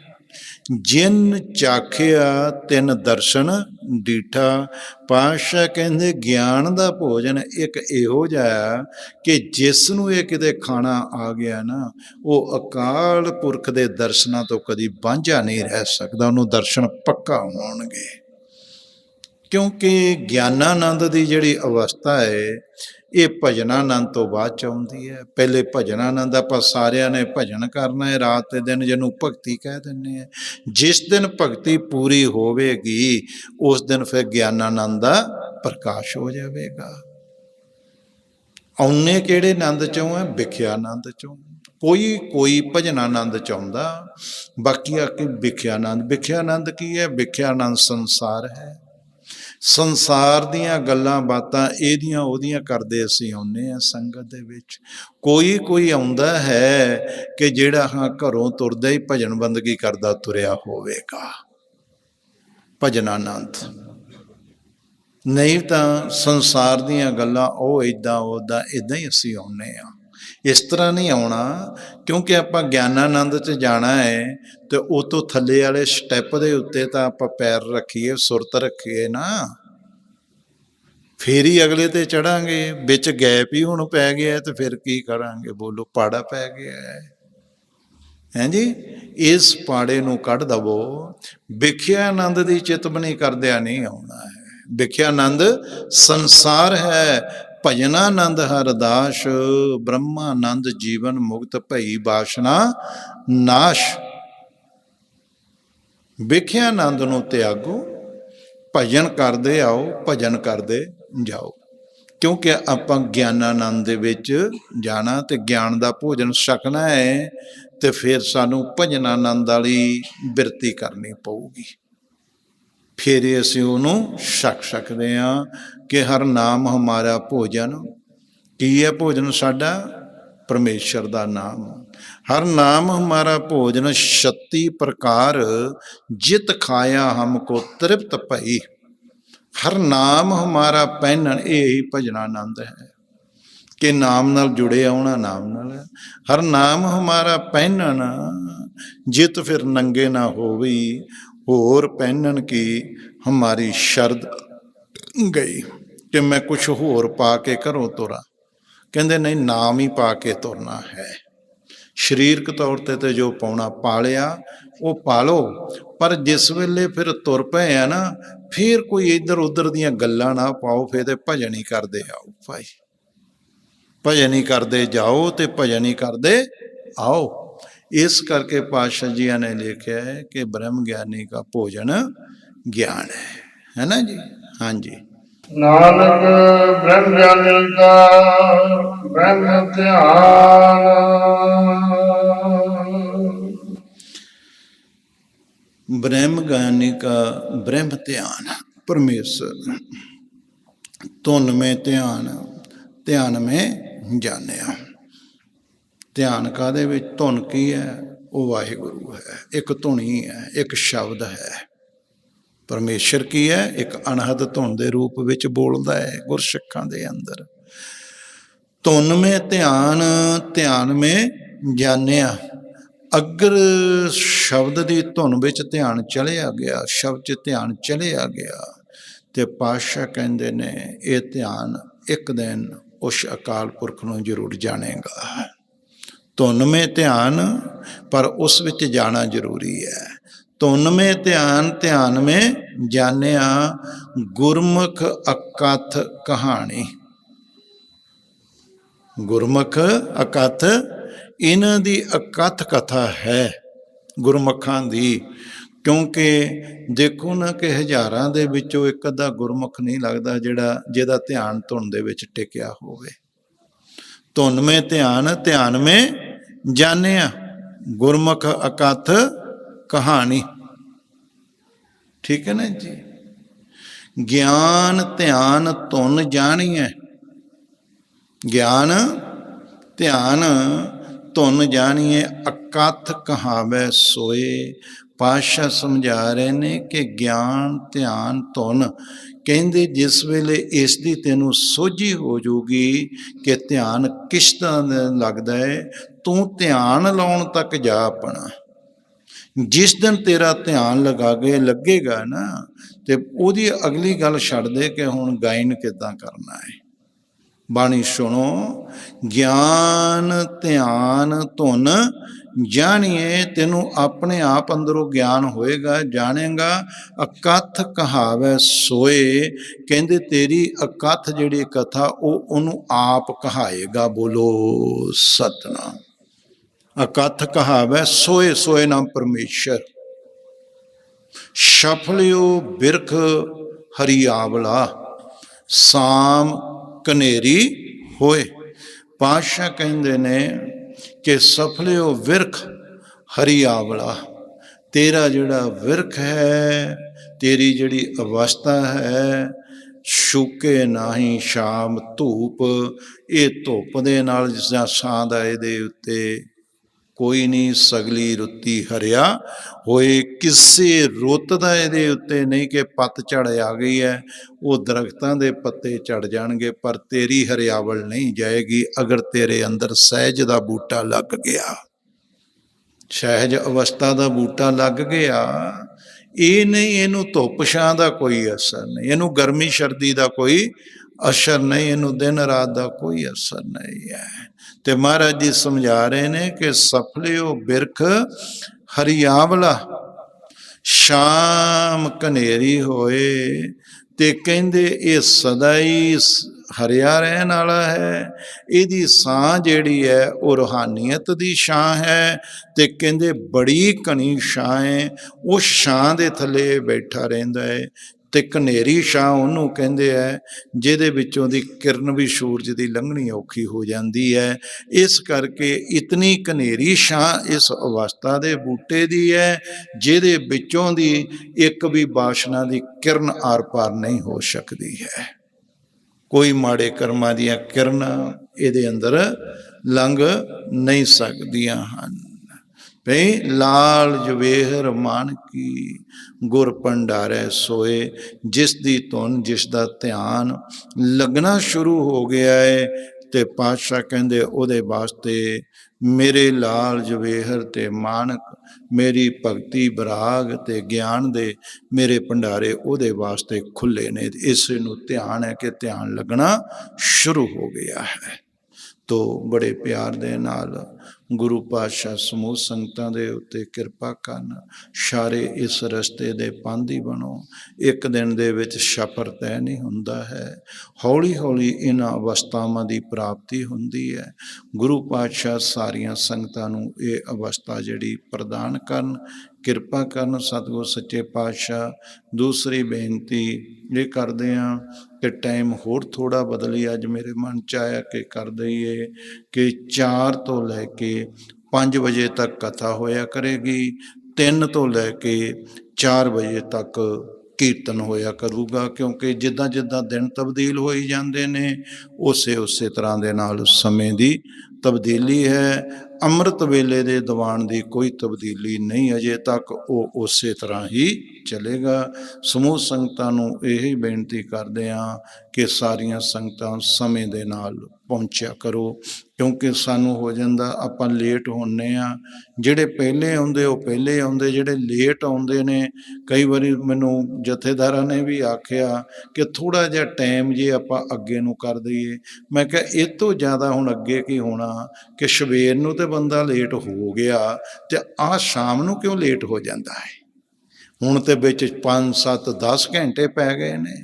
ਜਿਨ ਚਾਖਿਆ ਤਿਨ ਦਰਸ਼ਨ ਡੀਠਾ। ਪਾਤਸ਼ਾਹ ਕਹਿੰਦੇ ਗਿਆਨ ਦਾ ਭੋਜਨ ਇੱਕ ਇਹੋ ਜਿਹਾ ਕਿ ਜਿਸ ਨੂੰ ਇਹ ਕਿਤੇ ਖਾਣਾ ਆ ਗਿਆ ਨਾ, ਉਹ ਅਕਾਲ ਪੁਰਖ ਦੇ ਦਰਸ਼ਨਾਂ ਤੋਂ ਕਦੀ ਵਾਂਝਾ ਨਹੀਂ ਰਹਿ ਸਕਦਾ, ਉਹਨੂੰ ਦਰਸ਼ਨ ਪੱਕਾ ਹੋਣਗੇ। ਕਿਉਂਕਿ ਗਿਆਨਾਨੰਦ ਦੀ ਜਿਹੜੀ ਅਵਸਥਾ ਹੈ ਇਹ ਭਜਨਾਨੰਦ ਤੋਂ ਬਾਅਦ 'ਚ ਆਉਂਦੀ ਹੈ। ਪਹਿਲੇ ਭਜਨਾਨੰਦ ਆਪਾਂ ਸਾਰਿਆਂ ਨੇ ਭਜਨ ਕਰਨਾ ਹੈ ਰਾਤ ਤੇ ਦਿਨ, ਜਿਹਨੂੰ ਭਗਤੀ ਕਹਿ ਦਿੰਦੇ ਆ। ਜਿਸ ਦਿਨ ਭਗਤੀ ਪੂਰੀ ਹੋਵੇਗੀ ਉਸ ਦਿਨ ਫਿਰ ਗਿਆਨਾਨੰਦ ਦਾ ਪ੍ਰਕਾਸ਼ ਹੋ ਜਾਵੇਗਾ। ਆਉਨੇ ਕਿਹੜੇ ਆਨੰਦ ਚੋਂ ਹੈ? ਵਿਖਿਆਨੰਦ ਚੋਂ। ਕੋਈ ਭਜਨਾਨੰਦ ਚਾਹੁੰਦਾ, ਬਾਕੀ ਆ ਕੇ ਵਿਖਿਆਨੰਦ। ਵਿਖਿਆਨੰਦ ਕੀ ਹੈ? ਵਿਖਿਆਨੰਦ ਸੰਸਾਰ ਹੈ। ਸੰਸਾਰ ਦੀਆਂ ਗੱਲਾਂ ਬਾਤਾਂ ਇਹਦੀਆਂ ਉਹਦੀਆਂ ਕਰਦੇ ਅਸੀਂ ਆਉਂਦੇ ਹਾਂ ਸੰਗਤ ਦੇ ਵਿੱਚ। ਕੋਈ ਆਉਂਦਾ ਹੈ ਕਿ ਜਿਹੜਾ ਹਾਂ ਘਰੋਂ ਤੁਰਦਾ ਹੀ ਭਜਨ ਬੰਦਗੀ ਕਰਦਾ ਤੁਰਿਆ ਹੋਵੇਗਾ, ਭਜਨਾਨੰਦ। ਨਹੀਂ ਤਾਂ ਸੰਸਾਰ ਦੀਆਂ ਗੱਲਾਂ ਉਹ ਇੱਦਾਂ ਹੀ ਅਸੀਂ ਆਉਂਦੇ ਹਾਂ। ਇਸ ਤਰ੍ਹਾਂ ਨਹੀਂ ਆਉਣਾ, ਕਿਉਂਕਿ ਆਪਾਂ ਗਿਆਨਾਨੰਦ 'ਚ ਜਾਣਾ ਹੈ ਤੇ ਉਹ ਤੋਂ ਥੱਲੇ ਵਾਲੇ ਸਟੈਪ ਦੇ ਉੱਤੇ ਤਾਂ ਆਪਾਂ ਪੈਰ ਰੱਖੀਏ, ਸੁਰਤ ਰੱਖੀਏ ਨਾ, ਫੇਰ ਹੀ ਅਗਲੇ ਤੇ ਚੜਾਂਗੇ। ਵਿੱਚ ਗੈਪ ਹੀ ਹੁਣ ਪੈ ਗਿਆ ਤੇ ਫਿਰ ਕੀ ਕਰਾਂਗੇ? ਬੋਲੋ, ਪਾੜਾ ਪੈ ਗਿਆ ਹੈ ਜੀ। ਇਸ ਪਾੜੇ ਨੂੰ ਕੱਢ ਦਵੋ। ਵਿਖਿਆਨੰਦ ਦੀ ਚਿਤਵਨੀ ਕਰਦਿਆਂ ਨਹੀਂ ਆਉਣਾ ਹੈ। ਵਿਖਿਆਨੰਦ ਸੰਸਾਰ ਹੈ, ਭਜਨਾਨੰਦ ਹਰਦਾਸ, ਬ੍ਰਹਮਾਨੰਦ ਜੀਵਨ ਮੁਕਤ ਭਈ ਬਾਸ਼ਨਾ ਨਾਸ਼। ਵਿਖਿਆਨੰਦ ਨੂੰ ਤਿਆਗੋ, ਭਜਨ ਕਰਦੇ ਆਓ, ਭਜਨ ਕਰਦੇ ਜਾਓ। ਕਿਉਂਕਿ ਆਪਾਂ ਗਿਆਨਾਨੰਦ ਦੇ ਵਿੱਚ ਜਾਣਾ ਤੇ ਗਿਆਨ ਦਾ ਭੋਜਨ ਛਕਣਾ ਹੈ, ਤੇ ਫਿਰ ਸਾਨੂੰ ਭਜਨਾਨੰਦ ਵਾਲੀ ਬਿਰਤੀ ਕਰਨੀ ਪਊਗੀ, ਫਿਰ ਹੀ ਅਸੀਂ ਉਹਨੂੰ ਛਕ ਸਕਦੇ ਹਾਂ ਕਿ ਹਰ ਨਾਮ ਹਮਾਰਾ ਭੋਜਨ। ਕੀ ਹੈ ਭੋਜਨ ਸਾਡਾ? ਪਰਮੇਸ਼ਰ ਦਾ ਨਾਮ। ਹਰ ਨਾਮ ਹਮਾਰਾ ਭੋਜਨ 36 ਪ੍ਰਕਾਰ ਜਿਤ ਖਾਇਆ ਹਮਕੋ ਤ੍ਰਿਪਤ ਭਈ। ਹਰ ਨਾਮ ਹਮਾਰਾ ਪਹਿਨਣ, ਇਹ ਹੀ ਭਜਨਾਨੰਦ ਹੈ ਕਿ ਨਾਮ ਨਾਲ ਜੁੜੇ ਆਉਣਾ, ਨਾਮ ਨਾਲ। ਹਰ ਨਾਮ ਹਮਾਰਾ ਪਹਿਨਣ ਜਿਤ ਫਿਰ ਨੰਗੇ ਨਾ ਹੋਵੀ, ਹੋਰ ਪਹਿਨਣ ਕੀ ਹਮਾਰੀ ਸ਼ਰਦ ਗਈ, ਕਿ ਮੈਂ ਕੁਛ ਹੋਰ ਪਾ ਕੇ ਘਰੋਂ ਤੁਰਾਂ। ਕਹਿੰਦੇ ਨਹੀਂ, ਨਾਮ ਹੀ ਪਾ ਕੇ ਤੁਰਨਾ ਹੈ। ਸਰੀਰਕ ਤੌਰ ਤੇ ਜੋ ਪਾਉਣਾ ਪਾ ਲਿਆ ਉਹ ਪਾ ਲਓ, ਪਰ ਜਿਸ ਵੇਲੇ ਫਿਰ ਤੁਰ ਪਏ ਆ ਨਾ, ਫਿਰ ਕੋਈ ਇੱਧਰ ਉੱਧਰ ਦੀਆਂ ਗੱਲਾਂ ਨਾ ਪਾਓ, ਫਿਰ ਤੇ ਭਜਨ ਹੀ ਕਰਦੇ ਆਓ ਭਾਈ, ਭਜਨ ਹੀ ਕਰਦੇ ਜਾਓ ਤੇ ਭਜਨ ਹੀ ਕਰਦੇ ਆਓ। ਇਸ ਕਰਕੇ ਪਾਤਸ਼ਾਹ ਜੀਆਂ ਨੇ ਲਿਖਿਆ ਹੈ ਕਿ ਬ੍ਰਹਮ ਗਿਆਨੀ ਦਾ ਭੋਜਨ ਗਿਆਨ ਹੈ ਨਾ ਜੀ। ਹਾਂਜੀ। ਨਾਨਕ ਬ੍ਰਹਮ ਗਿਆਨੀ ਕਾ ਬ੍ਰਹਮ ਧਿਆਨ। ब्रह्म ज्ञानी का ब्रह्म ध्यान। परमेश्वर धुन में ध्यान, ध्यान में जानिया। ध्यान कादे विच? धुन की है? वो वाहिगुरु है, एक धुनी है, एक शब्द है। परमेश्वर की है? एक अनहद धुन के रूप विच बोलदा है गुरसिखां दे अंदर। धुन में ध्यान, ध्यान में जानिया। अगर शब्द की धुन विच ध्यान चलिया गया, शब्द च ध्यान चलिया गया, तो पातशाह कहते ने ये ध्यान एक दिन उस अकाल पुरख नूं जरूर जानेगा। धुन में ध्यान, पर उस विच जाना जरूरी है। धुन में ध्यान, ध्यान में जानिया। गुरमुख अकथ कहानी। गुरमुख अकथ, इन्हां दी अकथ कथा है गुरमुखां दी। क्योंकि देखो ना कि हज़ारां दे विचों एक अद्धा गुरमुख नहीं लगता जिहदा ध्यान धुन दे विच टिकिया होवे। धुन में ध्यान, ध्यान में जानिया। गुरमुख अकथ कहानी। ठीक है ना जी। ज्ञान ध्यान धुन जानिए। ज्ञान ध्यान धुन जानिए, अकथ कहावै सोए। पातशाह समझा रहे ने कि ज्ञान ध्यान धुन, कहते जिस वेले इसकी तेनों सोझी हो जाऊगी कि ध्यान किस तरह लगता है, तू ध्यान लाउण तक जा अपना। जिस दिन तेरा ध्यान लगेगा ना, तो उहदी अगली गल छड्ड दे कि हुण गायन किदां करना है। बाणी सुनो। ज्ञान ध्यान धुन जानिए, तेनों अपने आप अंदरों ज्ञान होएगा, जानेगा। अकथ कहावै सोए, कहते तेरी अकथ जिहड़ी कथा उहनूं आप कहाएगा। बोलो सतनाम। अकथ कहावै सोए, सोए नाम परमेश्वर। सफलियो बिरख हरियावला, साम कनेरी होए। पातशाह कहते ने कि सफलियो विरख हरियावला, तेरा जिहड़ा विरख है, तेरी जिहड़ी अवस्था है, शुके नाही शाम धूप। ये धुप दे नाल जां छां दा इहदे उत्ते कोई नहीं, सगली रुत्ती हरिया होए। किसी रुत दा इहदे उत्ते नहीं कि पतझड़ आ गई है, वो दरख्तां दे पत्ते झड़ जाणगे, पर तेरी हरियावल नहीं जाएगी अगर तेरे अंदर सहज दा बूटा लग गया। सहज अवस्था दा बूटा लग गया, ये नहीं इनू धुप छां दा कोई असर नहीं, इनू गर्मी सर्दी दा कोई असर नहीं, इनू दिन रात का कोई असर नहीं है। तो महाराज जी समझा रहे ने कि सफलियो बिरख हरियावला, शाम कनेरी होए। ते कहंदे ये सदा ही हरिया रहन वाला है। इहदी सां जिहड़ी है वो रूहानियत दी छां है। ते कहंदे बड़ी घनी छां है, उस छां दे थले बैठा रहिंदा है। ਤੇ ਕਨੇਰੀ ਛਾਂ ਉਹਨੂੰ ਕਹਿੰਦੇ ਹੈ ਜਿਹਦੇ ਵਿੱਚੋਂ ਦੀ ਕਿਰਨ ਵੀ ਸੂਰਜ ਦੀ ਲੰਘਣੀ ਔਖੀ ਹੋ ਜਾਂਦੀ ਹੈ। ਇਸ ਕਰਕੇ ਇਤਨੀ ਕਨੇਰੀ ਛਾਂ ਇਸ ਅਵਸਥਾ ਦੇ ਬੂਟੇ ਦੀ ਹੈ ਜਿਹਦੇ ਵਿੱਚੋਂ ਦੀ ਇੱਕ ਵੀ ਬਾਸ਼ਨਾ ਦੀ ਕਿਰਨ ਆਰ ਪਾਰ ਨਹੀਂ ਹੋ ਸਕਦੀ ਹੈ। ਕੋਈ ਮਾੜੇ ਕਰਮਾਂ ਦੀਆਂ ਕਿਰਨਾਂ ਇਹਦੇ ਅੰਦਰ ਲੰਘ ਨਹੀਂ ਸਕਦੀਆਂ ਹਨ। ਭਈ ਲਾਲ ਜਵੇਹਰ ਮਾਨਕੀ ਗੁਰ ਭੰਡਾਰੈ ਸੋਏ, ਜਿਸ ਦੀ ਧੁਨ ਜਿਸ ਦਾ ਧਿਆਨ ਲੱਗਣਾ ਸ਼ੁਰੂ ਹੋ ਗਿਆ ਹੈ ਤੇ ਪਾਤਸ਼ਾਹ ਕਹਿੰਦੇ ਉਹਦੇ ਵਾਸਤੇ ਮੇਰੇ ਲਾਲ ਜਵੇਹਰ ਤੇ ਮਾਨਕ, ਮੇਰੀ ਭਗਤੀ ਬਰਾਗ ਤੇ ਗਿਆਨ ਦੇ ਮੇਰੇ ਭੰਡਾਰੇ ਉਹਦੇ ਵਾਸਤੇ ਖੁੱਲੇ ਨੇ। ਇਸ ਨੂੰ ਧਿਆਨ ਹੈ ਕਿ ਧਿਆਨ ਲੱਗਣਾ ਸ਼ੁਰੂ ਹੋ ਗਿਆ ਹੈ। ਤੋ ਬੜੇ ਪਿਆਰ ਦੇ ਨਾਲ ਗੁਰੂ ਪਾਤਸ਼ਾਹ ਸਮੂਹ ਸੰਗਤਾਂ ਦੇ ਉੱਤੇ ਕਿਰਪਾ ਕਰਨ, ਸਾਰੇ ਇਸ ਰਸਤੇ ਦੇ ਪਾਂਧੀ ਬਣੋ। ਇੱਕ ਦਿਨ ਦੇ ਵਿੱਚ ਛਪਰ ਤੈਅ ਨਹੀਂ ਹੁੰਦਾ ਹੈ, ਹੌਲੀ ਹੌਲੀ ਇਹਨਾਂ ਅਵਸਥਾਵਾਂ ਦੀ ਪ੍ਰਾਪਤੀ ਹੁੰਦੀ ਹੈ। ਗੁਰੂ ਪਾਤਸ਼ਾਹ ਸਾਰੀਆਂ ਸੰਗਤਾਂ ਨੂੰ ਇਹ ਅਵਸਥਾ ਜਿਹੜੀ ਪ੍ਰਦਾਨ ਕਰਨ, ਕਿਰਪਾ ਕਰਨ ਸਤਿਗੁਰ ਸੱਚੇ ਪਾਤਸ਼ਾਹ। ਦੂਸਰੀ ਬੇਨਤੀ ਇਹ ਕਰਦੇ ਹਾਂ ਕਿ ਟਾਈਮ ਹੋਰ ਥੋੜ੍ਹਾ ਬਦਲੀ, ਅੱਜ ਮੇਰੇ ਮਨ 'ਚ ਆਇਆ ਕਿ ਕਰ ਦਈਏ ਕਿ 4 ਤੋਂ ਲੈ ਕੇ 5 ਵਜੇ ਤੱਕ ਕਥਾ ਹੋਇਆ ਕਰੇਗੀ, 3 ਤੋਂ ਲੈ ਕੇ 4 ਵਜੇ ਤੱਕ ਕੀਰਤਨ ਹੋਇਆ ਕਰੂਗਾ, ਕਿਉਂਕਿ ਜਿੱਦਾਂ ਜਿੱਦਾਂ ਦਿਨ ਤਬਦੀਲ ਹੋਈ ਜਾਂਦੇ ਨੇ ਉਸੇ ਤਰ੍ਹਾਂ ਦੇ ਨਾਲ ਸਮੇਂ ਦੀ ਤਬਦੀਲੀ ਹੈ। ਅੰਮ੍ਰਿਤ ਵੇਲੇ ਦੇ ਦੀਵਾਨ ਦੀ ਕੋਈ ਤਬਦੀਲੀ ਨਹੀਂ ਅਜੇ ਤੱਕ, ਉਹ ਉਸੇ ਤਰ੍ਹਾਂ ਹੀ ਚੱਲੇਗਾ। ਸਮੂਹ ਸੰਗਤਾਂ ਨੂੰ ਇਹੀ ਬੇਨਤੀ ਕਰਦੇ ਹਾਂ ਕਿ ਸਾਰੀਆਂ ਸੰਗਤਾਂ ਸਮੇਂ ਦੇ ਨਾਲ ਪਹੁੰਚਿਆ ਕਰੋ, ਕਿਉਂਕਿ ਸਾਨੂੰ ਹੋ ਜਾਂਦਾ ਆਪਾਂ ਲੇਟ ਹੁੰਦੇ ਹਾਂ। ਜਿਹੜੇ ਪਹਿਲੇ ਆਉਂਦੇ ਉਹ ਪਹਿਲੇ ਆਉਂਦੇ, ਜਿਹੜੇ ਲੇਟ ਆਉਂਦੇ ਨੇ ਕਈ ਵਾਰੀ ਮੈਨੂੰ ਜਥੇਦਾਰਾਂ ਨੇ ਵੀ ਆਖਿਆ ਕਿ ਥੋੜ੍ਹਾ ਜਿਹਾ ਟਾਈਮ ਜੇ ਆਪਾਂ ਅੱਗੇ ਨੂੰ ਕਰ ਦਈਏ। ਮੈਂ ਕਿਹਾ ਇਹ ਤੋਂ ਜ਼ਿਆਦਾ ਹੁਣ ਅੱਗੇ ਕੀ ਹੋਣਾ ਕਿ ਸਵੇਰ ਨੂੰ ਤੇ ਬੰਦਾ ਲੇਟ ਹੋ ਗਿਆ ਤੇ ਆਹ ਸ਼ਾਮ ਨੂੰ ਕਿਉਂ ਲੇਟ ਹੋ ਜਾਂਦਾ ਹੈ। ਹੁਣ ਤੇ ਵਿੱਚ 5, 7, 10 ਘੰਟੇ ਪੈ ਗਏ ਨੇ।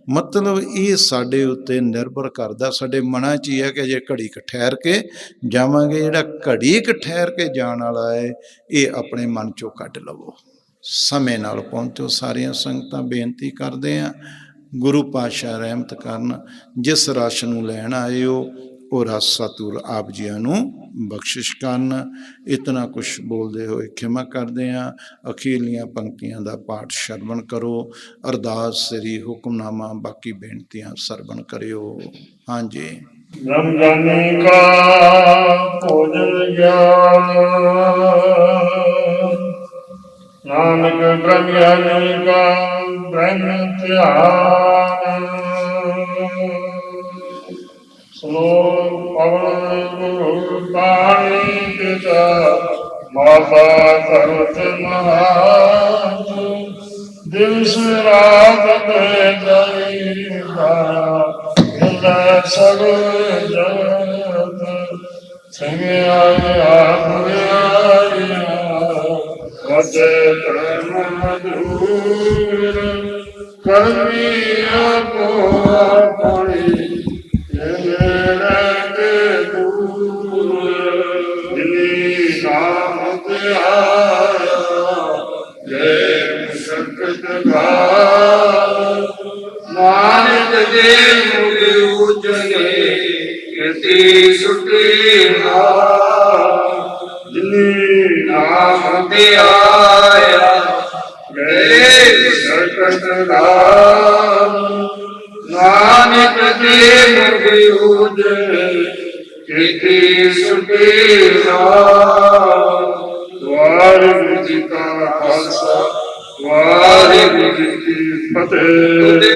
ਮਤਲਬ ਇਹ ਸਾਡੇ ਉੱਤੇ ਨਿਰਭਰ ਕਰਦਾ, ਸਾਡੇ ਮਨਾਂ 'ਚ ਹੀ ਹੈ ਕਿ ਜੇ ਘੜੀ ਕੁ ਠਹਿਰ ਕੇ ਜਾਵਾਂਗੇ। ਜਿਹੜਾ ਘੜੀ ਕੁ ਠਹਿਰ ਕੇ ਜਾਣ ਵਾਲਾ ਹੈ ਇਹ ਆਪਣੇ ਮਨ 'ਚੋਂ ਕੱਢ ਲਵੋ, ਸਮੇਂ ਨਾਲ ਪਹੁੰਚੋ। ਸਾਰੀਆਂ ਸੰਗਤਾਂ ਬੇਨਤੀ ਕਰਦੇ ਹਾਂ ਗੁਰੂ ਪਾਤਸ਼ਾਹ ਰਹਿਮਤ ਕਰਨ। ਜਿਸ ਰਸ ਨੂੰ ਲੈਣ ਆਏ ਹੋ ਉਹ ਰਸ ਸਤਿਗੁਰ ਆਪ ਜੀਆਂ ਨੂੰ ਬਖਸ਼ਿਸ਼ ਕਰਨ। ਇਤਨਾ ਕੁਛ ਬੋਲਦੇ ਹੋਏ ਖਿਮਾ ਕਰਦੇ ਹਾਂ। ਅਖੀਰਲੀਆਂ ਪੰਕਤੀਆਂ ਦਾ ਪਾਠ ਸ਼ਰਵਣ ਕਰੋ। ਅਰਦਾਸ ਸ੍ਰੀ ਹੁਕਮਨਾਮਾ, ਬਾਕੀ ਬੇਨਤੀਆਂ ਸਰਵਣ ਕਰਿਓ। ਹਾਂਜੀ। ब्रह्म ज्ञानी का भोजन ज्ञान, नानक ब्रह्म ज्ञानी का ब्रह्म ध्यान। सुनो पवन गुरु पाणी पिता, माता सर्वत महान। दिल से रात में जाइगा सब जगत संगे बचे प्रेम मधुर करमिया को पड़ी दिली नाम आया जय सकत नानक दे मुझे उजले कृति सुटी दिली नाम दे आया गए सकत नानक दे मुझे उजले कृति सुटी वाहिगुरु जी का खालसा वाहिगुरु जी की फतेह।